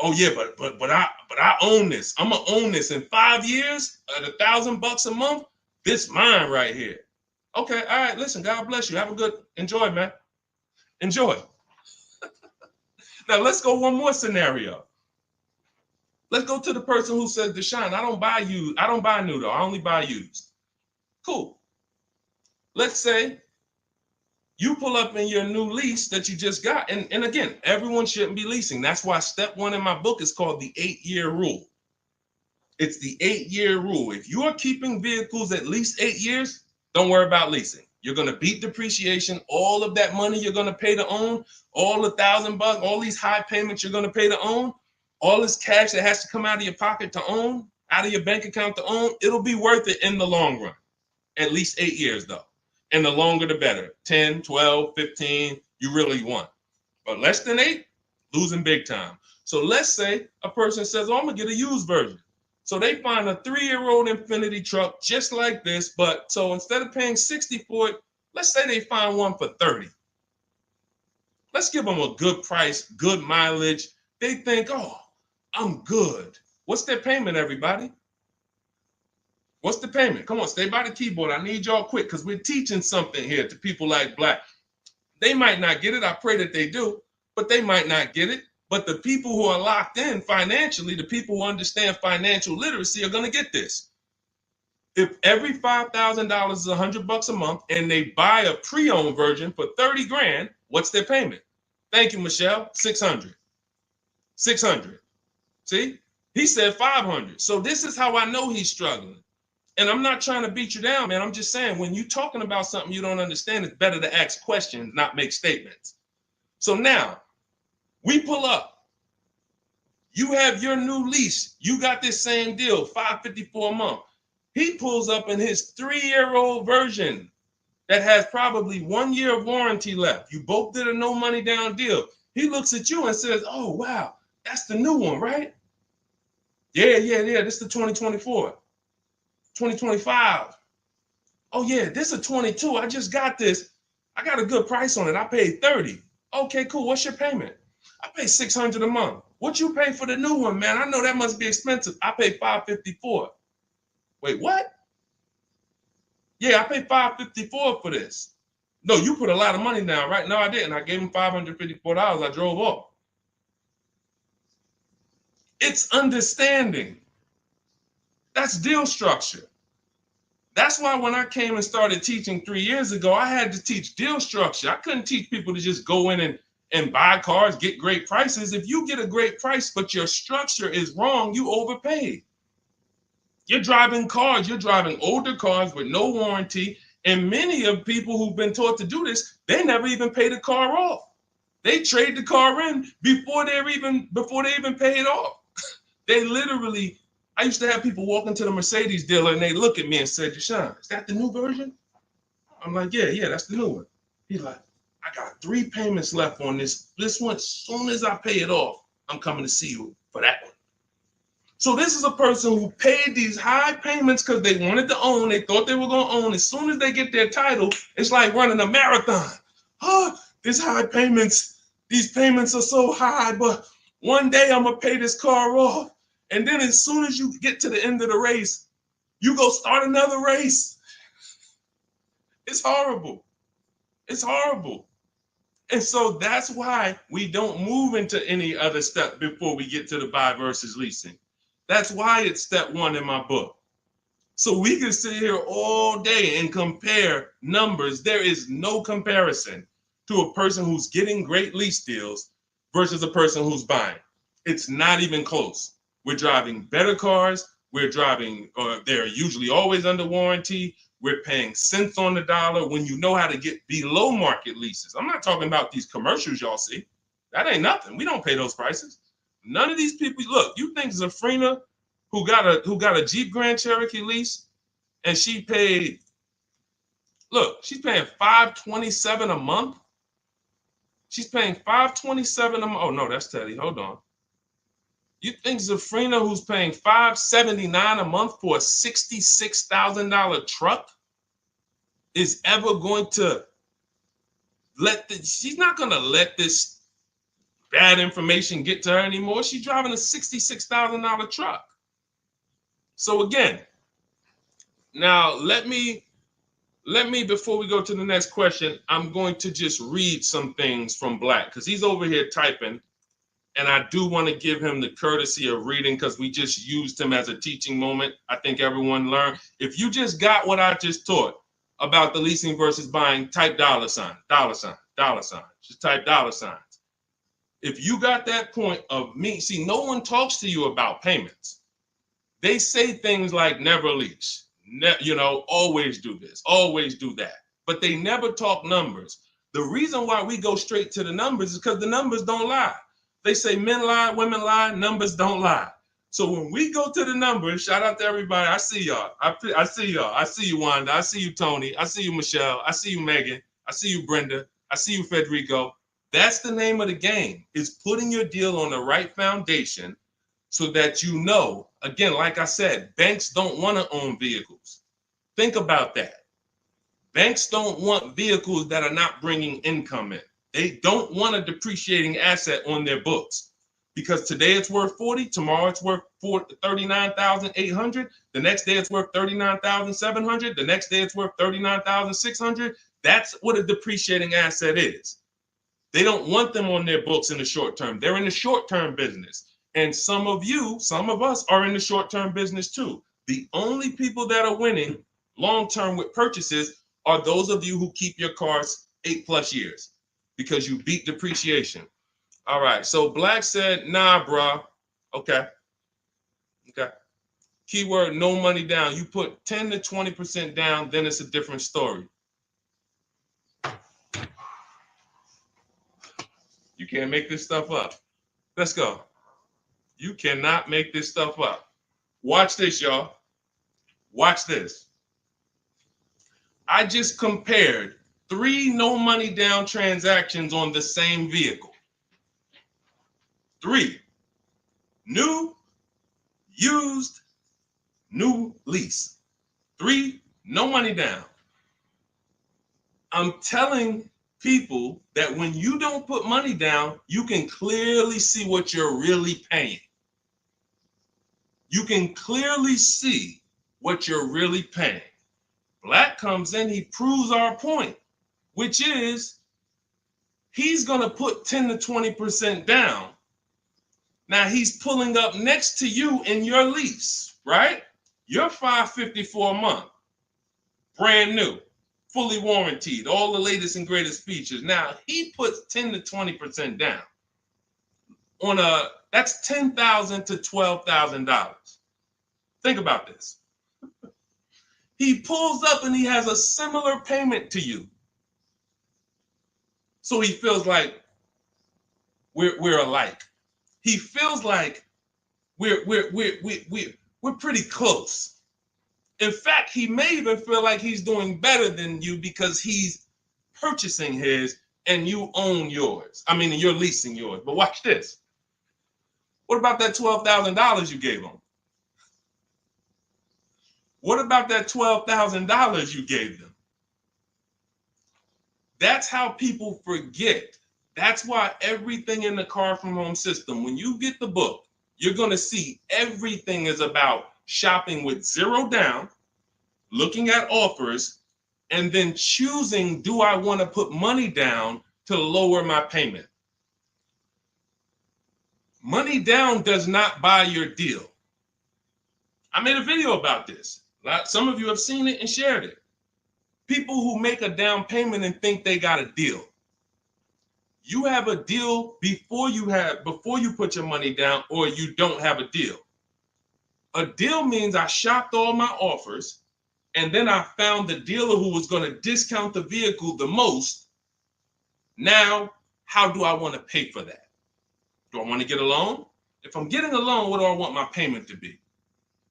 Oh, yeah, but I own this. I'm gonna own this in 5 years at $1,000 a month. This mine right here. Okay. All right. Listen. God bless you. Have a good enjoy, man. Enjoy. Now let's go one more scenario. Let's go to the person who says, Deshone, I don't buy used. I don't buy new though. I only buy used. Cool. Let's say you pull up in your new lease that you just got. And again, everyone shouldn't be leasing. That's why step 1 in my book is called the 8-year rule. It's the 8-year rule. If you are keeping vehicles at least 8 years, don't worry about leasing. You're going to beat depreciation. All of that money you're going to pay to own, all the $1,000, all these high payments you're going to pay to own, all this cash that has to come out of your pocket to own, out of your bank account to own, it'll be worth it in the long run. At least 8 years though. And the longer the better. 10, 12, 15, you really want. But less than 8, losing big time. So let's say a person says, oh, I'm going to get a used version. So they find a 3-year-old Infiniti truck just like this, but so instead of paying $60 for it, let's say they find one for $30. Let's give them a good price, good mileage. They think, oh, I'm good. What's their payment, everybody? What's the payment? Come on, stay by the keyboard. I need y'all quick because we're teaching something here to people like Black. They might not get it. I pray that they do, but they might not get it. But the people who are locked in financially, the people who understand financial literacy are going to get this. If every $5,000 is $100 a month and they buy a pre-owned version for 30 grand, what's their payment? Thank you, Michelle. 600. 600. See, he said 500. So this is how I know he's struggling. And I'm not trying to beat you down, man. I'm just saying when you're talking about something you don't understand, it's better to ask questions, not make statements. So now, we pull up. You have your new lease. You got this same deal, $554 a month. He pulls up in his 3-year-old version that has probably 1 year of warranty left. You both did a no money down deal. He looks at you and says, oh, wow, that's the new one, right? Yeah. This is the 2024. 2025. Oh, yeah, this is a 22. I just got this. I got a good price on it. I paid 30. Okay, cool. What's your payment? I pay 600 a month. What you pay for the new one, man? I know that must be expensive. I pay 554. Wait, what? Yeah, I paid 554 for this. No, you put a lot of money down, right? No, I didn't. I gave him $554. I drove off. It's understanding. That's deal structure. That's why when I came and started teaching 3 years ago, I had to teach deal structure. I couldn't teach people to just go in and buy cars, get great prices. If you get a great price, but your structure is wrong, you overpaid. You're driving cars, you're driving older cars with no warranty. And many of people who've been taught to do this, they never even pay the car off. They trade the car in before they even pay it off. They literally, I used to have people walk into the Mercedes dealer and they look at me and say, Deshone, is that the new version? I'm like, yeah, that's the new one. He's like, I got 3 payments left on this. This one, as soon as I pay it off, I'm coming to see you for that one. So this is a person who paid these high payments because they wanted to own. They thought they were going to own. As soon as they get their title, it's like running a marathon. Oh, these high payments, these payments are so high, but one day I'm going to pay this car off. And then as soon as you get to the end of the race, you go start another race. It's horrible. It's horrible. And so that's why we don't move into any other step before we get to the buy versus leasing. That's why it's step 1 in my book. So we can sit here all day and compare numbers. There is no comparison to a person who's getting great lease deals versus a person who's buying. It's not even close. We're driving better cars. We're driving, they're usually always under warranty. We're paying cents on the dollar when you know how to get below market leases. I'm not talking about these commercials y'all see. That ain't nothing. We don't pay those prices. None of these people, look, you think Zafrina, who got a Jeep Grand Cherokee lease, and she paid Look, she's paying $527 a month. She's paying $527 a month. Oh no, that's Teddy. Hold on. You think Zafrina, who's paying $579 a month for a $66,000 truck, is ever going to she's not going to let this bad information get to her anymore. She's driving a $66,000 truck. So again, now let me, before we go to the next question, I'm going to just read some things from Black because he's over here typing. And I do want to give him the courtesy of reading because we just used him as a teaching moment. I think everyone learned. If you just got what I just taught about the leasing versus buying, type $sign. Just type $signs. If you got that point of me, see, no one talks to you about payments. They say things like never lease, always do this, always do that. But they never talk numbers. The reason why we go straight to the numbers is because the numbers don't lie. They say men lie, women lie, numbers don't lie. So when we go to the numbers, shout out to everybody. I see y'all. I see y'all. I see you, Wanda. I see you, Tony. I see you, Michelle. I see you, Megan. I see you, Brenda. I see you, Federico. That's the name of the game, is putting your deal on the right foundation so that you know, again, like I said, banks don't want to own vehicles. Think about that. Banks don't want vehicles that are not bringing income in. They don't want a depreciating asset on their books because today it's worth 40, tomorrow it's worth 39,800, the next day it's worth 39,700, the next day it's worth 39,600. That's what a depreciating asset is. They don't want them on their books in the short term. They're in the short-term business. And some of us are in the short-term business too. The only people that are winning long-term with purchases are those of you who keep your cars 8+ years. Because you beat depreciation. All right, so Black said, nah, bro. Okay. Keyword, no money down. You put 10 to 20% down, then it's a different story. You can't make this stuff up. Let's go. You cannot make this stuff up. Watch this, y'all. Watch this. I just compared 3 no money down transactions on the same vehicle. 3. New, used, new lease. 3, no money down. I'm telling people that when you don't put money down, you can clearly see what you're really paying. You can clearly see what you're really paying. Black comes in, he proves our point, which is he's going to put 10 to 20% down. Now he's pulling up next to you in your lease, right? You're $554 a month, brand new, fully warranted, all the latest and greatest features. Now he puts 10 to 20% down on that's $10,000 to $12,000. Think about this. He pulls up and he has a similar payment to you. So he feels like we're alike. He feels like we're pretty close. In fact, he may even feel like he's doing better than you because he's purchasing his and you own yours. I mean, you're leasing yours. But watch this. What about that $12,000 you gave him? What about that $12,000 you gave them? That's how people forget. That's why everything in the Car From Home system, when you get the book, you're going to see everything is about shopping with zero down, looking at offers, and then choosing, do I want to put money down to lower my payment? Money down does not buy your deal. I made a video about this. Some of you have seen it and shared it. People who make a down payment and think they got a deal. You have a deal before you put your money down, or you don't have a deal. A deal means I shopped all my offers, and then I found the dealer who was going to discount the vehicle the most. Now, how do I want to pay for that? Do I want to get a loan? If I'm getting a loan, what do I want my payment to be?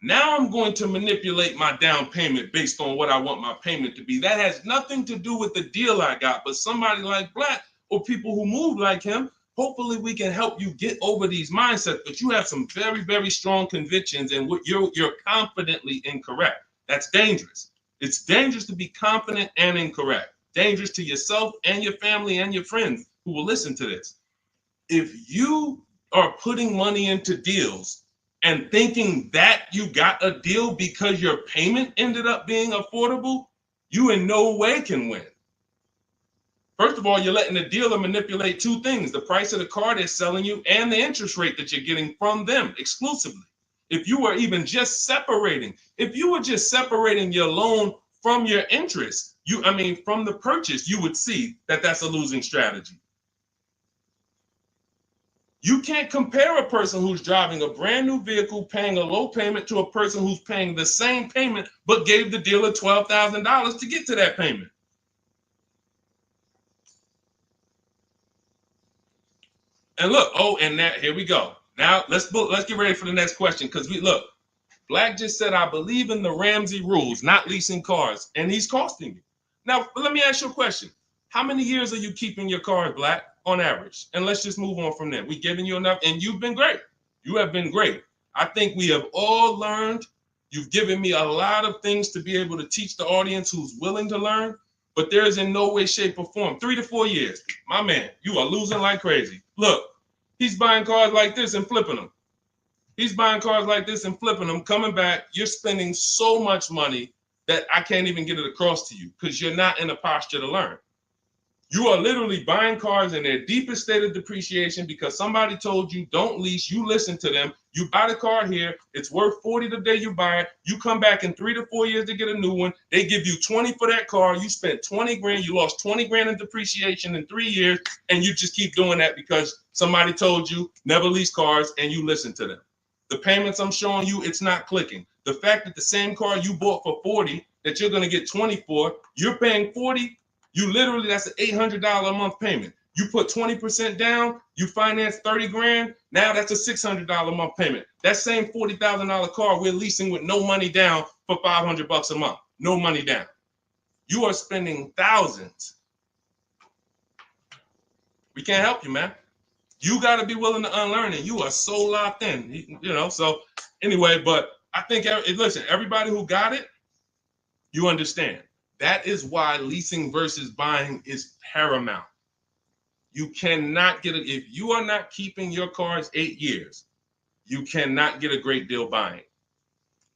Now I'm going to manipulate my down payment based on what I want my payment to be. That has nothing to do with the deal I got, but somebody like Black or people who move like him, hopefully we can help you get over these mindsets. But you have some very, very strong convictions, and you're confidently incorrect. That's dangerous. It's dangerous to be confident and incorrect. Dangerous to yourself and your family and your friends who will listen to this. If you are putting money into deals and thinking that you got a deal because your payment ended up being affordable, you in no way can win. First of all, you're letting the dealer manipulate two things: the price of the car they're selling you and the interest rate that you're getting from them exclusively. If you were just separating your loan from your interest, from the purchase, you would see that that's a losing strategy. You can't compare a person who's driving a brand new vehicle paying a low payment to a person who's paying the same payment but gave the dealer $12,000 to get to that payment. And look, here we go. Now let's get ready for the next question, because Black just said, I believe in the Ramsey rules, not leasing cars, and he's costing you. Now, let me ask you a question. How many years are you keeping your car, Black, on average? And let's just move on from there. We've given you enough, and you've been great. You have been great. I think we have all learned. You've given me a lot of things to be able to teach the audience who's willing to learn, but there is in no way, shape, or form. 3 to 4 years. My man, you are losing like crazy. Look, he's buying cars like this and flipping them. He's buying cars like this and flipping them, coming back. You're spending so much money that I can't even get it across to you because you're not in a posture to learn. You are literally buying cars in their deepest state of depreciation because somebody told you don't lease. You listen to them. You buy the car here. It's worth $40 the day you buy it. You come back in 3 to 4 years to get a new one. They give you $20 for that car. You spent $20 grand. You lost $20 grand in depreciation in 3 years. And you just keep doing that because somebody told you never lease cars and you listen to them. The payments I'm showing you, it's not clicking. The fact that the same car you bought for $40 that you're going to get $20 for, you're paying $40. That's an $800 a month payment. You put 20% down, you finance 30 grand. Now that's a $600 a month payment. That same $40,000 car we're leasing with no money down for $500 a month. No money down. You are spending thousands. We can't help you, man. You got to be willing to unlearn it. You are so locked in, So anyway, but I think, listen, everybody who got it, you understand. That is why leasing versus buying is paramount. You cannot get it. If you are not keeping your cars 8 years, you cannot get a great deal buying.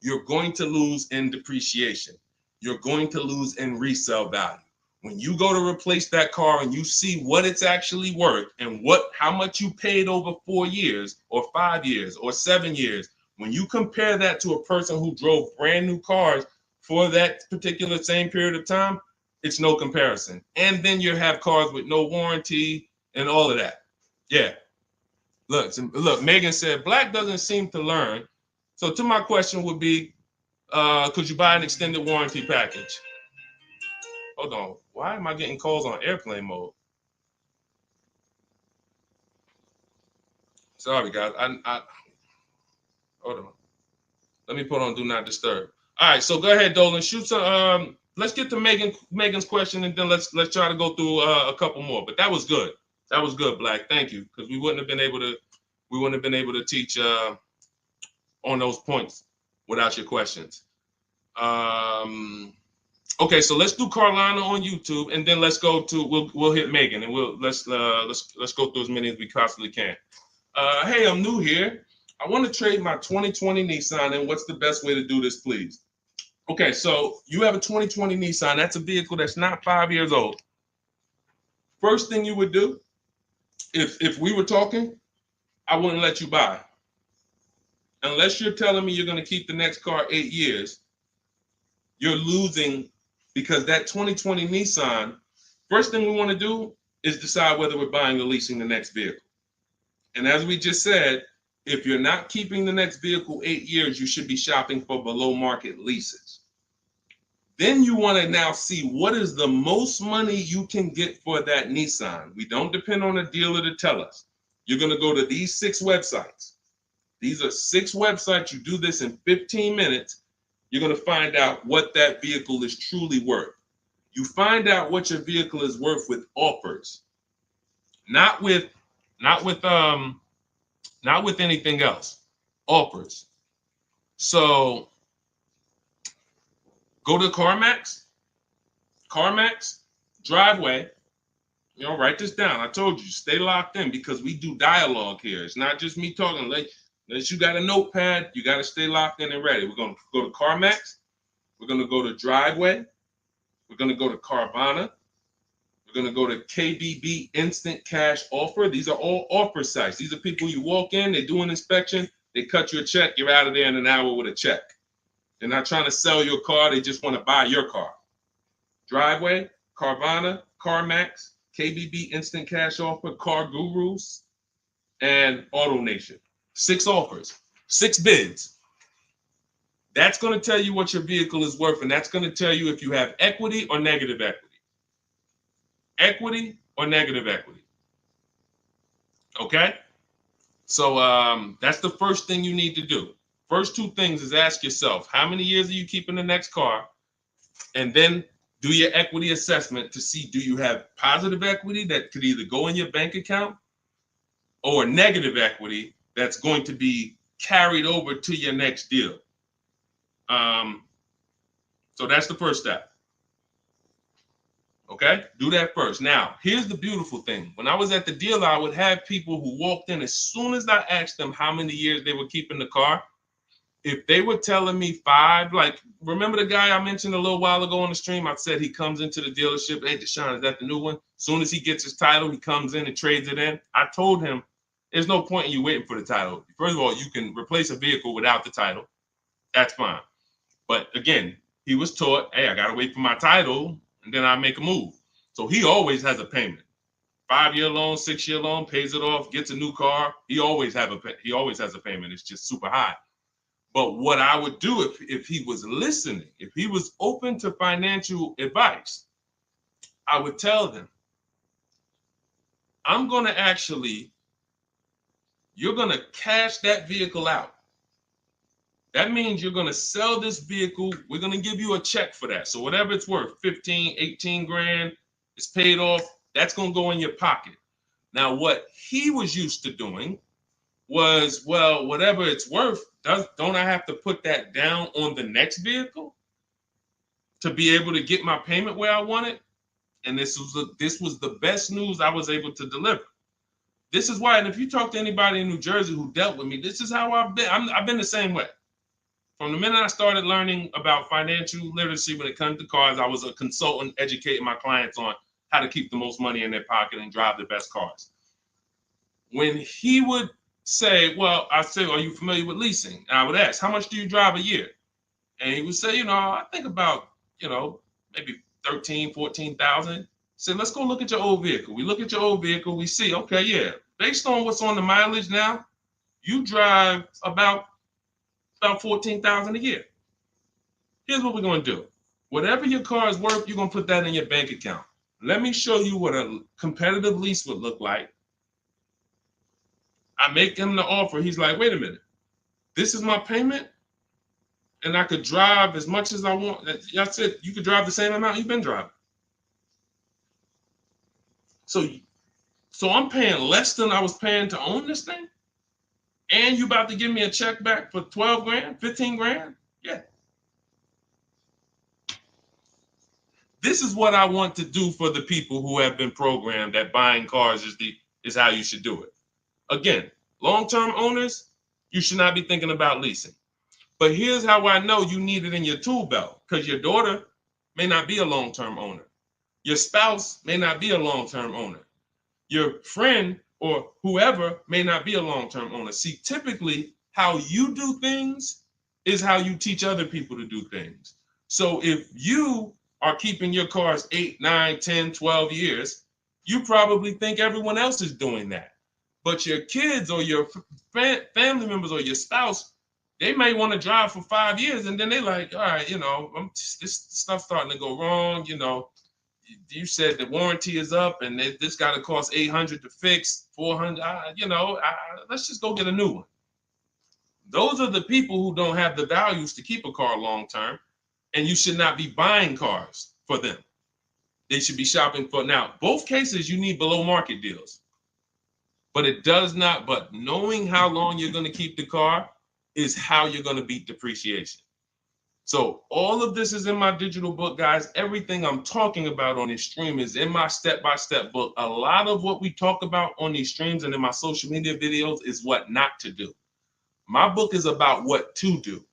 You're going to lose in depreciation. You're going to lose in resale value. When you go to replace that car and you see what it's actually worth and how much you paid over 4 years or 5 years or 7 years, when you compare that to a person who drove brand new cars for that particular same period of time, it's no comparison. And then you have cars with no warranty and all of that. Yeah. Look, Megan said, Black doesn't seem to learn. So to my question would be, could you buy an extended warranty package? Hold on. Why am I getting calls on airplane mode? Sorry, guys. I hold on. Let me put on Do Not Disturb. All right, so go ahead, Dolan. Shoot some. Let's get to Megan's question, and then let's try to go through a couple more. But that was good. That was good, Black. Thank you, because we wouldn't have been able to teach on those points without your questions. Okay, so let's do Carolina on YouTube, and then let's go to we'll hit Megan, and let's go through as many as we possibly can. Hey, I'm new here. I want to trade my 2020 Nissan, and what's the best way to do this, please? Okay, so you have a 2020 Nissan. That's a vehicle that's not 5 years old. First thing you would do, if we were talking, I wouldn't let you buy. Unless you're telling me you're going to keep the next car 8 years, you're losing, because that 2020 Nissan, first thing we want to do is decide whether we're buying or leasing the next vehicle. And as we just said, if you're not keeping the next vehicle 8 years, you should be shopping for below market leases. Then you want to now see what is the most money you can get for that Nissan. We don't depend on a dealer to tell us. You're going to go to these 6 websites. These are 6 websites. You do this in 15 minutes. You're going to find out what that vehicle is truly worth. You find out what your vehicle is worth with offers, not with anything else. Offers. So go to CarMax, Driveway. Write this down. I told you, stay locked in because we do dialogue here. It's not just me talking. Unless you got a notepad, you got to stay locked in and ready. We're going to go to CarMax. We're going to go to Driveway. We're going to go to Carvana. We're going to go to KBB Instant Cash Offer. These are all offer sites. These are people you walk in, they do an inspection, they cut you a check, you're out of there in an hour with a check. They're not trying to sell your car, they just want to buy your car. Driveway, Carvana, CarMax, KBB Instant Cash Offer, Car Gurus, and Auto Nation. 6 offers, 6 bids. That's going to tell you what your vehicle is worth, and that's going to tell you if you have equity or negative equity. Equity or negative equity. Okay? So that's the first thing you need to do. First 2 things is ask yourself, how many years are you keeping the next car? And then do your equity assessment to see, do you have positive equity that could either go in your bank account or negative equity that's going to be carried over to your next deal. So that's the first step. Okay, do that first. Now, here's the beautiful thing. When I was at the dealer, I would have people who walked in as soon as I asked them how many years they were keeping the car. If they were telling me 5, like, remember the guy I mentioned a little while ago on the stream? I said he comes into the dealership. Hey, Deshone, is that the new one? As soon as he gets his title, he comes in and trades it in. I told him, there's no point in you waiting for the title. First of all, you can replace a vehicle without the title. That's fine. But again, he was taught, hey, I got to wait for my title, and then I make a move. So he always has a payment. 5-year loan, 6-year loan, pays it off, gets a new car. He always has a payment. It's just super high. But what I would do if he was listening, if he was open to financial advice, I would tell them, you're going to cash that vehicle out. That means you're going to sell this vehicle. We're going to give you a check for that. So whatever it's worth, 15, 18 grand, it's paid off. That's going to go in your pocket. Now, what he was used to doing was, well, whatever it's worth, don't I have to put that down on the next vehicle to be able to get my payment where I want it? And this was the best news I was able to deliver. This is why, and if you talk to anybody in New Jersey who dealt with me, this is how I've been. I've been the same way. From the minute I started learning about financial literacy when it comes to cars, I was a consultant educating my clients on how to keep the most money in their pocket and drive the best cars. When he would say, well, I say, are you familiar with leasing? And I would ask, how much do you drive a year? And he would say, I think about, maybe 13, 14,000. Say, let's go look at your old vehicle. We look at your old vehicle. We see, okay, yeah, based on what's on the mileage now, you drive about 14,000 a year. Here's what we're going to do. Whatever your car is worth, you're going to put that in your bank account. Let me show you what a competitive lease would look like. I make him the offer. He's like, wait a minute. This is my payment, and I could drive as much as I want. That's it. You could drive the same amount you've been driving. So I'm paying less than I was paying to own this thing? And you about to give me a check back for 12 grand, 15 grand? Yeah. This is what I want to do for the people who have been programmed that buying cars is how you should do it. Again, long-term owners, you should not be thinking about leasing. But here's how I know you need it in your tool belt, because your daughter may not be a long-term owner. Your spouse may not be a long-term owner. Your friend or whoever may not be a long-term owner. See, typically how you do things is how you teach other people to do things. So if you are keeping your cars 8, 9, 10, 12 years, you probably think everyone else is doing that. But your kids or your family members or your spouse, they may want to drive for 5 years and then they're like, all right, this stuff's starting to go wrong. You said the warranty is up and this got to cost $800 to fix, $400. Let's just go get a new one. Those are the people who don't have the values to keep a car long term, and you should not be buying cars for them. They should be shopping for. Now, both cases, you need below market deals, but it does not. But knowing how long you're going to keep the car is how you're going to beat depreciation. So all of this is in my digital book, guys. Everything I'm talking about on this stream is in my step-by-step book. A lot of what we talk about on these streams and in my social media videos is what not to do. My book is about what to do.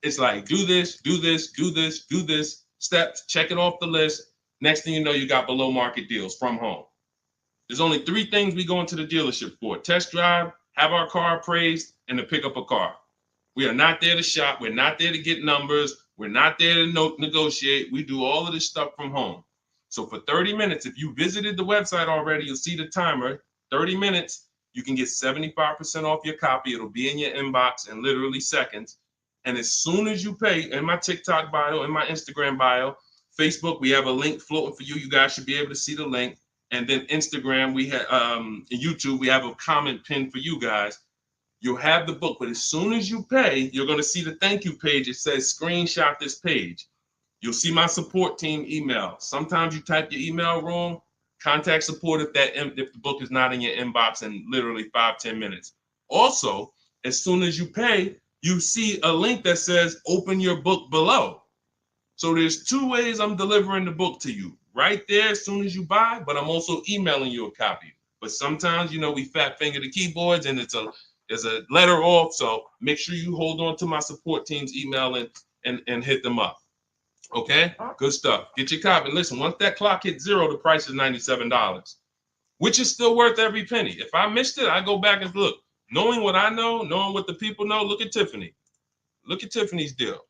It's like, do this, do this, do this, do this, steps, check it off the list. Next thing you know, you got below market deals from home. There's only 3 things we go into the dealership for: test drive, have our car appraised, and to pick up a car. We are not there to shop. We're not there to get numbers. We're not there to negotiate. We do all of this stuff from home. So for 30 minutes, if you visited the website already, you'll see the timer, 30 minutes, you can get 75% off your copy. It'll be in your inbox in literally seconds. And as soon as you pay, in my TikTok bio, in my Instagram bio, Facebook, we have a link floating for you. You guys should be able to see the link. And then Instagram, we have YouTube, we have a comment pinned for you guys. You'll have the book, but as soon as you pay, you're going to see the thank you page. It says screenshot this page. You'll see my support team email. Sometimes you type your email wrong. Contact support if the book is not in your inbox in literally 5-10 minutes. Also, as soon as you pay, you see a link that says open your book below. So there's 2 ways I'm delivering the book to you. Right there as soon as you buy, but I'm also emailing you a copy. But sometimes, we fat finger the keyboards and there's a letter off, so make sure you hold on to my support team's email and hit them up. Okay? Good stuff. Get your copy. Listen, once that clock hits 0, the price is $97, which is still worth every penny. If I missed it, I go back and look. Knowing what I know, knowing what the people know, look at Tiffany. Look at Tiffany's deal.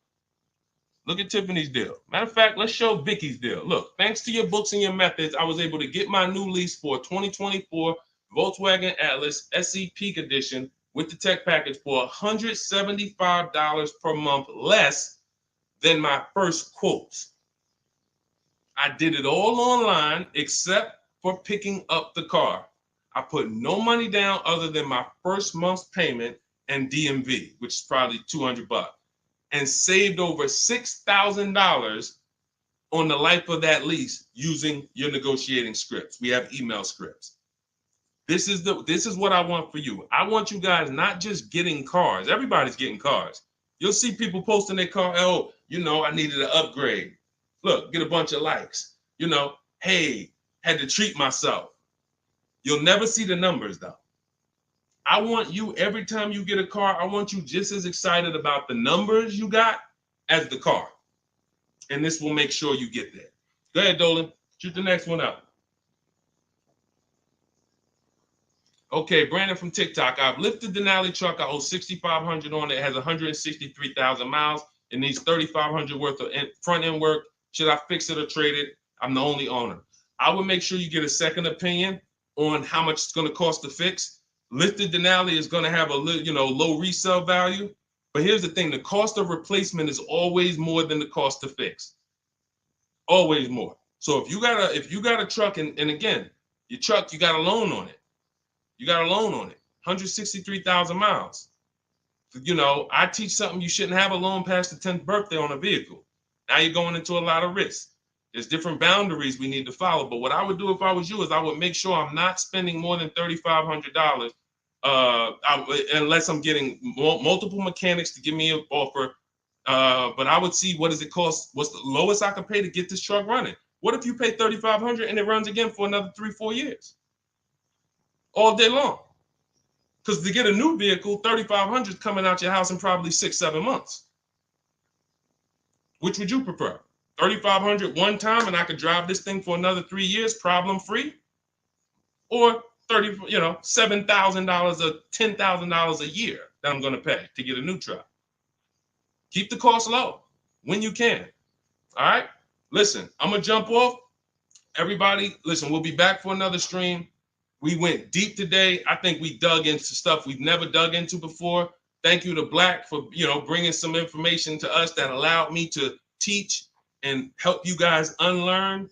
Look at Tiffany's deal. Matter of fact, let's show Vicky's deal. Look, thanks to your books and your methods, I was able to get my new lease for a 2024 Volkswagen Atlas SE Peak Edition with the tech package for $175 per month less than my first quotes. I did it all online except for picking up the car. I put no money down other than my first month's payment and DMV, which is probably $200, and saved over $6,000 on the life of that lease using your negotiating scripts. We have email scripts. This is what I want for you. I want you guys not just getting cars. Everybody's getting cars. You'll see people posting their car. Oh, I needed an upgrade. Look, get a bunch of likes. Hey, had to treat myself. You'll never see the numbers though. I want you, every time you get a car, I want you just as excited about the numbers you got as the car. And this will make sure you get there. Go ahead, Dolan. Shoot the next one up. Okay, Brandon from TikTok. I've lifted the Denali truck. I owe $6,500 on it. It has 163,000 miles. It needs $3,500 worth of front end work. Should I fix it or trade it? I'm the only owner. I would make sure you get a second opinion on how much it's going to cost to fix. Lifted Denali is going to have a low resale value. But here's the thing: the cost of replacement is always more than the cost to fix. Always more. So if you got a truck, and again, your truck, you got a loan on it. You got a loan on it, 163,000 miles. I teach something: you shouldn't have a loan past the 10th birthday on a vehicle. Now you're going into a lot of risk. There's different boundaries we need to follow. But what I would do if I was you is I would make sure I'm not spending more than $3,500 unless I'm getting multiple mechanics to give me an offer. But I would see, what does it cost? What's the lowest I can pay to get this truck running? What if you pay $3,500 and it runs again for another 3-4 years? All day long. Because to get a new vehicle, $3,500 is coming out your house in probably 6-7 months. Which would you prefer? $3,500 one time and I could drive this thing for another 3 years problem free? Or $7,000 or $10,000 a year that I'm going to pay to get a new truck? Keep the cost low when you can. All right? Listen, I'm going to jump off. Everybody, listen, we'll be back for another stream. We went deep today. I think we dug into stuff we've never dug into before. Thank you to Black for, bringing some information to us that allowed me to teach and help you guys unlearn.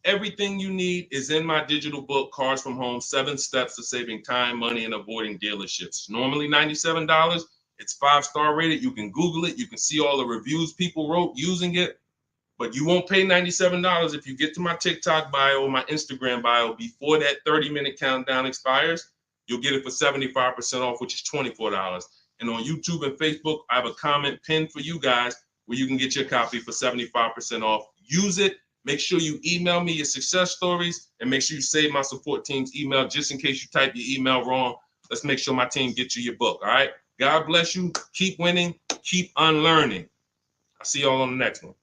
Everything you need is in my digital book, Cars from Home, 7 Steps to Saving Time, Money, and Avoiding Dealerships. Normally $97. It's 5-star rated. You can Google it. You can see all the reviews people wrote using it. But you won't pay $97 if you get to my TikTok bio or my Instagram bio before that 30-minute countdown expires. You'll get it for 75% off, which is $24. And on YouTube and Facebook, I have a comment pinned for you guys where you can get your copy for 75% off. Use it. Make sure you email me your success stories, and make sure you save my support team's email just in case you type your email wrong. Let's make sure my team gets you your book. All right. God bless you. Keep winning. Keep unlearning. I'll see y'all on the next one.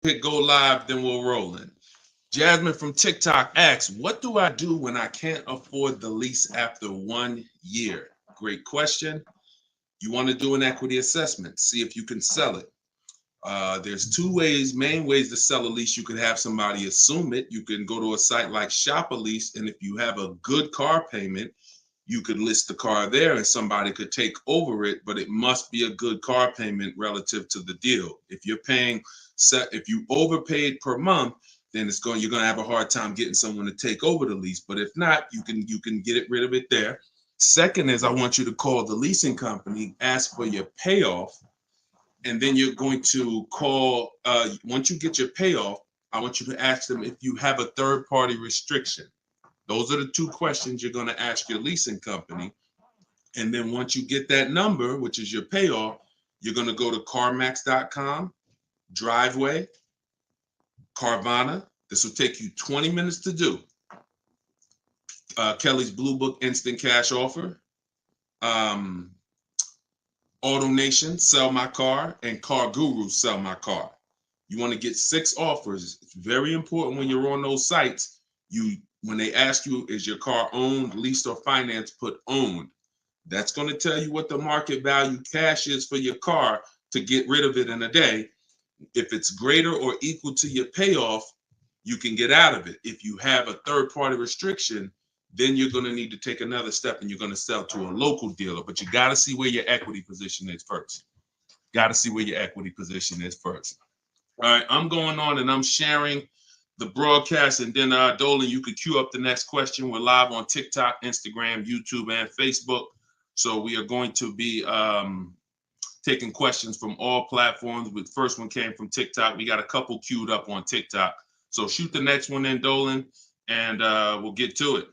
Hit go live, then we'll roll in. Jasmine from TikTok asks, what do I do when I can't afford the lease after 1 year? Great question. You want to do an equity assessment, see if you can sell it. There's two main ways to sell a lease. You could have somebody assume it. You can go to a site like Shop a Lease, and if you have a good car payment, you could list the car there and somebody could take over it, but it must be a good car payment relative to the deal. If you're paying, if you overpaid per month, then you're going to have a hard time getting someone to take over the lease. But if not, you can get rid of it there. Second is, I want you to call the leasing company, ask for your payoff, and then you're going to call, once you get your payoff, I want you to ask them if you have a third-party restriction. Those are the two questions you're going to ask your leasing company. And then once you get that number, which is your payoff, you're going to go to CarMax.com, Driveway, Carvana. This will take you 20 minutes to do. Kelly's Blue Book Instant Cash Offer, Auto Nation, Sell My Car, and Car Guru, Sell My Car. You want to get 6 offers. It's very important when you're on those sites. When they ask you, is your car owned, leased, or financed, put owned. That's going to tell you what the market value cash is for your car to get rid of it in a day. If it's greater or equal to your payoff, you can get out of it. If you have a third-party restriction, then you're going to need to take another step and you're going to sell to a local dealer. But you got to see where your equity position is first. Got to see where your equity position is first. All right, I'm going on and I'm sharing the broadcast, and then Dolan, you can queue up the next question. We're live on TikTok, Instagram, YouTube, and Facebook. So we are going to be taking questions from all platforms. The first one came from TikTok. We got a couple queued up on TikTok. So shoot the next one in, Dolan, and we'll get to it.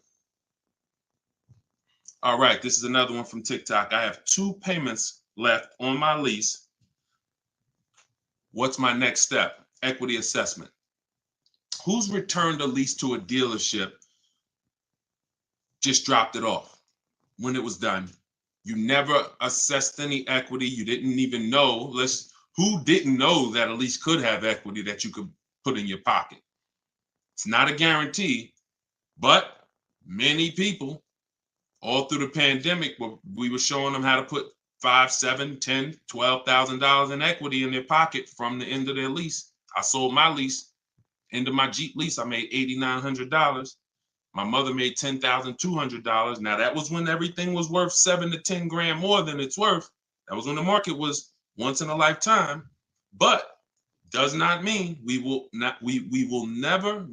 All right, this is another one from TikTok. I have 2 payments left on my lease. What's my next step? Equity assessment. Who's returned a lease to a dealership, just dropped it off when it was done? You never assessed any equity. You didn't even know. Who didn't know that a lease could have equity that you could put in your pocket? It's not a guarantee, but many people all through the pandemic, we were showing them how to put $5,000, $10,000, $12,000 in equity in their pocket from the end of their lease. I sold my lease. End of my Jeep lease, I made $8,900. My mother made $10,200. Now that was when everything was worth 7 to 10 grand more than it's worth. That was when the market was once in a lifetime. But does not mean we will never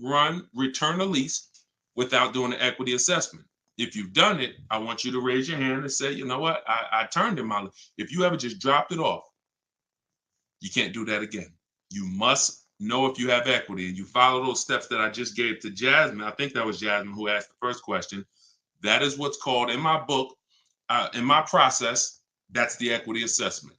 return a lease without doing an equity assessment. If you've done it, I want you to raise your hand and say, you know what, I turned in my lease. If you ever just dropped it off, you can't do that again. You must know if you have equity, and you follow those steps that I just gave to Jasmine. I think that was Jasmine who asked the first question. That is what's called in my book, In my process, that's the equity assessment.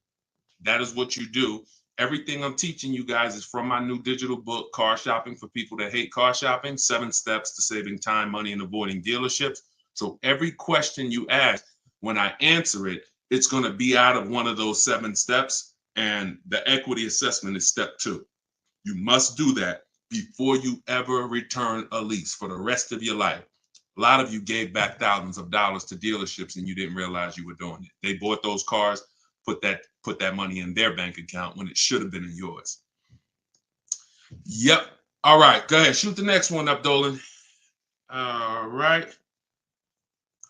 That is what you do. Everything I'm teaching you guys is from my new digital book, Car Shopping for People That Hate Car Shopping, 7 Steps to Saving Time, Money, and Avoiding Dealerships. So every question you ask, when I answer it, it's going to be out of one of those 7 steps. And the equity assessment is step 2. You must do that before you ever return a lease for the rest of your life. A lot of you gave back thousands of dollars to dealerships and you didn't realize you were doing it. They bought those cars, put that money in their bank account when it should have been in yours. Yep. All right. Go ahead. Shoot the next one up, Dolan. All right.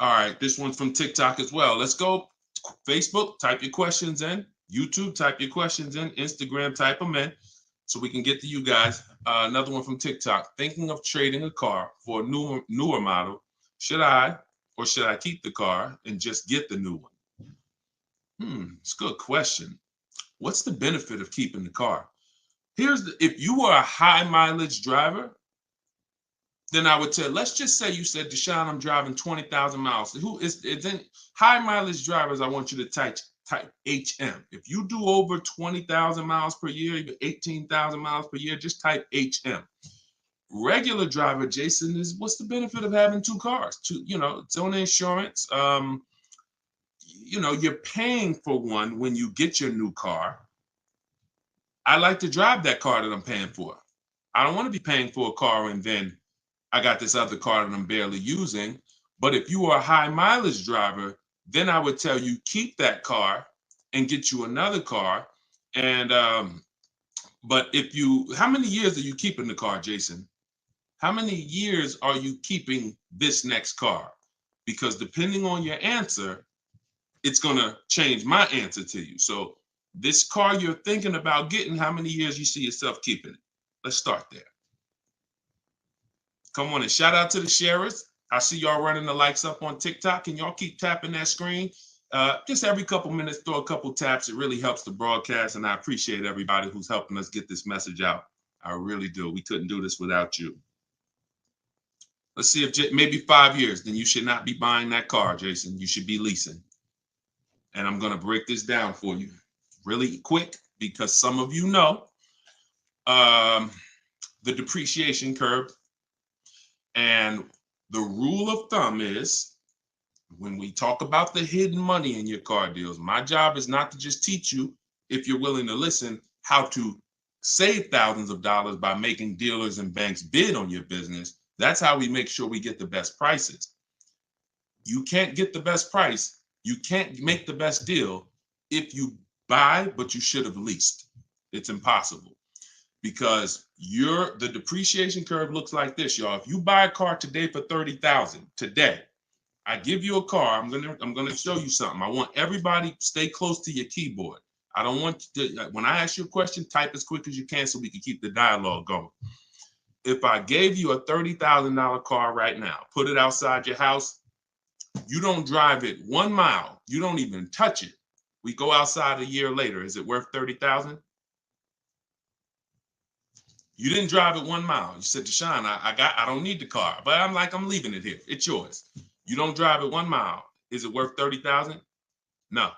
All right. This one's from TikTok as well. Let's go. Facebook, type your questions in. YouTube, type your questions in. Instagram, type them in so we can get to you guys. Another one from TikTok. Thinking of trading a car for a newer model. Should I keep the car and just get the new one? It's a good question. What's the benefit of keeping the car? If you were a high mileage driver, then I would tell, let's just say you said, Deshone, I'm driving 20,000 miles. Then high mileage drivers, I want you to type HM. If you do over 20,000 miles per year, even 18,000 miles per year, just type HM. Regular driver, Jason, what's the benefit of having 2 cars? It's own insurance. You're paying for one when you get your new car. I like to drive that car that I'm paying for. I don't want to be paying for a car and then I got this other car that I'm barely using. But if you are a high mileage driver, then I would tell you keep that car and get you another car. And but how many years are you keeping the car, Jason? How many years are you keeping this next car? Because depending on your answer, it's going to change my answer to you. So this car you're thinking about getting, how many years you see yourself keeping it? Let's start there. Come on and shout out to the sharers. I see y'all running the likes up on TikTok and y'all keep tapping that screen. Just every couple minutes, throw a couple taps. It really helps the broadcast. And I appreciate everybody who's helping us get this message out. I really do. We couldn't do this without you. Let's see if maybe 5 years, then you should not be buying that car, Jason. You should be leasing. And I'm going to break this down for you really quick because some of you know the depreciation curve. And the rule of thumb is when we talk about the hidden money in your car deals, my job is not to just teach you, if you're willing to listen, how to save thousands of dollars by making dealers and banks bid on your business. That's how we make sure we get the best prices. You can't get the best price. You can't make the best deal if you buy, but you should have leased. It's impossible. Because the depreciation curve looks like this, y'all. If you buy a car today for $30,000 today, I give you a car. I'm gonna show you something. I want everybody stay close to your keyboard. I don't want you to, when I ask you a question, type as quick as you can so we can keep the dialogue going. If I gave you a $30,000 car right now, put it outside your house, you don't drive it 1 mile, you don't even touch it. We go outside a year later. Is it worth $30,000? You didn't drive it 1 mile. You said, Deshone, I don't need the car, but I'm leaving it here. It's yours. You don't drive it 1 mile. Is it worth $30,000? No.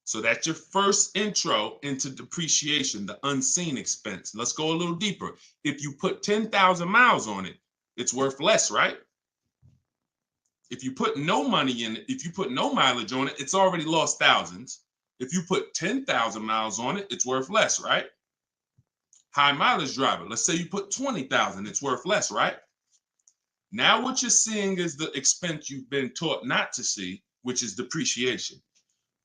So that's your first intro into depreciation, the unseen expense. Let's go a little deeper. If you put 10,000 miles on it, it's worth less, right? If you put no money in it, if you put no mileage on it, it's already lost thousands. If you put 10,000 miles on it, it's worth less, right? High mileage driver, let's say you put 20,000, it's worth less, right? Now what you're seeing is the expense you've been taught not to see, which is depreciation.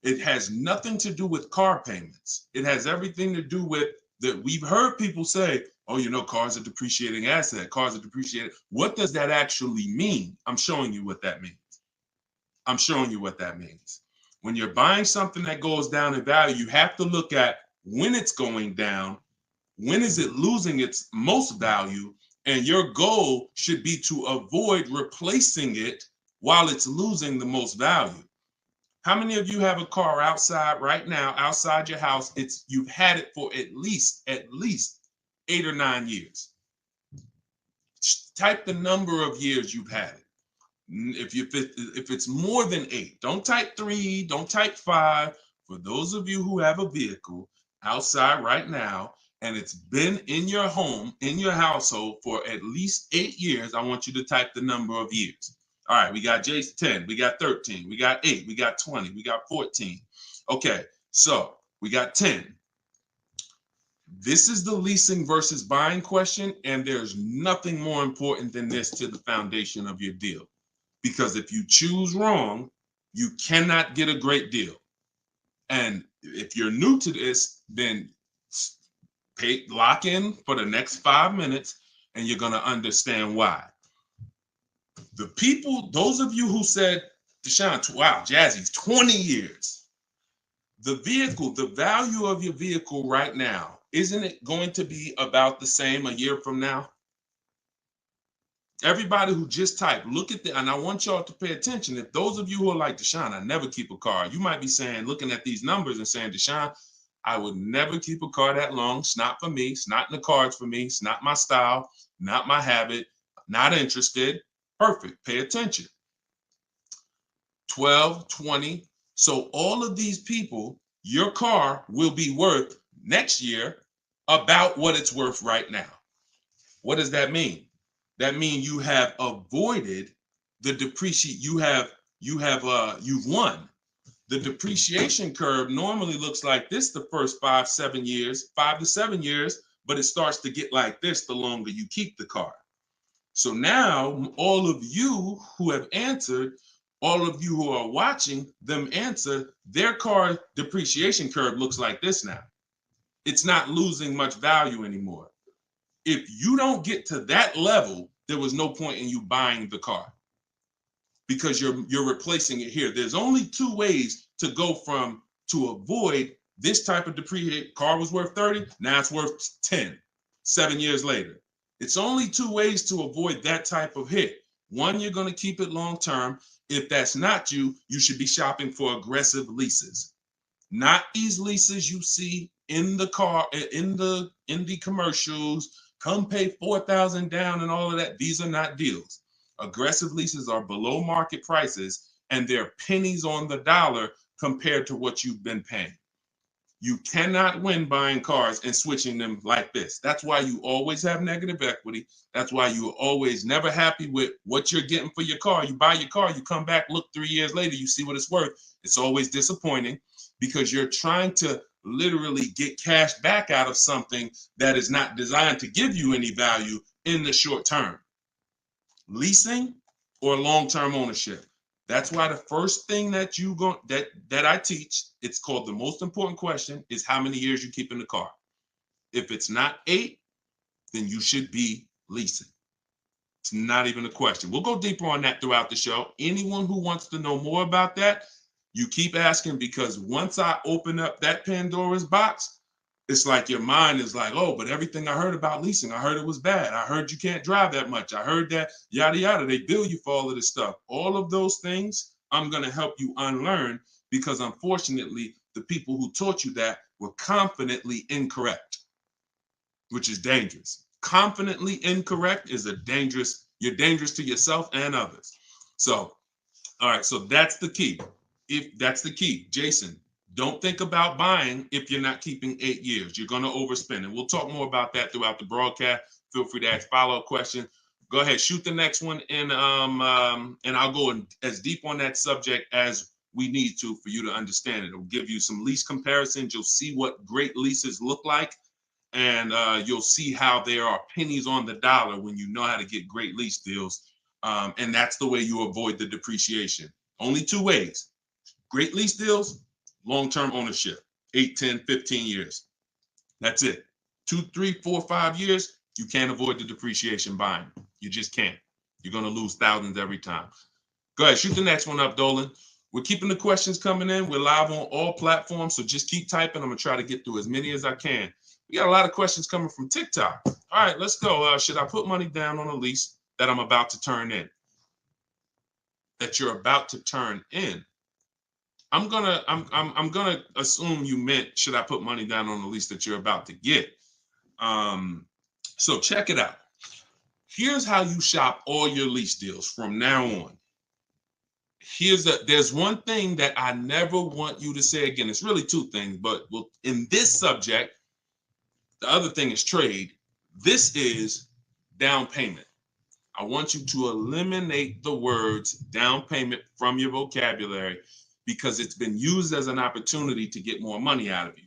It has nothing to do with car payments. It has everything to do with that. We've heard people say, oh, cars are depreciating asset, cars are depreciating. What does that actually mean? I'm showing you what that means. I'm showing you what that means. When you're buying something that goes down in value, you have to look at when it's going down, when is it losing its most value, and your goal should be to avoid replacing it while it's losing the most value. How many of you have a car outside right now, outside your house? You've had it for at least 8 or 9 years. Type the number of years you've had it. If it's more than 8, don't type 3, don't type 5. For those of you who have a vehicle outside right now and it's been in your home, in your household for at least 8 years, I want you to type the number of years. All right, we got Jason 10, we got 13, we got 8, we got 20, we got 14. Okay, so we got 10. This is the leasing versus buying question, and there's nothing more important than this to the foundation of your deal. Because if you choose wrong, you cannot get a great deal. And if you're new to this, then lock in for the next 5 minutes, and you're going to understand why. The people, those of you who said, Deshone, wow, Jazzy's 20 years. The vehicle, the value of your vehicle right now, isn't it going to be about the same a year from now? Everybody who just typed, look at the, and I want y'all to pay attention. If those of you who are like, Deshone, I never keep a car, you might be saying, looking at these numbers and saying, Deshone, I would never keep a car that long. It's not for me. It's not in the cards for me. It's not my style, not my habit, not interested. Perfect. Pay attention. 12, 20. So all of these people, your car will be worth next year about what it's worth right now. What does that mean? That means you have avoided the depreciation. You've won. The depreciation curve normally looks like this the first 5 to 7 years, but it starts to get like this the longer you keep the car. So now all of you who have answered, all of you who are watching them answer, their car depreciation curve looks like this now. It's not losing much value anymore. If you don't get to that level, there was no point in you buying the car because you're replacing it here. There's only 2 ways to go from to avoid this type of depreciation. Car was worth 30, now it's worth 10, 7 years later. It's only 2 ways to avoid that type of hit. One, you're going to keep it long term. If that's not you, you should be shopping for aggressive leases. Not these leases you see in the car, in the commercials, come pay $4,000 down and all of that. These are not deals. Aggressive leases are below market prices and they're pennies on the dollar compared to what you've been paying. You cannot win buying cars and switching them like this. That's why you always have negative equity. That's why you're always never happy with what you're getting for your car. You buy your car, you come back, look 3 years later, you see what it's worth. It's always disappointing because you're trying to literally get cash back out of something that is not designed to give you any value in the short term. Leasing or long-term ownership. That's why the first thing that I teach, it's called the most important question, is how many years you keep in the car. If it's not 8, then you should be leasing. It's not even a question. We'll go deeper on that throughout the show. Anyone who wants to know more about that, you keep asking, because once I open up that Pandora's box, it's like your mind is like, oh, but everything I heard about leasing, I heard it was bad. I heard you can't drive that much. I heard that yada, yada. They bill you for all of this stuff. All of those things, I'm going to help you unlearn because unfortunately, the people who taught you that were confidently incorrect, which is dangerous. Confidently incorrect is you're dangerous to yourself and others. So, all right, so that's the key. If that's the key, Jason, don't think about buying if you're not keeping 8 years. You're going to overspend. And we'll talk more about that throughout the broadcast. Feel free to ask follow-up questions. Go ahead, shoot the next one, and I'll go as deep on that subject as we need to for you to understand it. It'll give you some lease comparisons. You'll see what great leases look like, and you'll see how there are pennies on the dollar when you know how to get great lease deals. And that's the way you avoid the depreciation. Only 2 ways. Great lease deals, long-term ownership, 8, 10, 15 years. That's it. 2, 3, 4, 5 years, you can't avoid the depreciation buying. You just can't. You're going to lose thousands every time. Go ahead, shoot the next one up, Dolan. We're keeping the questions coming in. We're live on all platforms, so just keep typing. I'm going to try to get through as many as I can. We got a lot of questions coming from TikTok. All right, let's go. Should I put money down on a lease that I'm about to turn in? That you're about to turn in. I'm gonna assume you meant, should I put money down on the lease that you're about to get? So check it out. Here's how you shop all your lease deals from now on. there's one thing that I never want you to say again. It's really two things, but in this subject, the other thing is trade. This is down payment. I want you to eliminate the words down payment from your vocabulary because it's been used as an opportunity to get more money out of you.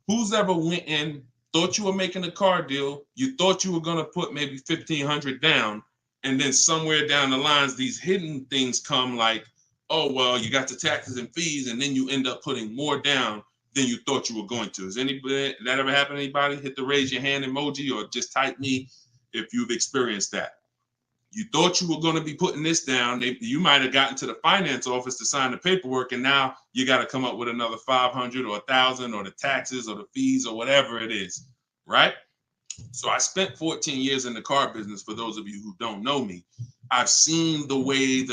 Who's ever went in, thought you were making a car deal, you thought you were going to put maybe $1,500 down, and then somewhere down the lines, these hidden things come like, oh, well, you got the taxes and fees, and then you end up putting more down than you thought you were going to. Has anybody, that ever happened to anybody? Hit the raise your hand emoji or just type me if you've experienced that. You thought you were going to be putting this down. You might have gotten to the finance office to sign the paperwork, and now you got to come up with another 500 or 1,000 or the taxes or the fees or whatever it is, right? So I spent 14 years in the car business. For those of you who don't know me, I've seen the way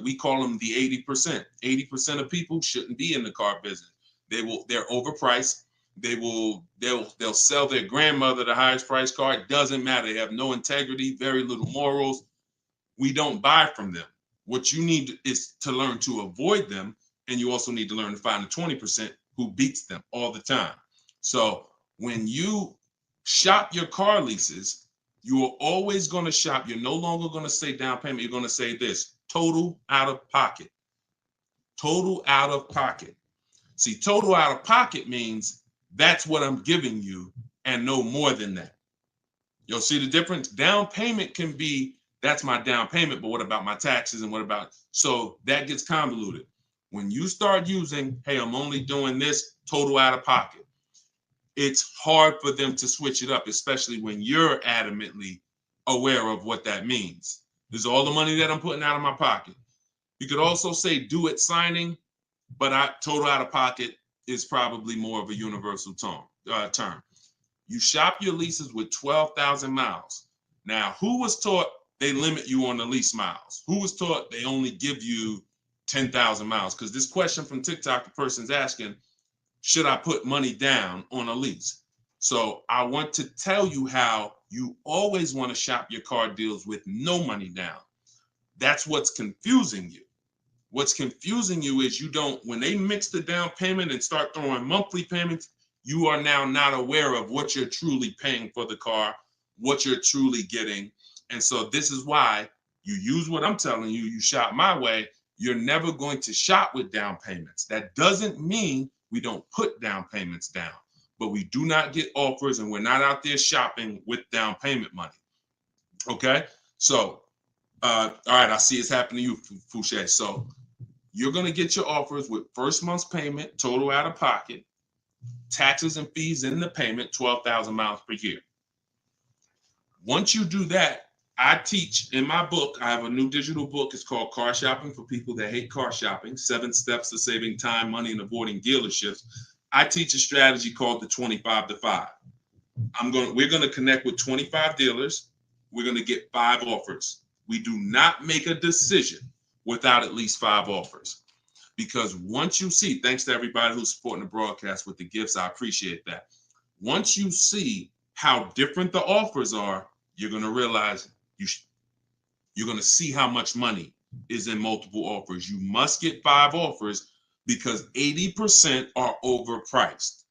we call them the 80%. 80% of people shouldn't be in the car business. They're overpriced. They'll sell their grandmother the highest price car. It doesn't matter. They have no integrity, very little morals. We don't buy from them. What you need is to learn to avoid them, and you also need to learn to find the 20% who beats them all the time. So when you shop your car leases, you are always going to shop. You're no longer going to say down payment. You're going to say this: total out of pocket. Total out of pocket. See, total out of pocket means that's what I'm giving you and no more than that. You'll see the difference. Down payment can be, that's my down payment, but what about my taxes and what about, so that gets convoluted. When you start using, hey, I'm only doing this total out of pocket, it's hard for them to switch it up, especially when you're adamantly aware of what that means. This is all the money that I'm putting out of my pocket. You could also say do it signing, but total out of pocket is probably more of a universal term. You shop your leases with 12,000 miles. Now, who was taught they limit you on the lease miles? Who was taught they only give you 10,000 miles? Because this question from TikTok, the person's asking, should I put money down on a lease? So I want to tell you how you always want to shop your car deals with no money down. That's what's confusing you. What's confusing you is when they mix the down payment and start throwing monthly payments, you are now not aware of what you're truly paying for the car, what you're truly getting. And so this is why you use what I'm telling you, you shop my way. You're never going to shop with down payments. That doesn't mean we don't put down payments down, but we do not get offers and we're not out there shopping with down payment money. Okay? So, all right, I see it's happening to you, Fouché. So you're going to get your offers with first month's payment, total out of pocket, taxes and fees in the payment, 12,000 miles per year. Once you do that, I teach in my book, I have a new digital book. It's called Car Shopping for People That Hate Car Shopping, 7 Steps to Saving Time, Money, and Avoiding Dealerships. I teach a strategy called the 25 to 5. We're going to connect with 25 dealers. We're going to get 5 offers. We do not make a decision without at least 5 offers. Because once you see, thanks to everybody who's supporting the broadcast with the gifts, I appreciate that. Once you see how different the offers are, you're going to realize you're going to see how much money is in multiple offers. You must get 5 offers because 80% are overpriced.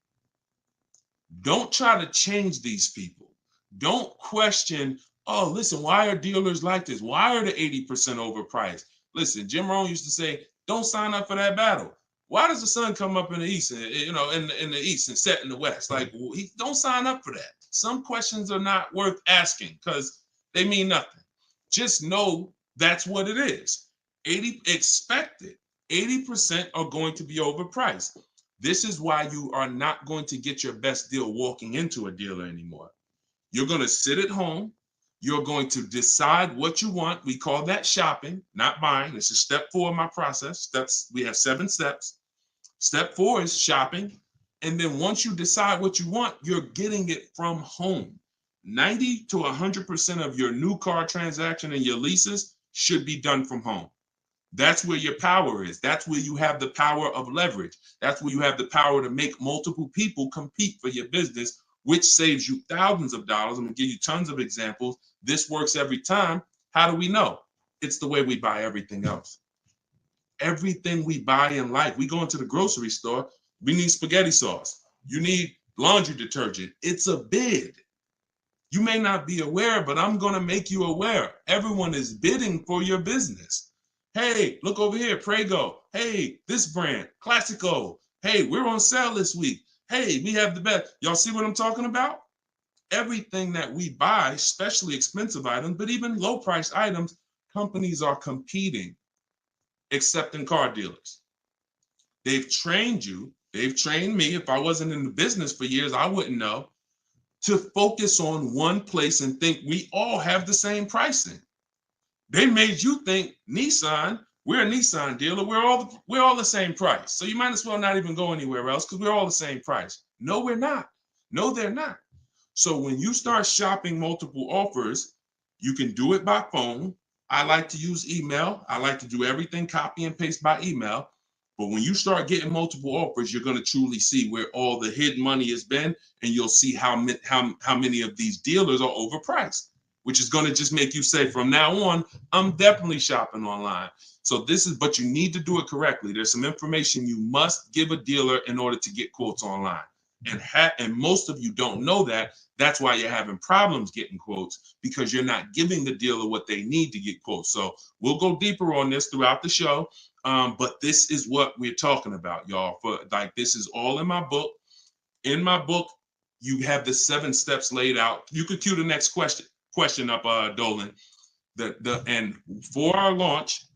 Don't try to change these people. Don't question, oh, listen, why are dealers like this? Why are the 80% overpriced? Listen, Jim Rohn used to say, don't sign up for that battle. Why does the sun come up in the east, and, in the east and set in the west? Like, don't sign up for that. Some questions are not worth asking because they mean nothing. Just know that's what it is. 80% are going to be overpriced. This is why you are not going to get your best deal walking into a dealer anymore. You're going to sit at home. You're going to decide what you want. We call that shopping, not buying. This is step 4 of my process. We have 7 steps. Step 4 is shopping. And then once you decide what you want, you're getting it from home. 90 to 100% of your new car transaction and your leases should be done from home. That's where your power is. That's where you have the power of leverage. That's where you have the power to make multiple people compete for your business, which saves you thousands of dollars. I'm going to give you tons of examples. This works every time. How do we know? It's the way we buy everything else. Everything we buy in life, we go into the grocery store, we need spaghetti sauce. You need laundry detergent. It's a bid. You may not be aware, but I'm going to make you aware. Everyone is bidding for your business. Hey, look over here, Prego. Hey, this brand, Classico. Hey, we're on sale this week. Hey, we have the best. Y'all see what I'm talking about? Everything that we buy, especially expensive items, but even low price items, companies are competing, except in car dealers. They've trained you. They've trained me. If I wasn't in the business for years, I wouldn't know, to focus on one place and think we all have the same pricing. They made you think Nissan, we're a Nissan dealer, we're all the same price. So you might as well not even go anywhere else because we're all the same price. No, we're not. No, they're not. So when you start shopping multiple offers, you can do it by phone. I like to use email. I like to do everything copy and paste by email. But when you start getting multiple offers, you're going to truly see where all the hidden money has been, and you'll see how many of these dealers are overpriced, which is going to just make you say, from now on, I'm definitely shopping online. So but you need to do it correctly. There's some information you must give a dealer in order to get quotes online. And most of you don't know that. That's why you're having problems getting quotes, because you're not giving the dealer what they need to get quotes. So we'll go deeper on this throughout the show. But this is what we're talking about, y'all. This is all in my book. In my book, you have the 7 steps laid out. You could cue the next question up, Dolan. And for our launch,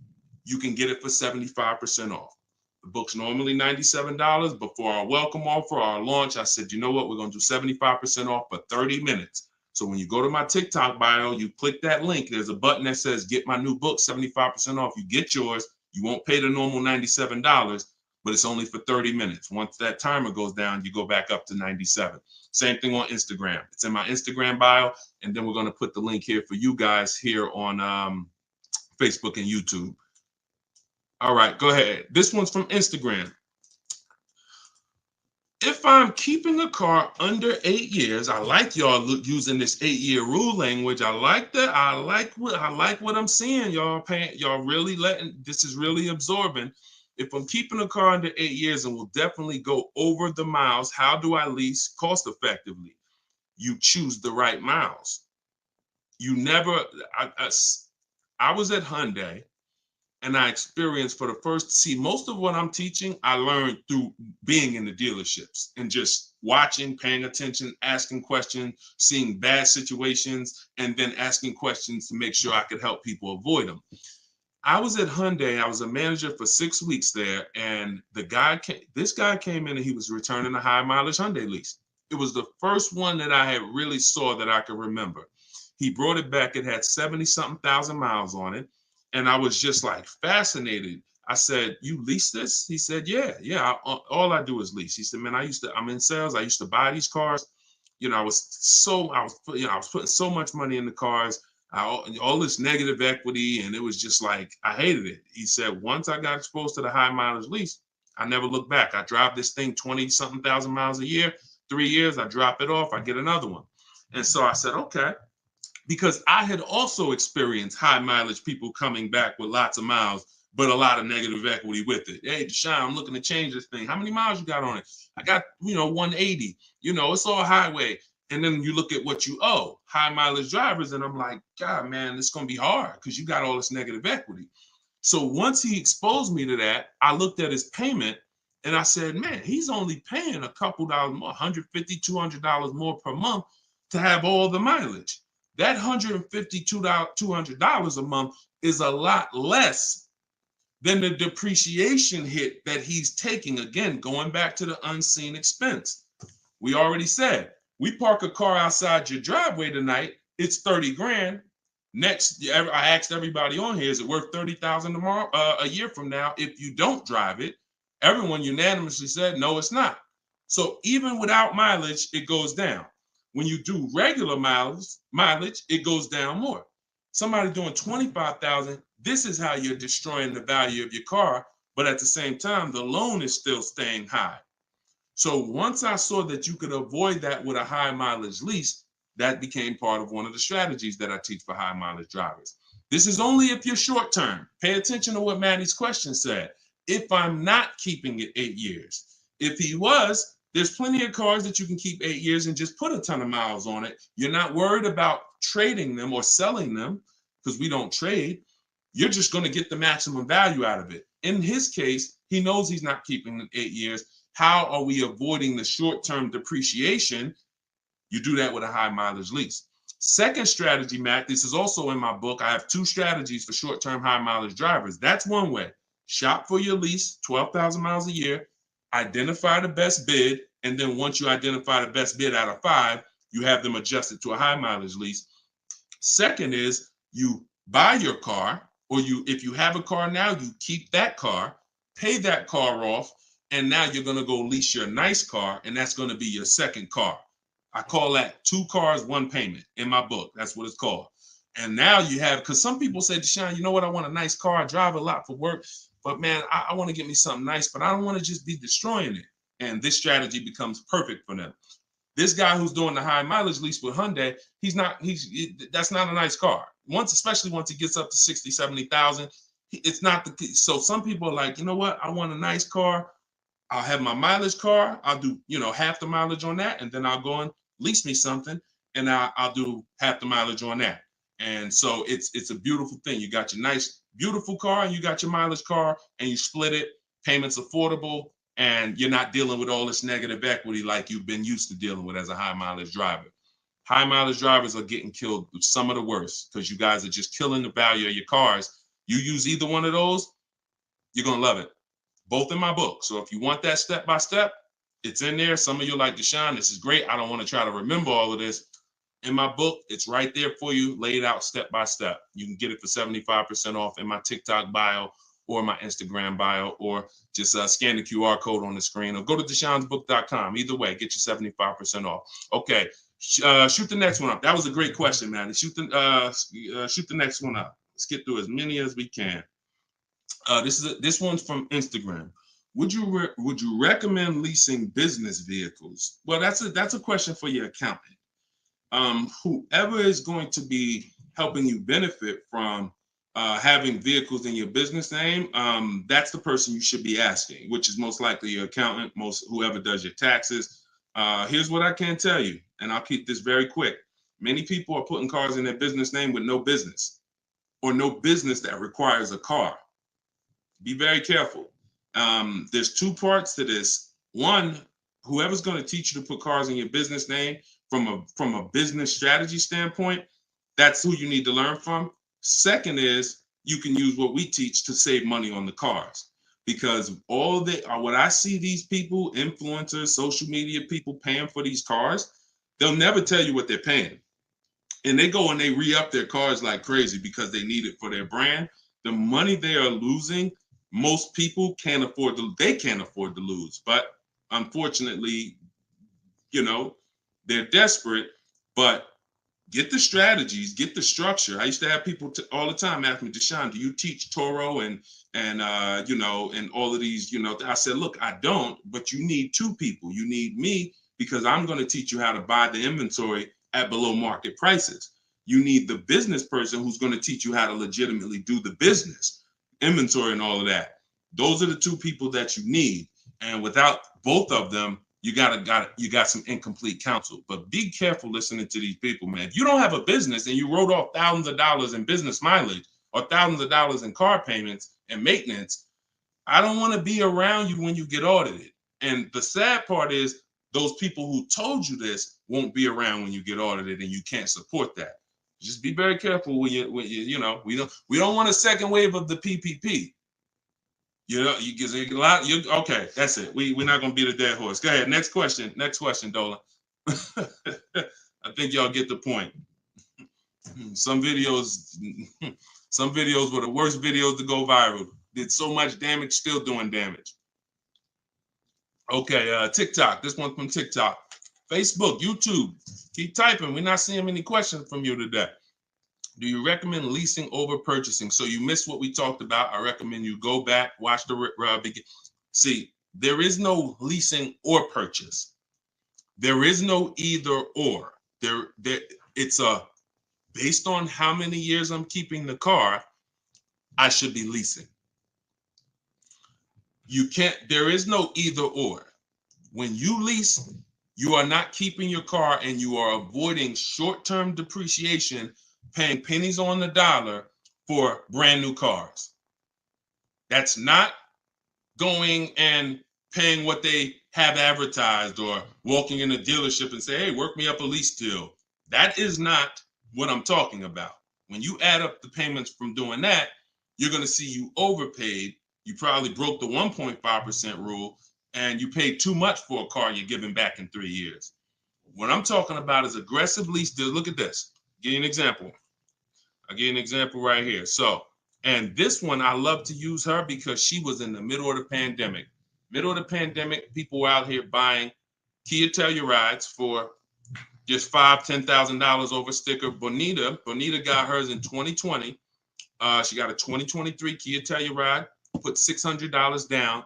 you can get it for 75% off. The book's normally $97, but for our welcome offer, our launch, I said, you know what? We're going to do 75% off for 30 minutes. So when you go to my TikTok bio, you click that link. There's a button that says, get my new book, 75% off. You get yours. You won't pay the normal $97, but it's only for 30 minutes. Once that timer goes down, you go back up to 97. Same thing on Instagram. It's in my Instagram bio. And then we're going to put the link here for you guys here on Facebook and YouTube. All right, go ahead. This one's from Instagram. If I'm keeping a car under 8 years, I like y'all using this 8-year rule language. I like that. I like what I'm seeing, y'all. Y'all really this is really absorbing. If I'm keeping a car under 8 years and will definitely go over the miles, how do I lease cost effectively? You choose the right miles. You never. I was at Hyundai. And I experienced most of what I'm teaching, I learned through being in the dealerships and just watching, paying attention, asking questions, seeing bad situations, and then asking questions to make sure I could help people avoid them. I was at Hyundai. I was a manager for 6 weeks there. And this guy came in and he was returning a high mileage Hyundai lease. It was the first one that I had really saw that I could remember. He brought it back. It had 70-something thousand miles on it. And I was just like fascinated. I said, you lease this? He said, yeah. All I do is lease. He said, man, I'm in sales. I used to buy these cars. You know, I was putting so much money in the cars, all this negative equity. And it was just like, I hated it. He said, once I got exposed to the high mileage lease, I never looked back. I drive this thing 20-something thousand miles a year, 3 years, I drop it off, I get another one. And so I said, okay. Because I had also experienced high mileage people coming back with lots of miles, but a lot of negative equity with it. Hey, Deshone, I'm looking to change this thing. How many miles you got on it? I got, 180. It's all highway. And then you look at what you owe, high mileage drivers. And I'm like, God, man, it's going to be hard because you got all this negative equity. So once he exposed me to that, I looked at his payment and I said, man, he's only paying a couple dollars more, $150, $200 more per month to have all the mileage. That $150, $200 a month is a lot less than the depreciation hit that he's taking. Again, going back to the unseen expense. We already said, we park a car outside your driveway tonight, it's 30 grand. Next, I asked everybody on here, is it worth 30,000 tomorrow, a year from now? If you don't drive it, everyone unanimously said, no, it's not. So even without mileage, it goes down. When you do regular mileage, it goes down more. Somebody doing 25,000, this is how you're destroying the value of your car. But at the same time, the loan is still staying high. So once I saw that you could avoid that with a high mileage lease, that became part of one of the strategies that I teach for high mileage drivers. This is only if you're short term. Pay attention to what Maddie's question said. If I'm not keeping it 8 years. If he was, there's plenty of cars that you can keep 8 years and just put a ton of miles on it. You're not worried about trading them or selling them because we don't trade. You're just going to get the maximum value out of it. In his case, he knows he's not keeping it 8 years. How are we avoiding the short-term depreciation? You do that with a high mileage lease. Second strategy, Matt, this is also in my book. I have 2 strategies for short-term high mileage drivers. That's one way. Shop for your lease, 12,000 miles a year, identify the best bid, and then once you identify the best bid out of 5, you have them adjusted to a high mileage lease. Second is you buy your car, or if you have a car now, you keep that car, pay that car off, and now you're going to go lease your nice car, and that's going to be your second car. I call that 2 cars, 1 payment in my book. That's what it's called. And now you have, because some people say, Deshone, you know what? I want a nice car. I drive a lot for work, but man, I want to get me something nice, but I don't want to just be destroying it. And this strategy becomes perfect for them. This guy who's doing the high mileage lease with Hyundai, that's not a nice car. Especially once it gets up to 60, 70,000, it's not so some people are like, you know what? I want a nice car. I'll have my mileage car. I'll do, half the mileage on that. And then I'll go and lease me something and I'll do half the mileage on that. And so it's a beautiful thing. You got your nice, beautiful car and you got your mileage car and you split it, payments affordable, and you're not dealing with all this negative equity like you've been used to dealing with as a high mileage driver. High mileage drivers are getting killed with some of the worst because you guys are just killing the value of your cars. You use either one of those, you're going to love it. Both in my book. So if you want that step by step, it's in there. Some of you are like, Deshone, this is great. I don't want to try to remember all of this. In my book, it's right there for you, laid out step by step. You can get it for 75% off in my TikTok bio or my Instagram bio, or just scan the QR code on the screen, or go to deshonesbook.com. Either way, get you 75% off. Okay, shoot the next one up. That was a great question, man. Shoot the next one up. Let's get through as many as we can. This one's from Instagram. Would you recommend leasing business vehicles? Well, that's a question for your accountant. Whoever is going to be helping you benefit from having vehicles in your business name, that's the person you should be asking, which is most likely your accountant, whoever does your taxes. Here's what I can tell you, and I'll keep this very quick. Many people are putting cars in their business name with no business, or no business that requires a car. Be very careful. There's 2 parts to this. One, whoever's going to teach you to put cars in your business name from a business strategy standpoint, that's who you need to learn from. Second is you can use what we teach to save money on the cars, because what I see these people, influencers, social media people paying for these cars, they'll never tell you what they're paying. And they go and they re-up their cars like crazy because they need it for their brand. The money they are losing, most people can't afford to lose. But unfortunately, they're desperate. But get the strategies, get the structure. I used to have people all the time ask me, Deshone, do you teach Toro and all of these, I said, look, I don't, but you need 2 people. You need me, because I'm going to teach you how to buy the inventory at below market prices. You need the business person who's going to teach you how to legitimately do the business, inventory and all of that. Those are the 2 people that you need. And without both of them, you got some incomplete counsel. But be careful listening to these people, man. If you don't have a business and you wrote off thousands of dollars in business mileage or thousands of dollars in car payments and maintenance, I don't want to be around you when you get audited. And the sad part is those people who told you this won't be around when you get audited, and you can't support that. Just be very careful we don't want a second wave of the PPP. You get a lot. Okay, that's it. We're not gonna beat a dead horse. Go ahead. Next question, Dolan. I think y'all get the point. Some videos were the worst videos to go viral. Did so much damage, still doing damage. Okay, TikTok. This one's from TikTok. Facebook, YouTube. Keep typing. We're not seeing many questions from you today. Do you recommend leasing over purchasing? So you missed what we talked about. I recommend you go back, watch the begin. See, there is no leasing or purchase. There is no either or. It's a based on how many years I'm keeping the car, I should be leasing. You can't, there is no either or. When you lease, you are not keeping your car and you are avoiding short-term depreciation, paying pennies on the dollar for brand new cars. That's not going and paying what they have advertised or walking in a dealership and say, hey, work me up a lease deal. That is not what I'm talking about. When you add up the payments from doing that, you're going to see you overpaid. You probably broke the 1.5% rule and you paid too much for a car you're giving back in 3 years. What I'm talking about is aggressive lease deal. Look at this. Give you an example. I'll give you an example right here. So, and this one, I love to use her because she was in the middle of the pandemic. Middle of the pandemic, people were out here buying Kia Tellurides for just $5,000, $10,000 over sticker. Bonita got hers in 2020. She got a 2023 Kia Telluride, put $600 down,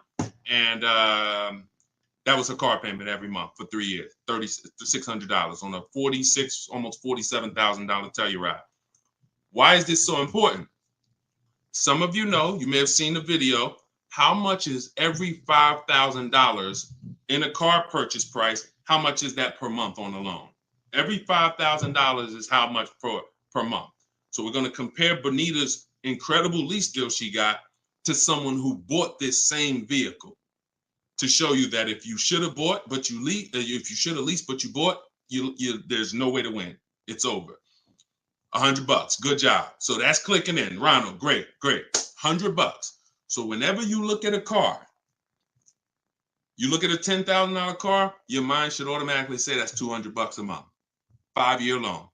and that was her car payment every month for 3 years, $600 on a $46,000, almost $47,000 Telluride. Why is this so important? Some of you know, you may have seen the video, how much is every $5,000 in a car purchase price? How much is that per month on a loan? Every $5,000 is how much per month. So we're going to compare Bonita's incredible lease deal she got to someone who bought this same vehicle to show you that if you should have bought, but you lease, if you should have leased, but you bought, there's no way to win. It's over. $100. Good job. So that's clicking in. Ronald, great. $100. So whenever you look at a car, you look at a $10,000 car, your mind should automatically say that's $200 a month. 5-year loan.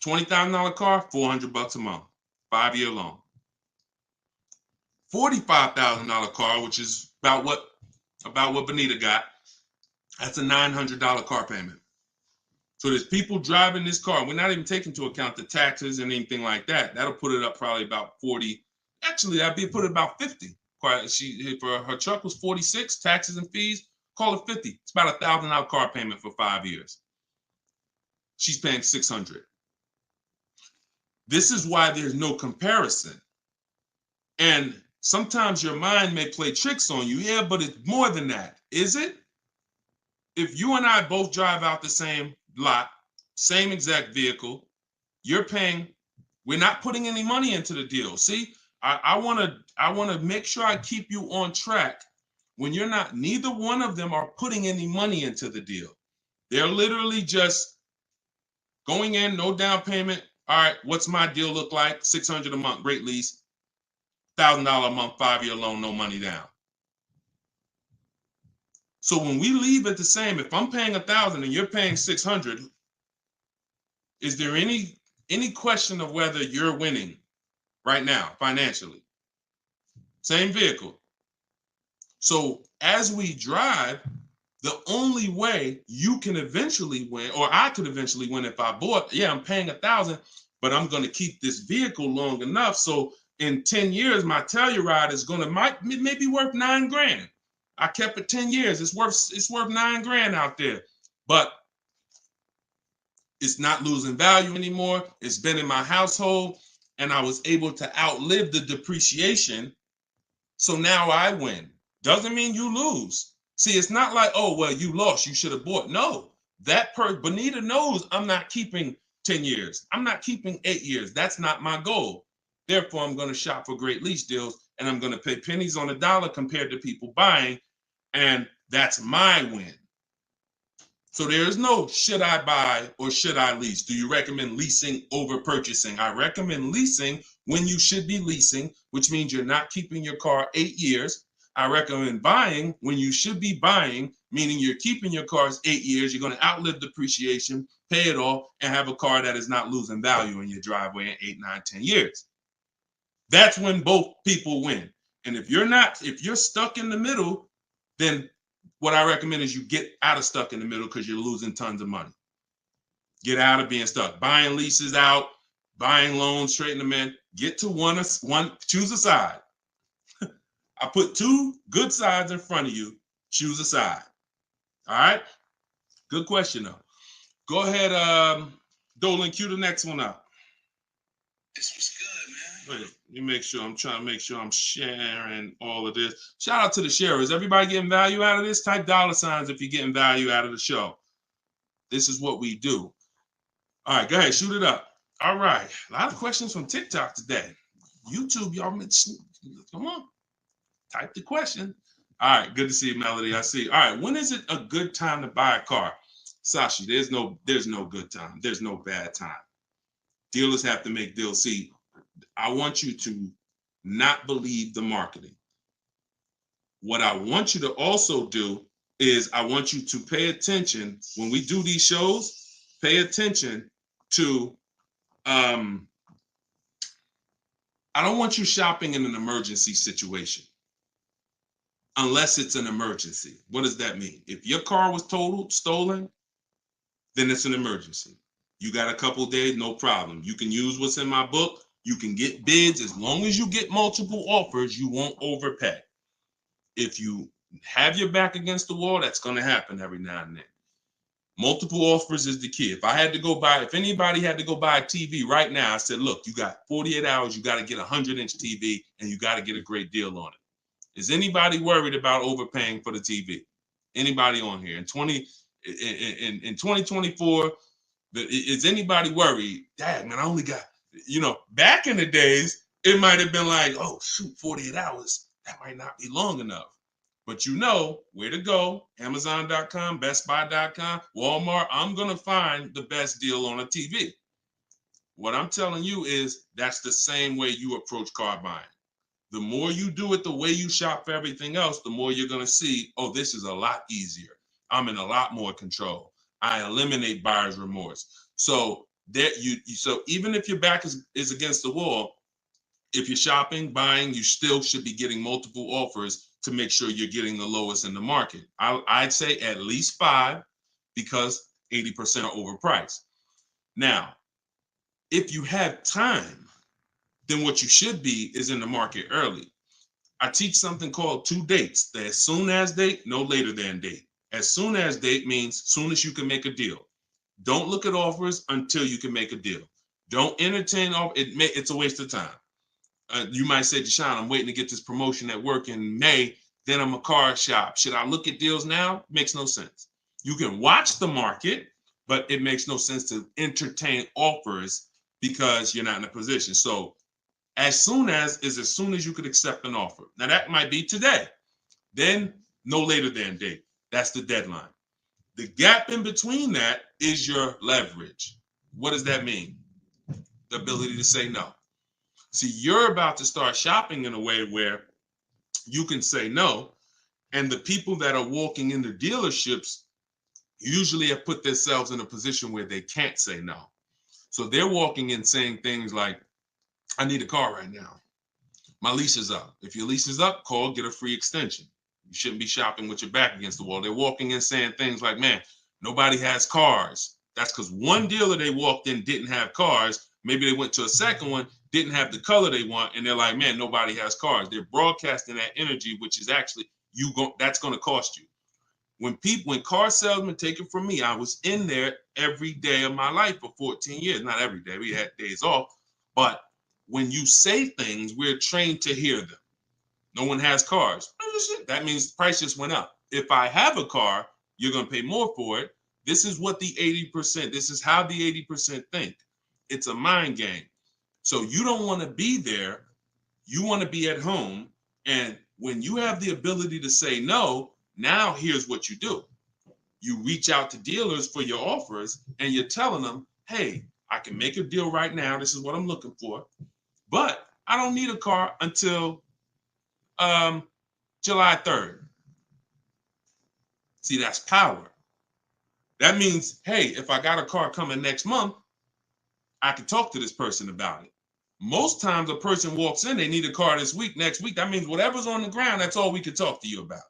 $20,000 car, $400 a month. 5-year loan. $45,000 car, which is about what Bonita got, that's a $900 car payment. So there's people driving this car. We're not even taking into account the taxes and anything like that. That'll put it up probably about 40. Actually, that'd be put it about 50. For her truck was 46, taxes and fees, call it 50. It's about $1,000 car payment for 5 years. She's paying $600. This is why there's no comparison. And sometimes your mind may play tricks on you. Yeah, but it's more than that. Is it? If you and I both drive out the same lot, same exact vehicle, you're paying, we're not putting any money into the deal. See, I want to make sure I keep you on track when you're not, neither one of them are putting any money into the deal. They're literally just going in, no down payment. All right, what's my deal look like? $600 a month, great lease. $1,000 a month, 5-year loan, no money down. So when we leave it the same, if I'm paying $1,000 and you're paying $600, is there any question of whether you're winning right now financially? Same vehicle. So as we drive, the only way you can eventually win, or I could eventually win if I bought, yeah, I'm paying $1,000, but I'm going to keep this vehicle long enough so in 10 years my Telluride is going to maybe worth $9,000. I kept it 10 years. It's worth $9,000 out there, but it's not losing value anymore. It's been in my household and I was able to outlive the depreciation. So now I win. Doesn't mean you lose. See, it's not like, oh, well, you lost, you should have bought. No, Bonita knows I'm not keeping 10 years. I'm not keeping 8 years. That's not my goal. Therefore, I'm going to shop for great lease deals and I'm going to pay pennies on the dollar compared to people buying. And that's my win. So there is no should I buy or should I lease? Do you recommend leasing over purchasing? I recommend leasing when you should be leasing, which means you're not keeping your car 8 years. I recommend buying when you should be buying, meaning you're keeping your cars 8 years. You're going to outlive depreciation, pay it off, and have a car that is not losing value in your driveway in 8, 9, 10 years. That's when both people win. And if you're stuck in the middle, then what I recommend is you get out of stuck in the middle because you're losing tons of money. Get out of being stuck. Buying leases out, buying loans, straighten them in. Get to one, choose a side. I put 2 good sides in front of you. Choose a side. All right? Good question, though. Go ahead, Dolan, cue the next one up. This was good, man. Wait, let me make sure. I'm trying to make sure I'm sharing all of this. Shout out to the sharers. Everybody getting value out of this? Type $ if you're getting value out of the show. This is what we do. All right, go ahead, shoot it up. All right, a lot of questions from TikTok today. YouTube, y'all, come on, type the question. All right, good to see you, Melody. I see. All right, when is it a good time to buy a car? Sashi, there's no good time. There's no bad time. Dealers have to make deals. See, I want you to not believe the marketing. What I want you to also do is I want you to pay attention when we do these shows. Pay attention to I don't want you shopping in an emergency situation unless it's an emergency. What does that mean? If your car was totaled, stolen, then it's an emergency. You got a couple days, no problem. You can use what's in my book. You can get bids. As long as you get multiple offers, you won't overpay. If you have your back against the wall, that's going to happen every now and then. Multiple offers is the key. If anybody had to go buy a TV right now, I said, look, you got 48 hours, you got to get a 100-inch TV, and you got to get a great deal on it. Is anybody worried about overpaying for the TV? Anybody on here? In 2024, is anybody worried? Dad, man, I only got, back in the days, it might have been like, oh, shoot, 48 hours. That might not be long enough. But you know where to go. Amazon.com, BestBuy.com, Walmart. I'm going to find the best deal on a TV. What I'm telling you is that's the same way you approach car buying. The more you do it the way you shop for everything else, the more you're going to see, oh, this is a lot easier. I'm in a lot more control. I eliminate buyer's remorse. So so even if your back is against the wall, if you're shopping, buying, you still should be getting multiple offers to make sure you're getting the lowest in the market. I'd say at least 5 because 80% are overpriced. Now, if you have time, then what you should be is in the market early. I teach something called 2 dates. The as soon as date, no later than date. As soon as date means soon as you can make a deal. Don't look at offers until you can make a deal. Don't entertain it's a waste of time. You might say, Deshone, I'm waiting to get this promotion at work in May. Then I'm a car shop. Should I look at deals now? Makes no sense. You can watch the market, but it makes no sense to entertain offers because you're not in a position. So as soon as you could accept an offer. Now that might be today. Then no later than date. That's the deadline. The gap in between that is your leverage. What does that mean? The ability to say no. See, you're about to start shopping in a way where you can say no, and the people that are walking into dealerships usually have put themselves in a position where they can't say no. So they're walking in saying things like, I need a car right now. My lease is up. If your lease is up, call, get a free extension. You shouldn't be shopping with your back against the wall. They're walking in saying things like, man, nobody has cars. That's because one dealer they walked in didn't have cars. Maybe they went to a second one, didn't have the color they want, and they're like, man, nobody has cars. They're broadcasting that energy, which is actually that's going to cost you. When car salesmen take it from me, I was in there every day of my life for 14 years. Not every day, we had days off, but when you say things, we're trained to hear them. No one has cars. That means the price just went up. If I have a car, you're going to pay more for it. This is what the 80%, this is how the 80% think. It's a mind game. So you don't want to be there. You want to be at home. And when you have the ability to say no, now here's what you do. You reach out to dealers for your offers and you're telling them, hey, I can make a deal right now. This is what I'm looking for. But I don't need a car until July 3rd. See, that's power. That means, hey, if I got a car coming next month, I can talk to this person about it. Most times a person walks in, they need a car this week, next week. That means whatever's on the ground, that's all we can talk to you about.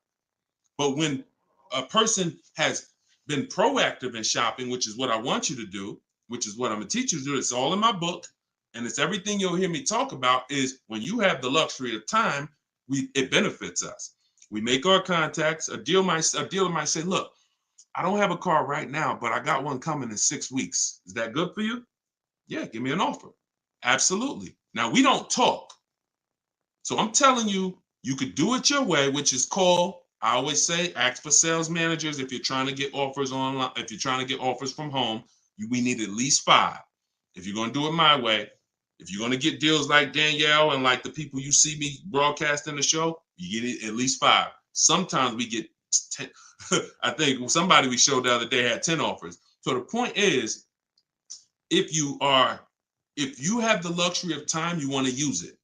But when a person has been proactive in shopping, which is what I want you to do, which is what I'm going to teach you to do, it's all in my book, and it's everything you'll hear me talk about, is when you have the luxury of time, it benefits us. We make our contacts. A dealer might say, look, I don't have a car right now, but I got one coming in 6 weeks. Is that good for you? Yeah, give me an offer. Absolutely. Now, we don't talk. So I'm telling you, you could do it your way, which is call. I always say, ask for sales managers if you're trying to get offers online. If you're trying to get offers from home, we need at least 5. If you're going to do it my way, if you're going to get deals like Danielle and like the people you see me broadcasting the show, you get it at least 5. Sometimes we get 10. I think somebody we showed the other day had 10 offers. So the point is, if you have the luxury of time, you want to use it.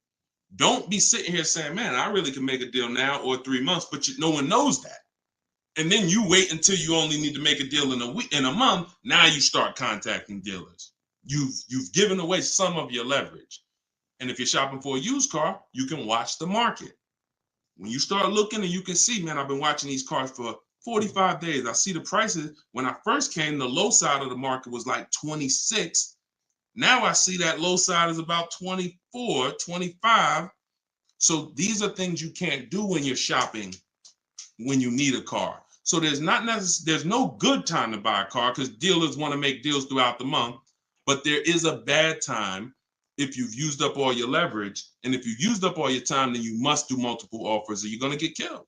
Don't be sitting here saying, man, I really can make a deal now or 3 months, but no one knows that. And then you wait until you only need to make a deal in a month. Now you start contacting dealers. You've given away some of your leverage. And if you're shopping for a used car, you can watch the market. When you start looking and you can see, man, I've been watching these cars for 45 days. I see the prices. When I first came, the low side of the market was like 26. Now I see that low side is about 24, 25. So these are things you can't do when you're shopping when you need a car. So there's no good time to buy a car because dealers want to make deals throughout the month. But there is a bad time if you've used up all your leverage. And if you've used up all your time, then you must do multiple offers or you're going to get killed.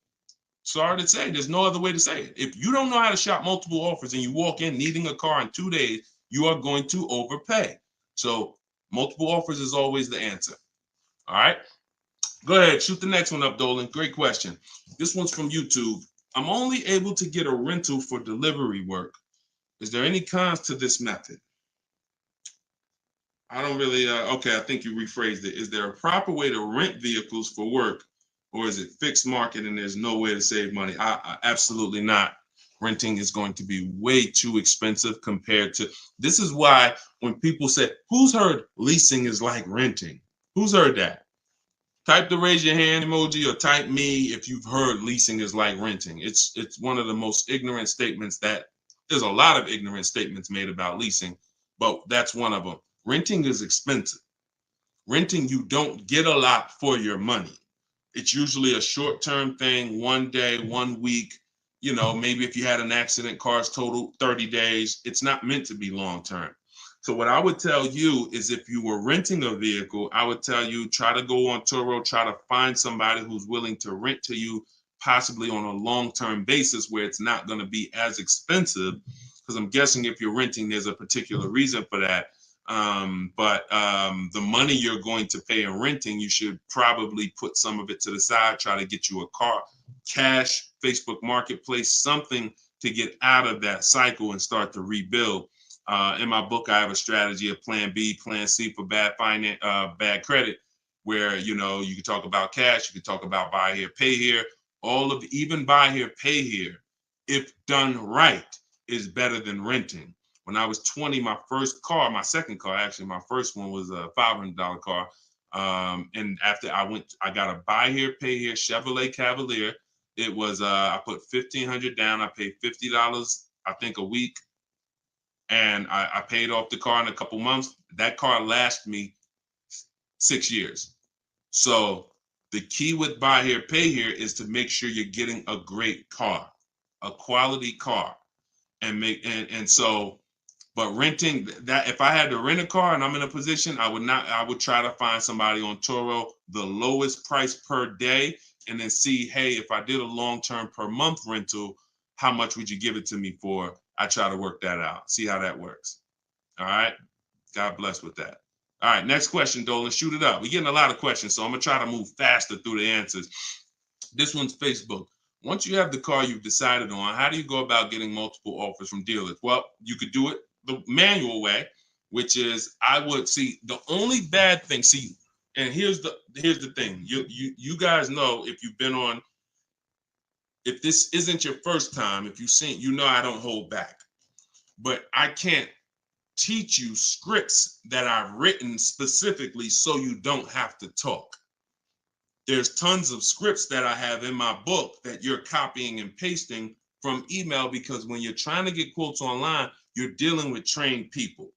Sorry to say, there's no other way to say it. If you don't know how to shop multiple offers and you walk in needing a car in 2 days, you are going to overpay. So multiple offers is always the answer. All right. Go ahead, shoot the next one up, Dolan. Great question. This one's from YouTube. I'm only able to get a rental for delivery work. Is there any cons to this method? I don't really, okay, I think you rephrased it. Is there a proper way to rent vehicles for work, or is it fixed market and there's no way to save money? Absolutely not. Renting is going to be way too expensive compared to, this is why when people say, who's heard leasing is like renting? Who's heard that? Type the raise your hand emoji or type me if you've heard leasing is like renting. It's one of the most ignorant statements that there's a lot of ignorant statements made about leasing, but that's one of them. Renting is expensive. Renting, you don't get a lot for your money. It's usually a short-term thing, 1 day, 1 week. You know, maybe if you had an accident, cars total 30 days. It's not meant to be long-term. So what I would tell you is if you were renting a vehicle, I would tell you try to go on Turo, try to find somebody who's willing to rent to you, possibly on a long-term basis where it's not going to be as expensive. Because I'm guessing if you're renting, there's a particular reason for that. But the money you're going to pay in renting, you should probably put some of it to the side, try to get you a car, cash, Facebook Marketplace, something to get out of that cycle and start to rebuild. In my book, I have a strategy of plan B, plan C for bad credit, where, you know, you can talk about cash, you can talk about buy here, pay here, even buy here, pay here, if done right, is better than renting. When I was 20, my second car, actually, my first one was a $500 car. And after I got a buy here, pay here Chevrolet Cavalier. It was, I put $1,500 down. I paid $50, I think, a week. And I paid off the car in a couple months. That car lasted me 6 years. So the key with buy here, pay here is to make sure you're getting a great car, a quality car, but renting, that if I had to rent a car and I'm in a position, I would try to find somebody on Turo, the lowest price per day, and then see, hey, if I did a long-term per month rental, how much would you give it to me for? I try to work that out, see how that works. All right. God bless with that. All right. Next question, Dolan. Shoot it up. We're getting a lot of questions, so I'm going to try to move faster through the answers. This one's Facebook. Once you have the car you've decided on, how do you go about getting multiple offers from dealers? Well, you could do it the manual way, which is I would see the only bad thing. See, and here's the thing. You guys know if you've been on, if this isn't your first time, if you've seen, you know I don't hold back. But I can't teach you scripts that I've written specifically so you don't have to talk. There's tons of scripts that I have in my book that you're copying and pasting from email, because when you're trying to get quotes online, you're dealing with trained people.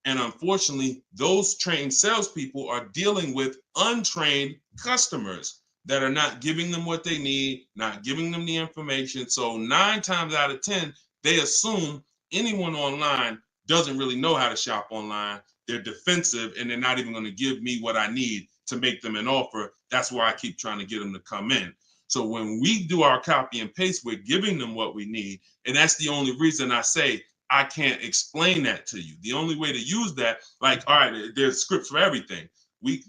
And unfortunately, those trained salespeople are dealing with untrained customers that are not giving them what they need, not giving them the information. So 9 times out of 10, they assume anyone online doesn't really know how to shop online. they're defensive and they're not even going to give me what I need to make them an offer. That's why I keep trying to get them to come in. So when we do our copy and paste, we're giving them what we need. And that's the only reason I say I can't explain that to you. The only way to use that, like, all right, there's scripts for everything.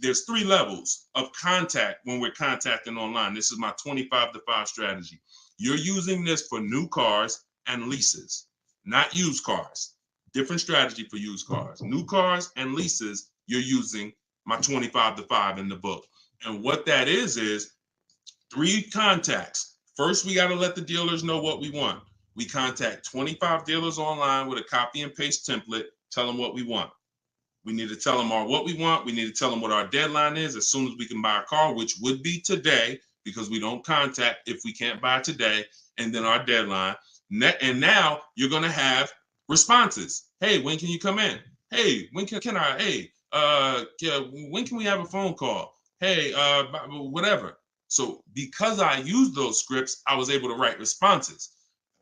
There's 3 levels of contact when we're contacting online. This is my 25-to-5 strategy. You're using this for new cars and leases, not used cars. Different strategy for used cars. New cars and leases, you're using my 25-to-5 in the book. And what that is 3 contacts. First, we got to let the dealers know what we want. We contact 25 dealers online with a copy and paste template, tell them what we want. We need to tell them what we want. We need to tell them what our deadline is as soon as we can buy a car, which would be today, because we don't contact if we can't buy today, and then our deadline. And now you're going to have responses. Hey, when can you come in? Hey, when can I? Hey, when can we have a phone call? Hey, whatever. So because I used those scripts, I was able to write responses.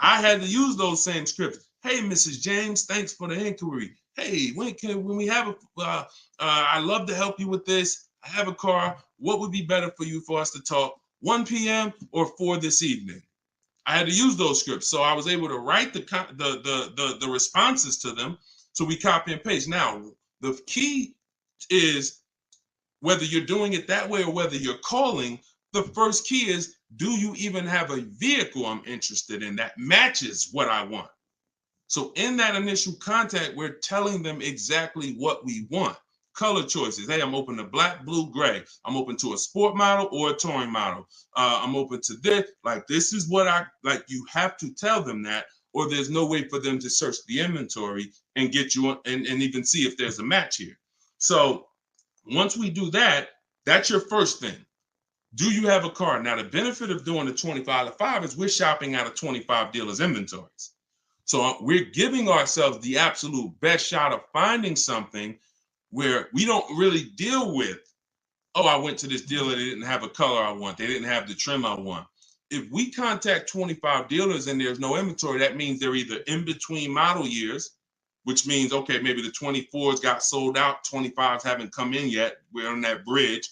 I had to use those same scripts. Hey, Mrs. James, thanks for the inquiry. Hey, when we have I'd love to help you with this. I have a car. What would be better for you for us to talk? 1 p.m. or 4 this evening? I had to use those scripts. So I was able to write the responses to them. So we copy and paste. Now, the key is whether you're doing it that way or whether you're calling, the first key is, do you even have a vehicle I'm interested in that matches what I want? So in that initial contact, we're telling them exactly what we want. Color choices. Hey, I'm open to black, blue, gray. I'm open to a sport model or a touring model. I'm open to this. Like, this is what I like. You have to tell them that, or there's no way for them to search the inventory and get you and even see if there's a match here. So once we do that, that's your first thing. Do you have a car? Now, the benefit of doing the 25-to-5 is we're shopping out of 25 dealers' inventories. So we're giving ourselves the absolute best shot of finding something where we don't really deal with, oh, I went to this dealer, they didn't have a color I want, they didn't have the trim I want. If we contact 25 dealers and there's no inventory, that means they're either in between model years, which means, okay, maybe the 24s got sold out, 25s haven't come in yet, we're on that bridge,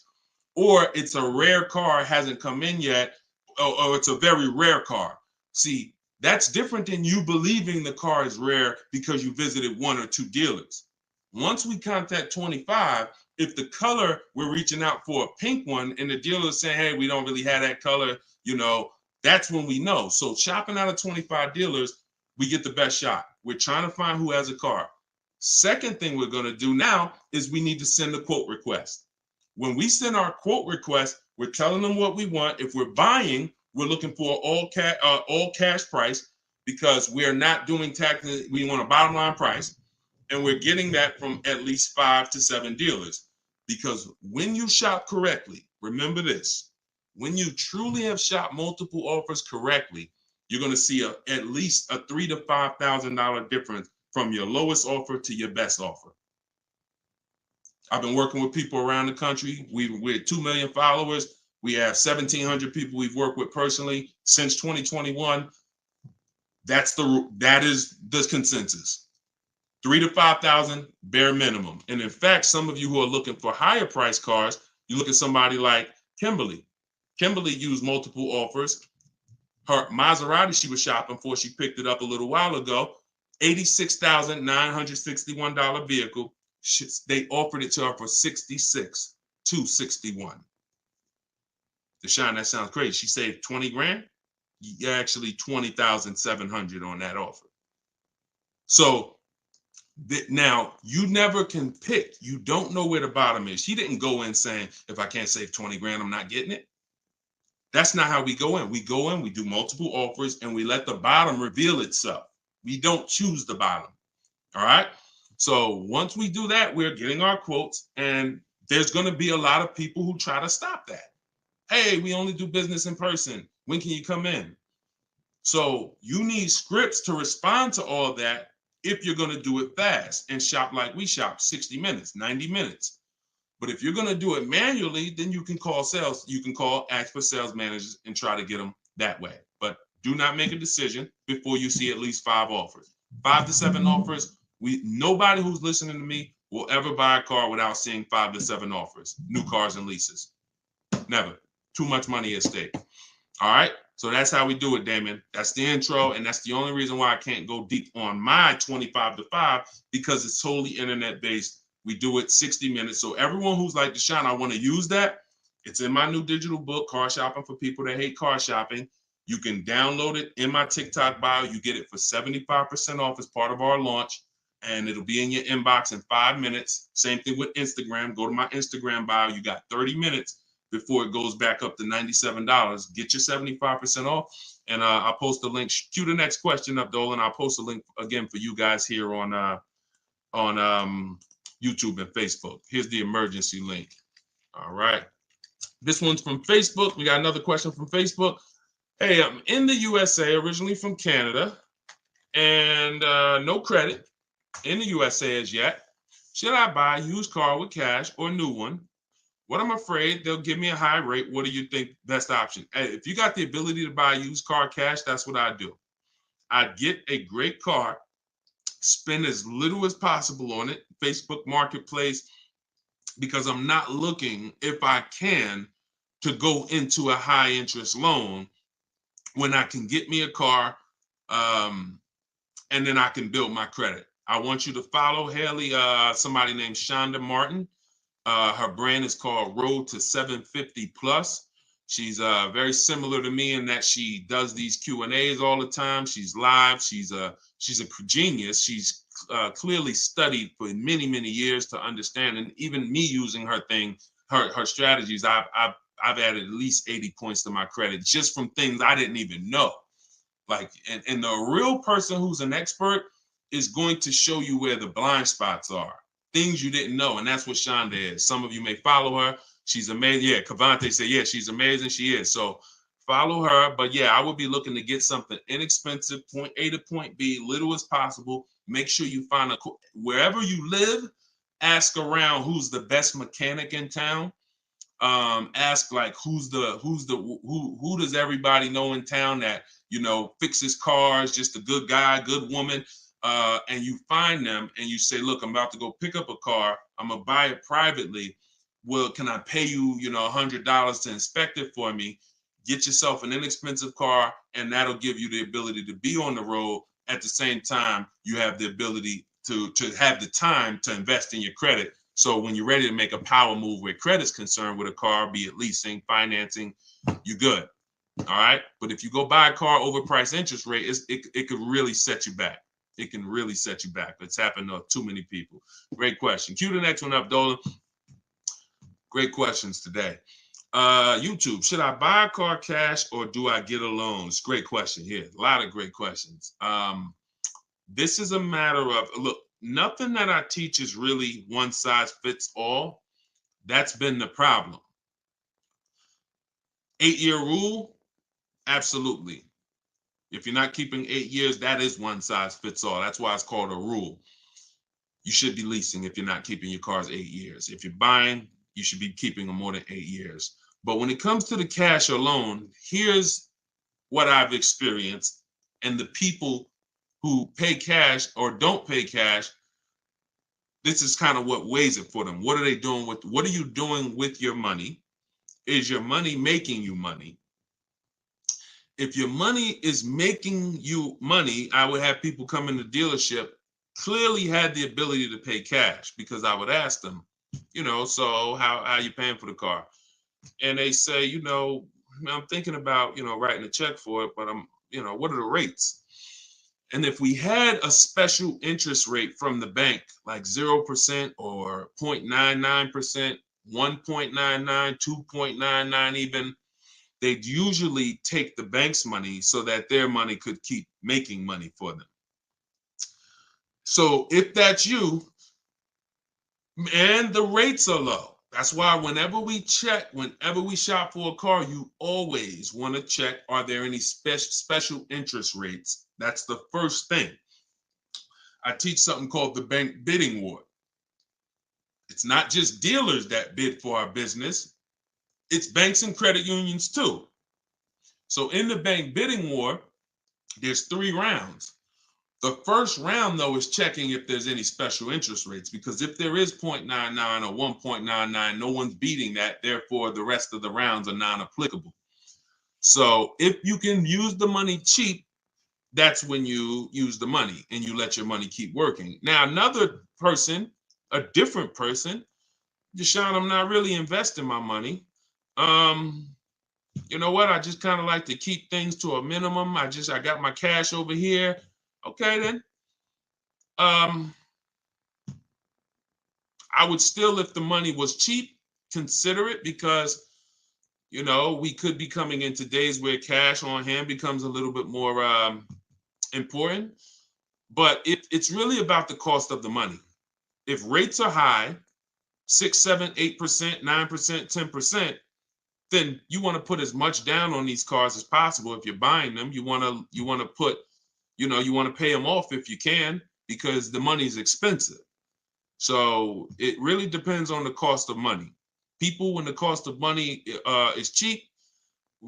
or it's a rare car, hasn't come in yet, or it's a very rare car. See, that's different than you believing the car is rare because you visited 1 or 2 dealers. Once we contact 25, if the color, we're reaching out for a pink one and the dealer is saying, hey, we don't really have that color, that's when we know. So shopping out of 25 dealers, we get the best shot. We're trying to find who has a car. Second thing we're going to do now is we need to send a quote request. When we send our quote request, we're telling them what we want. If we're buying, we're looking for all cash price because we're not doing taxes. We want a bottom line price. And we're getting that from at least 5 to 7 dealers. Because when you shop correctly, remember this, when you truly have shopped multiple offers correctly, you're going to see at least a $3,000 to $5,000 difference from your lowest offer to your best offer. I've been working with people around the country. We're 2 million followers. We have 1,700 people we've worked with personally since 2021. That is the consensus. 3,000 to 5,000 bare minimum. And in fact, some of you who are looking for higher price cars, you look at somebody like Kimberly. Kimberly used multiple offers. Her Maserati she was shopping for, she picked it up a little while ago, $86,961 vehicle. They offered it to her for $66,261. Deshone, that sounds crazy. She saved 20 grand. Actually, 20,700 on that offer. So now you never can pick. You don't know where the bottom is. She didn't go in saying, if I can't save 20 grand, I'm not getting it. That's not how we go in. We go in, we do multiple offers, and we let the bottom reveal itself. We don't choose the bottom. All right. So once we do that, we're getting our quotes, and there's going to be a lot of people who try to stop that. Hey, we only do business in person. When can you come in? So you need scripts to respond to all that if you're going to do it fast and shop like we shop, 60 minutes, 90 minutes. But if you're going to do it manually, then you can call sales. You can ask for sales managers and try to get them that way. But do not make a decision before you see at least 5 offers. 5 to 7 offers. Nobody who's listening to me will ever buy a car without seeing 5 to 7 offers, new cars and leases. Never. Too much money at stake. All right. So that's how we do it, Damon. That's the intro. And that's the only reason why I can't go deep on my 25 to 5, because it's totally internet based. We do it 60 minutes. So everyone who's like, Deshone, I want to use that. It's in my new digital book, Car Shopping for People That Hate Car Shopping. You can download it in my TikTok bio. You get it for 75% off as part of our launch. And it'll be in your inbox in 5 minutes. Same thing with Instagram. Go to my Instagram bio. You got 30 minutes before it goes back up to $97. Get your 75% off. And I'll post a link. Cue the next question up, Dolan. I'll post a link again for you guys here on YouTube and Facebook. Here's the emergency link. All right. This one's from Facebook. We got another question from Facebook. Hey, I'm in the USA, originally from Canada, and no credit in the USA as yet. Should I buy a used car with cash or a new one? What I'm afraid they'll give me a high rate. What do you think best option? Hey, if you got the ability to buy a used car cash, that's what I do. I'd get a great car, spend as little as possible on it, Facebook Marketplace, because I'm not looking, if I can, to go into a high interest loan when I can get me a car and then I can build my credit. I want you to follow Haley, somebody named Shonda Martin. Her brand is called Road to 750 Plus. She's very similar to me in that she does these Q&As all the time. She's live. She's a genius. She's clearly studied for many, many years to understand. And even me using her thing, her strategies, I've added at least 80 points to my credit just from things I didn't even know. Like, and the real person who's an expert is going to show you where the blind spots are, things you didn't know. And that's what Shonda is. Some of you may follow her. She's amazing. Yeah, Cavante said, yeah, she's amazing. She is. So follow her. But yeah, I would be looking to get something inexpensive, point A to point B, little as possible. Make sure you find wherever you live, ask around who's the best mechanic in town. Ask like who does everybody know in town that, you know, fixes cars, just a good guy, good woman. And you find them and you say, look, I'm about to go pick up a car. I'm gonna buy it privately. Well, can I pay you, you know, $100 to inspect it for me? Get yourself an inexpensive car, and that'll give you the ability to be on the road. At the same time, you have the ability to have the time to invest in your credit. So when you're ready to make a power move where credit's concerned with a car, be it leasing, financing, you're good. All right. But if you go buy a car overpriced interest rate, it could really set you back. It can really set you back. It's happened to too many people. Great question. Cue the next one up, Dolan. Great questions today. YouTube, should I buy a car cash or do I get a loan? It's a great question here. A lot of great questions. This is a matter of, look, nothing that I teach is really one size fits all. That's been the problem. 8-year rule, absolutely. If you're not keeping 8 years, that is one size fits all. That's why it's called a rule. You should be leasing if you're not keeping your cars 8 years. If you're buying, you should be keeping them more than 8 years. But when it comes to the cash or loan, here's what I've experienced. And the people who pay cash or don't pay cash, this is kind of what weighs it for them. What are they doing with, what are you doing with your money? Is your money making you money? If your money is making you money, I would have people come in the dealership, clearly had the ability to pay cash, because I would ask them, you know, so how are you paying for the car? And they say, you know, I'm thinking about, you know, writing a check for it, but I'm, you know, what are the rates? And if we had a special interest rate from the bank, like 0% or 0.99%, 1.99, 2.99 even, they'd usually take the bank's money so that their money could keep making money for them. So if that's you, and the rates are low, that's why whenever we shop for a car, you always want to check, are there any special interest rates? That's the first thing. I teach something called the bank bidding war. It's not just dealers that bid for our business. It's banks and credit unions too. So in the bank bidding war, there's 3 rounds. The first round, though, is checking if there's any special interest rates, because if there is 0.99 or 1.99, no one's beating that. Therefore, the rest of the rounds are non-applicable. So if you can use the money cheap, that's when you use the money and you let your money keep working. Now, another person, a different person, Deshone, I'm not really investing my money. You know what? I just kind of like to keep things to a minimum. I got my cash over here. Okay, then. I would still, if the money was cheap, consider it, because we could be coming into days where cash on hand becomes a little bit more important. But it's really about the cost of the money. If rates are high, 6, 7, 8%, 9%, 10%, then you want to put as much down on these cars as possible. If you're buying them, you want to put, you want to pay them off if you can, because the money is expensive. So it really depends on the cost of money. People, when the cost of money is cheap,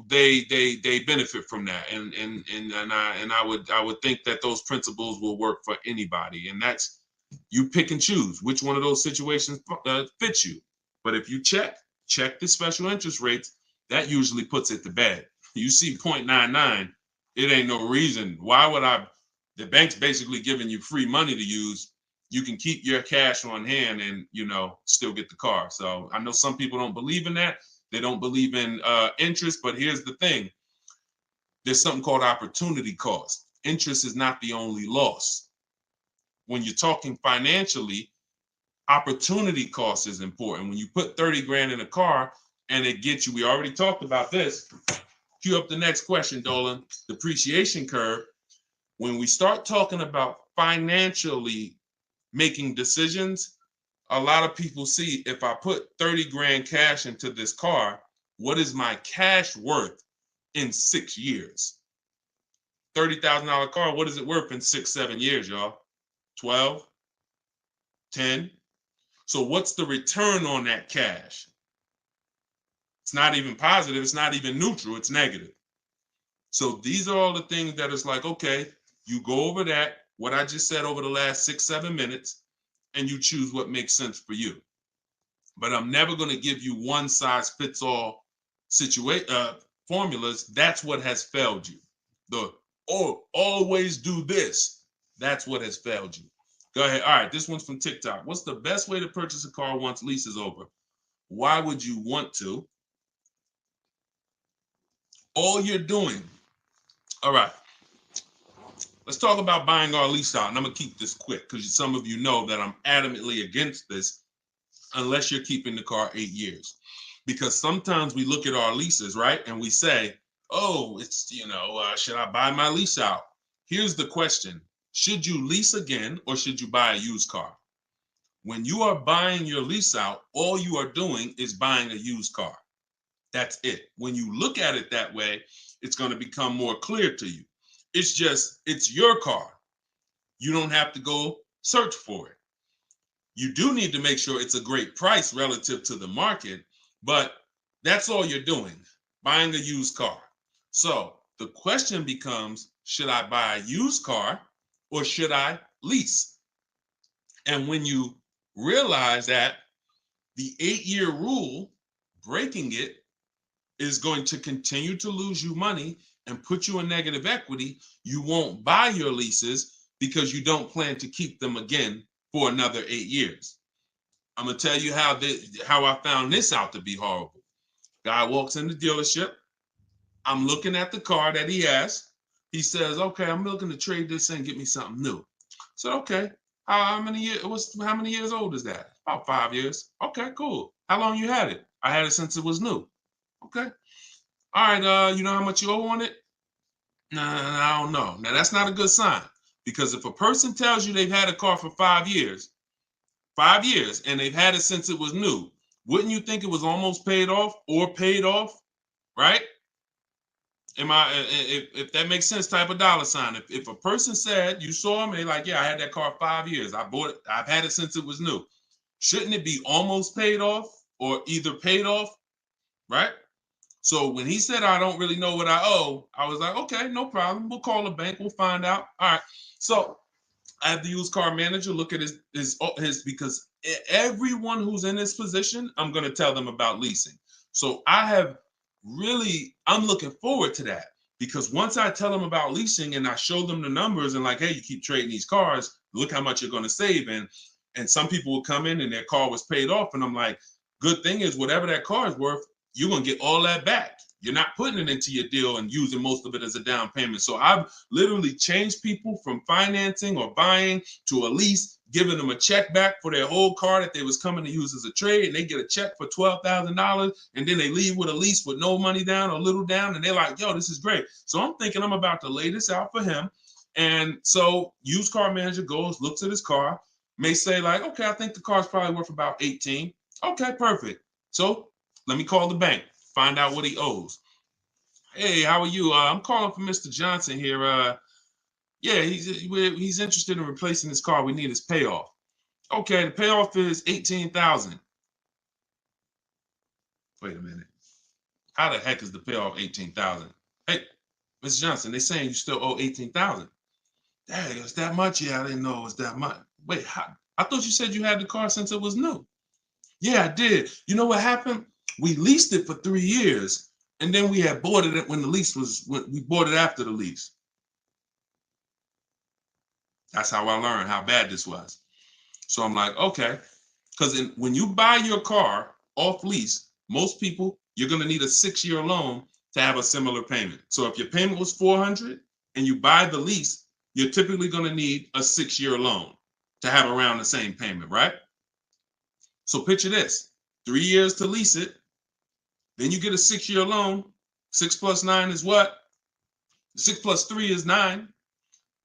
they benefit from that, and I would think that those principles will work for anybody, and that's, you pick and choose which one of those situations fits you. But if you check the special interest rates, that usually puts it to bed. You see 0.99, it ain't no reason. Why would the bank's basically giving you free money to use. You can keep your cash on hand and still get the car. So I know some people don't believe in that. They don't believe in interest, but here's the thing. There's something called opportunity cost. Interest is not the only loss. When you're talking financially, opportunity cost is important. When you put 30 grand in a car and it gets you, we already talked about this. Cue up the next question, Dolan. Depreciation curve. When we start talking about financially making decisions, a lot of people see, if I put 30 grand cash into this car, what is my cash worth in 6 years? $30,000 car, what is it worth in 6, 7 years, y'all? 12, 10. So what's the return on that cash? It's not even positive. It's not even neutral. It's negative. So these are all the things that is like, okay, you go over that, what I just said over the last 6, 7 minutes, and you choose what makes sense for you. But I'm never going to give you one size fits all formulas. That's what has failed you. Always do this. That's what has failed you. Go ahead. All right, this one's from TikTok. What's the best way to purchase a car once lease is over? Why would you want to? All you're doing. All right. Let's talk about buying our lease out. And I'm going to keep this quick because some of you know that I'm adamantly against this unless you're keeping the car 8 years. Because sometimes we look at our leases, right? And we say, oh, it's, should I buy my lease out? Here's the question. Should you lease again or should you buy a used car? When you are buying your lease out, all you are doing is buying a used car. That's it. When you look at it that way, it's going to become more clear to you. It's your car. You don't have to go search for it. You do need to make sure it's a great price relative to the market, but that's all you're doing, buying a used car. So the question becomes, should I buy a used car or should I lease? And when you realize that the 8-year rule, breaking it, is going to continue to lose you money and put you in negative equity, you won't buy your leases because you don't plan to keep them again for another 8 years. I'm going to tell you how I found this out to be horrible. Guy walks in the dealership. I'm looking at the car that he has. He says, okay, I'm looking to trade this in and get me something new. So, okay, how many years old is that? About 5 years. Okay, cool. How long you had it? I had it since it was new. Okay. All right, you know how much you owe on it? Nah, I don't know. Now, that's not a good sign, because if a person tells you they've had a car for 5 years, and they've had it since it was new, wouldn't you think it was almost paid off or paid off, right? If that makes sense, type of dollar sign. If a person said, you saw me, like, yeah, I had that car 5 years. I bought it. I've had it since it was new. Shouldn't it be almost paid off or either paid off, right? So when he said, I don't really know what I owe, I was like, okay, no problem. We'll call the bank. We'll find out. All right. So I have the used car manager look at his because everyone who's in this position, I'm going to tell them about leasing. So I'm looking forward to that, because once I tell them about leasing and I show them the numbers and like, hey, you keep trading these cars, look how much you're going to save. And some people will come in and their car was paid off. And I'm like, good thing is whatever that car is worth, you're going to get all that back. You're not putting it into your deal and using most of it as a down payment. So I've literally changed people from financing or buying to a lease, giving them a check back for their whole car that they was coming to use as a trade, and they get a check for $12,000, and then they leave with a lease with no money down or little down, and they're like, yo, this is great. So I'm thinking I'm about to lay this out for him. And so used car manager goes, looks at his car, may say like, okay, I think the car's probably worth about 18. Okay, perfect. So let me call the bank, find out what he owes. Hey, how are you? I'm calling for Mr. Johnson here. Yeah, he's interested in replacing his car. We need his payoff. Okay, the payoff is 18,000. Wait a minute. How the heck is the payoff 18,000? Hey, Mr. Johnson, they're saying you still owe 18,000. Dang, it's that much? Yeah, I didn't know it was that much. Wait, I thought you said you had the car since it was new. Yeah, I did. You know what happened? We leased it for 3 years, and then we had bought it when we bought it after the lease. That's how I learned how bad this was. So I'm like, okay, because when you buy your car off lease, most people, you're going to need a 6-year loan to have a similar payment. So if your payment was $400 and you buy the lease, you're typically going to need a 6-year loan to have around the same payment, right? So picture this, 3 years to lease it, then you get a 6-year loan. 6 plus 9 is what? 6 plus 3 is 9.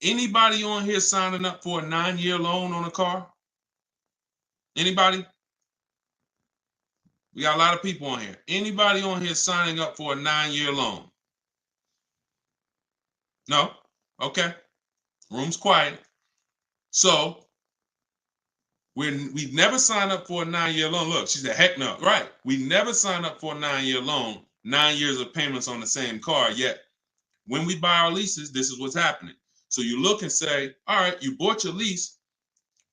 Anybody on here signing up for a 9-year loan on a car? Anybody? We got a lot of people on here. Anybody on here signing up for a 9-year loan? No? Okay. Room's quiet. So we've never signed up for a 9-year loan. Look, she said, heck no. Right. We never signed up for a 9-year loan, 9 years of payments on the same car. Yet when we buy our leases, this is what's happening. So you look and say, all right, you bought your lease,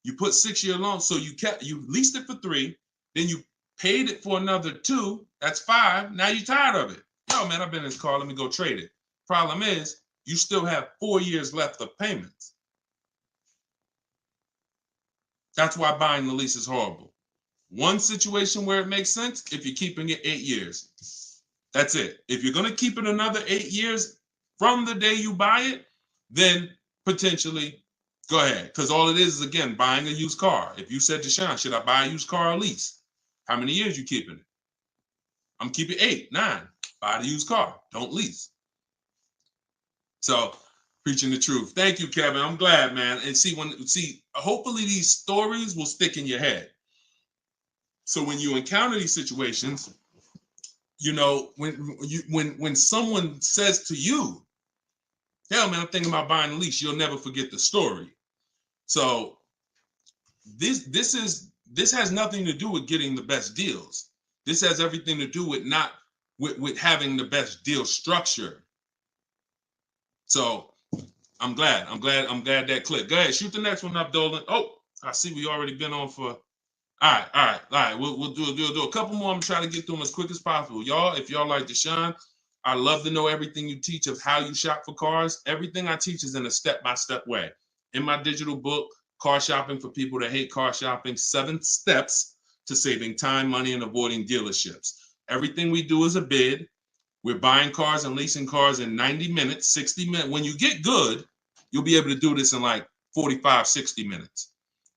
you put 6-year loan, so you leased it for 3, then you paid it for another 2, that's 5. Now you're tired of it. Yo, man, I've been in this car, let me go trade it. Problem is, you still have 4 years left of payments. That's why buying the lease is horrible. One situation where it makes sense, if you're keeping it 8 years. That's it. If you're going to keep it another 8 years from the day you buy it, then potentially go ahead. Because all it is again, buying a used car. If you said to Sean, should I buy a used car or lease? How many years you keeping it? I'm keeping 8, 9. Buy the used car. Don't lease. So preaching the truth. Thank you, Kevin. I'm glad, man. And hopefully these stories will stick in your head. So when you encounter these situations, you know, when someone says to you, hell, man, I'm thinking about buying a lease, you'll never forget the story. So this has nothing to do with getting the best deals. This has everything to do with having the best deal structure. So I'm glad that clicked. Go ahead, shoot the next one up, Dolan. Oh, I see we already been on for. All right. We'll do a couple more. I'm trying to get through them as quick as possible. Y'all, if y'all like Deshone, I love to know everything you teach of how you shop for cars. Everything I teach is in a step-by-step way. In my digital book, Car Shopping for People That Hate Car Shopping, 7 Steps to Saving Time, Money, and Avoiding Dealerships. Everything we do is a bid. We're buying cars and leasing cars in 90 minutes, 60 minutes. When you get good, you'll be able to do this in like 45, 60 minutes.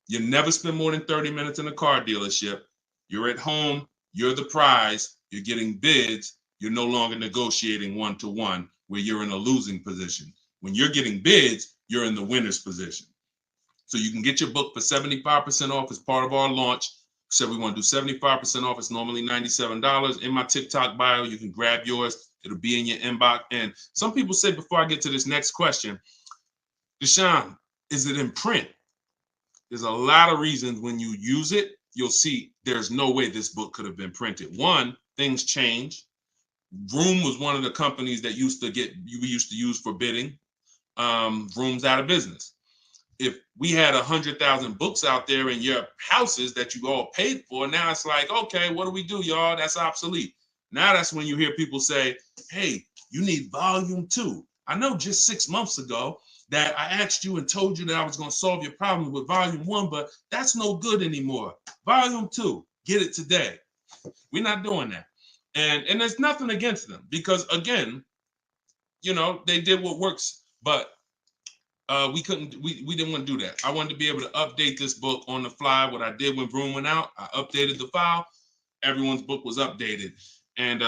You never spend more than 30 minutes in a car dealership. You're at home. You're the prize. You're getting bids. You're no longer negotiating one-to-one where you're in a losing position. When you're getting bids, you're in the winner's position. So you can get your book for 75% off as part of our launch. So we want to do 75% off. It's normally $97. In my TikTok bio, you can grab yours. It'll be in your inbox. And some people say, before I get to this next question, Deshone, is it in print? There's a lot of reasons when you use it, you'll see there's no way this book could have been printed. One, things change. Vroom was one of the companies that we used to use for bidding. Vroom's out of business. if we had 100,000 books out there in your houses that you all paid for, now it's like, okay, what do we do, y'all? That's obsolete. Now that's when you hear people say, hey, you need volume 2. I know just 6 months ago that I asked you and told you that I was going to solve your problem with volume 1, but that's no good anymore. Volume 2, get it today. We're not doing that. And there's nothing against them because, again, they did what works, but we didn't want to do that. I wanted to be able to update this book on the fly. What I did when Broom went out, I updated the file. Everyone's book was updated. And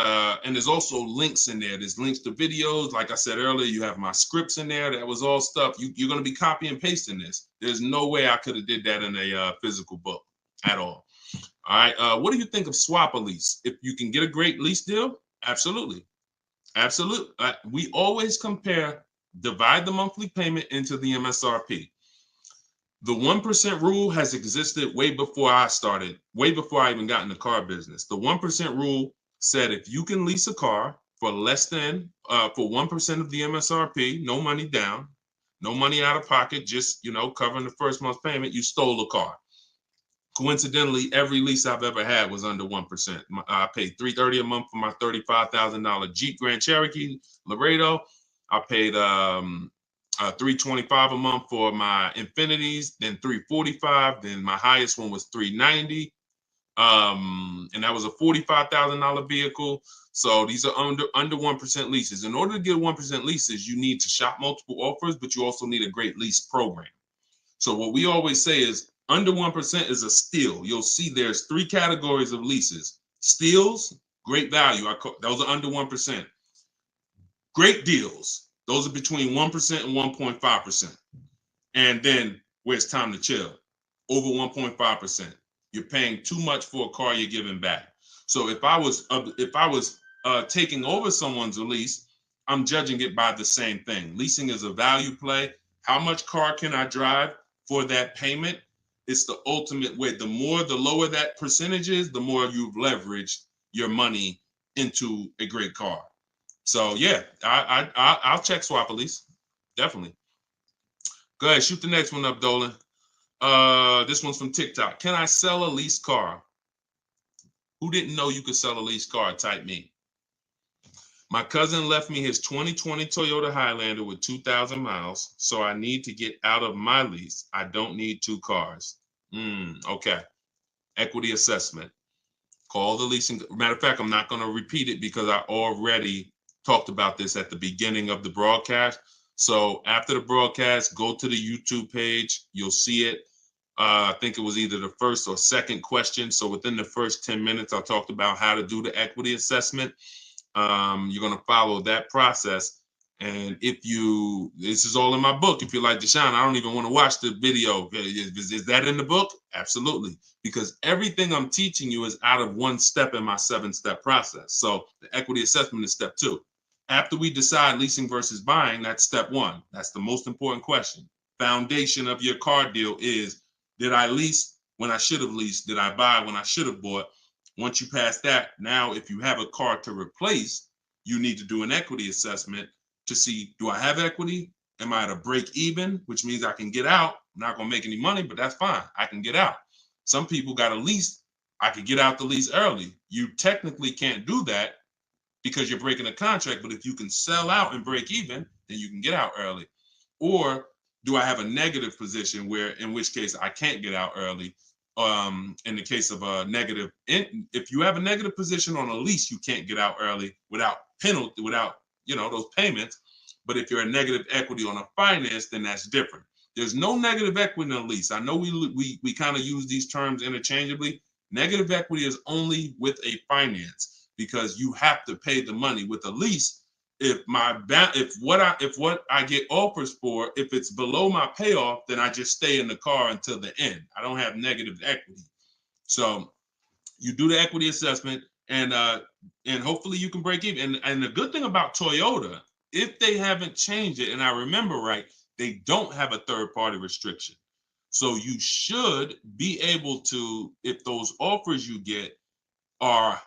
there's also links in there. There's links to videos. Like I said earlier, you have my scripts in there. That was all stuff. You're going to be copy and pasting this. There's no way I could have did that in a physical book at all. All right. What do you think of swap a lease? If you can get a great lease deal, absolutely. Absolutely. We always compare, divide the monthly payment into the MSRP. The 1% rule has existed way before I started, way before I even got in the car business. The 1% rule said if you can lease a car for less than, for 1% of the MSRP, no money down, no money out of pocket, just, covering the first month's payment, you stole a car. Coincidentally, every lease I've ever had was under 1%. I paid $330 a month for my $35,000 Jeep Grand Cherokee Laredo. I paid $325 a month for my Infinities, then $345. Then my highest one was $390. And that was a $45,000 vehicle. So these are under 1% leases. In order to get 1% leases, you need to shop multiple offers, but you also need a great lease program. So what we always say is under 1% is a steal. You'll see there's 3 categories of leases. Steals, great value. Those are under 1%. Great deals. Those are between 1% and 1.5%. And then where it's time to chill, over 1.5%. You're paying too much for a car you're giving back. So if I was taking over someone's lease, I'm judging it by the same thing. Leasing is a value play. How much car can I drive for that payment? It's the ultimate way. The lower that percentage is, the more you've leveraged your money into a great car. So yeah, I'll check swap a lease, definitely. Go ahead, shoot the next one up, Dolan. This one's from TikTok. Can I sell a leased car? Who didn't know you could sell a leased car? Type me. My cousin left me his 2020 Toyota Highlander with 2,000 miles, so I need to get out of my lease. I don't need 2 cars. Okay. Equity assessment. Call the leasing. Matter of fact, I'm not going to repeat it because I already talked about this at the beginning of the broadcast. So after the broadcast, go to the YouTube page. You'll see it. I think it was either the first or second question. So within the first 10 minutes, I talked about how to do the equity assessment. You're going to follow that process. And this is all in my book. If you're like, Deshone, I don't even want to watch the video. Is that in the book? Absolutely. Because everything I'm teaching you is out of 1 step in my 7-step process. So the equity assessment is step 2. After we decide leasing versus buying, that's step 1. That's the most important question. Foundation of your car deal is, did I lease when I should have leased? Did I buy when I should have bought? Once you pass that, now if you have a car to replace, you need to do an equity assessment to see, do I have equity? Am I at a break even, which means I can get out? I'm not going to make any money, but that's fine. I can get out. Some people got a lease. I could get out the lease early. You technically can't do that because you're breaking a contract, but if you can sell out and break even, then you can get out early. Or do I have a negative position in which case I can't get out early? In the case of a negative, if you have a negative position on a lease, you can't get out early without penalty, without those payments. But if you're a negative equity on a finance, then that's different. There's no negative equity in a lease. I know we kind of use these terms interchangeably. Negative equity is only with a finance because you have to pay the money. With a lease, if what I get offers for, if it's below my payoff, then I just stay in the car until the end. I don't have negative equity. So you do the equity assessment, and hopefully you can break even. And the good thing about Toyota, if they haven't changed it, and I remember right, they don't have a third-party restriction. So you should be able to, if those offers you get are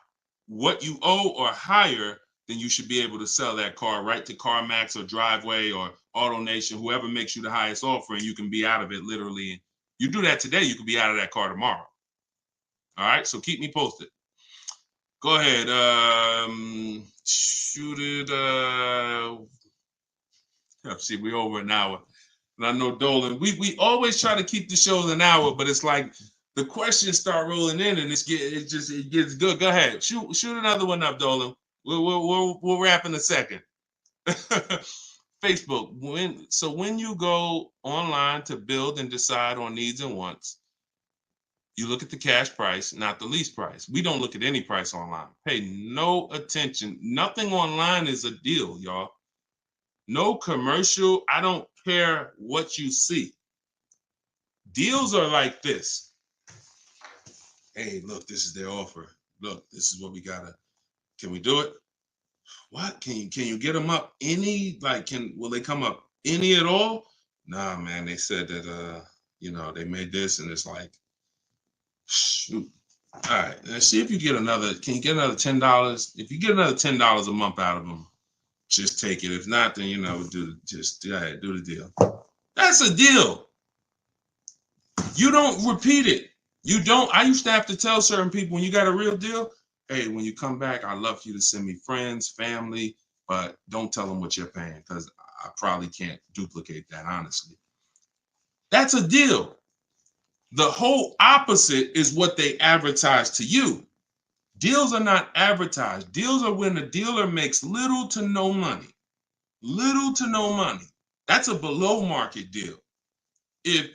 what you owe or higher, then you should be able to sell that car right to CarMax or Driveway or AutoNation, whoever makes you the highest offer, and you can be out of it literally. You do that today, you could be out of that car tomorrow. All right, so keep me posted. Go ahead. Shoot it. See, we're over an hour. And I know Dolan, we always try to keep the shows an hour, but it's like the questions start rolling in and it gets good. Go ahead. Shoot another one up, Dolan. We'll wrap in a second. Facebook. When you go online to build and decide on needs and wants, you look at the cash price, not the lease price. We don't look at any price online. Pay no attention. Nothing online is a deal, y'all. No commercial. I don't care what you see. Deals are like this. Hey, look, this is their offer. Look, this is what we gotta. Can we do it? What? Can you get them up any? Like, will they come up any at all? Nah, man. They said that they made this, and it's like, shoot. All right, let's see if you get another. Can you get another $10? If you get another $10 a month out of them, just take it. If not, then do the deal. That's a deal. You don't repeat it. You don't. I used to have to tell certain people, when you got a real deal, hey, when you come back, I'd love for you to send me friends, family, but don't tell them what you're paying, because I probably can't duplicate that, honestly. That's a deal. The whole opposite is what they advertise to you. Deals are not advertised. Deals are when the dealer makes little to no money. Little to no money. That's a below market deal. If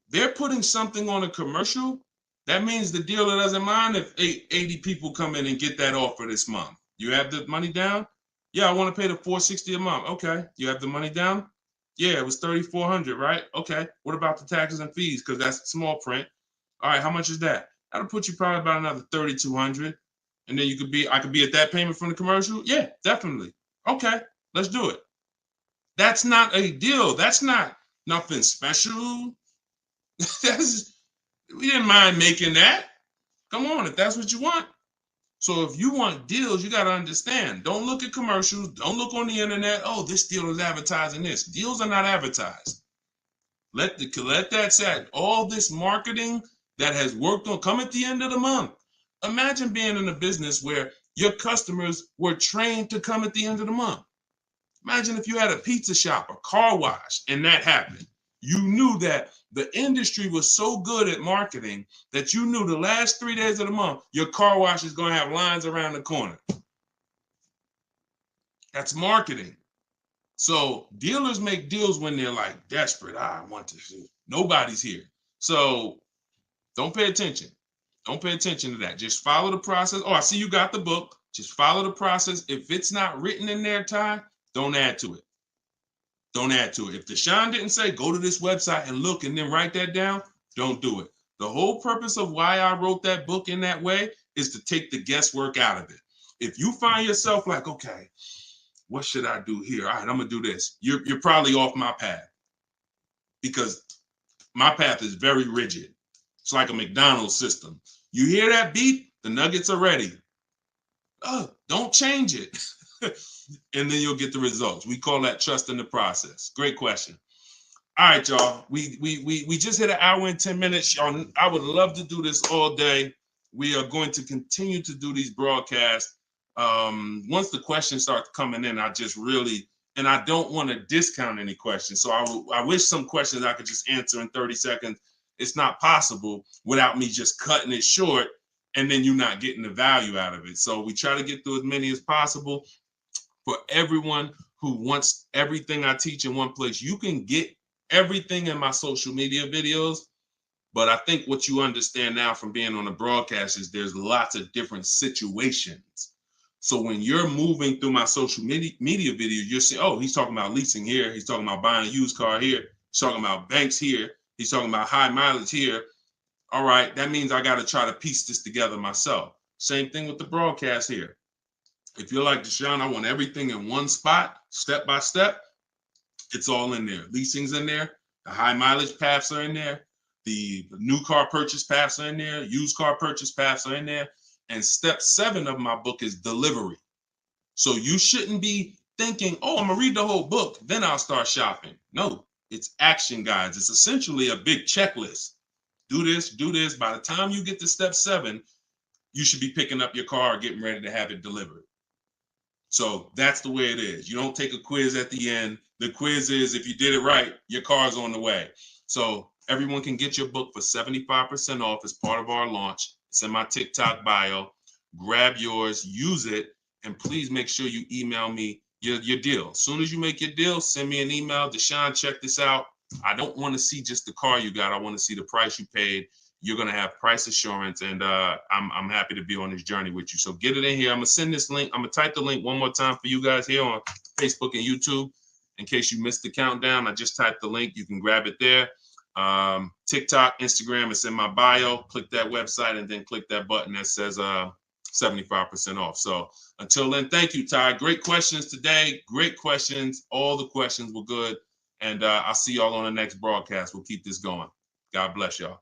they're putting something on a commercial, that means the dealer doesn't mind if 80 people come in and get that offer this month. You have the money down? Yeah, I want to pay the $460 a month. Okay. You have the money down? Yeah, it was $3,400, right? Okay. What about the taxes and fees? Because that's small print. All right, how much is that? That'll put you probably about another $3,200. And then I could be at that payment from the commercial? Yeah, definitely. Okay, let's do it. That's not a deal. That's not nothing special. We didn't mind making that. Come on, if that's what you want. So if you want deals, you got to understand. Don't look at commercials. Don't look on the internet. Oh, this deal is advertising this. Deals are not advertised. Let that set. All this marketing that has worked on, come at the end of the month. Imagine being in a business where your customers were trained to come at the end of the month. Imagine if you had a pizza shop, a car wash, and that happened. You knew that the industry was so good at marketing that you knew the last 3 days of the month, your car wash is going to have lines around the corner. That's marketing. So dealers make deals when they're like desperate. I want to see. Nobody's here. So don't pay attention. Don't pay attention to that. Just follow the process. Oh, I see you got the book. Just follow the process. If it's not written in there, Ty, don't add to it. Don't add to it. If Deshone didn't say, go to this website and look and then write that down, don't do it. The whole purpose of why I wrote that book in that way is to take the guesswork out of it. If you find yourself like, okay, what should I do here? All right, I'm going to do this. You're probably off my path, because my path is very rigid. It's like a McDonald's system. You hear that beep, the nuggets are ready. Oh, don't change it. And then you'll get the results. We call that trust in the process. Great question. All right, y'all. We just hit an hour and 10 minutes. Y'all, I would love to do this all day. We are going to continue to do these broadcasts. Once the questions start coming in, I don't want to discount any questions. So I wish some questions I could just answer in 30 seconds. It's not possible without me just cutting it short and then you not getting the value out of it. So we try to get through as many as possible. For everyone who wants everything I teach in one place, you can get everything in my social media videos. But I think what you understand now from being on the broadcast is there's lots of different situations. So when you're moving through my social media video, you're saying, oh, he's talking about leasing here. He's talking about buying a used car here. He's talking about banks here. He's talking about high mileage here. All right, that means I got to try to piece this together myself. Same thing with the broadcast here. If you're like Deshone, I want everything in one spot, step by step. It's all in there. Leasing's in there. The high mileage paths are in there. The new car purchase paths are in there. Used car purchase paths are in there. And step 7 of my book is delivery. So you shouldn't be thinking, oh, I'm gonna read the whole book, then I'll start shopping. No, it's action guides. It's essentially a big checklist. Do this, do this. By the time you get to step 7, you should be picking up your car, getting ready to have it delivered. So that's the way it is. You don't take a quiz at the end. The quiz is, if you did it right, your car's on the way. So everyone can get your book for 75% off as part of our launch. It's in my TikTok bio. Grab yours, use it, and please make sure you email me your deal. As soon as you make your deal, send me an email. Deshone, check this out. I don't want to see just the car you got. I want to see the price you paid. You're going to have price assurance, and I'm happy to be on this journey with you. So get it in here. I'm going to send this link. I'm going to type the link one more time for you guys here on Facebook and YouTube. In case you missed the countdown, I just typed the link. You can grab it there. TikTok, Instagram, it's in my bio. Click that website and then click that button that says 75% off. So until then, thank you, Ty. Great questions today. Great questions. All the questions were good. And I'll see y'all on the next broadcast. We'll keep this going. God bless y'all.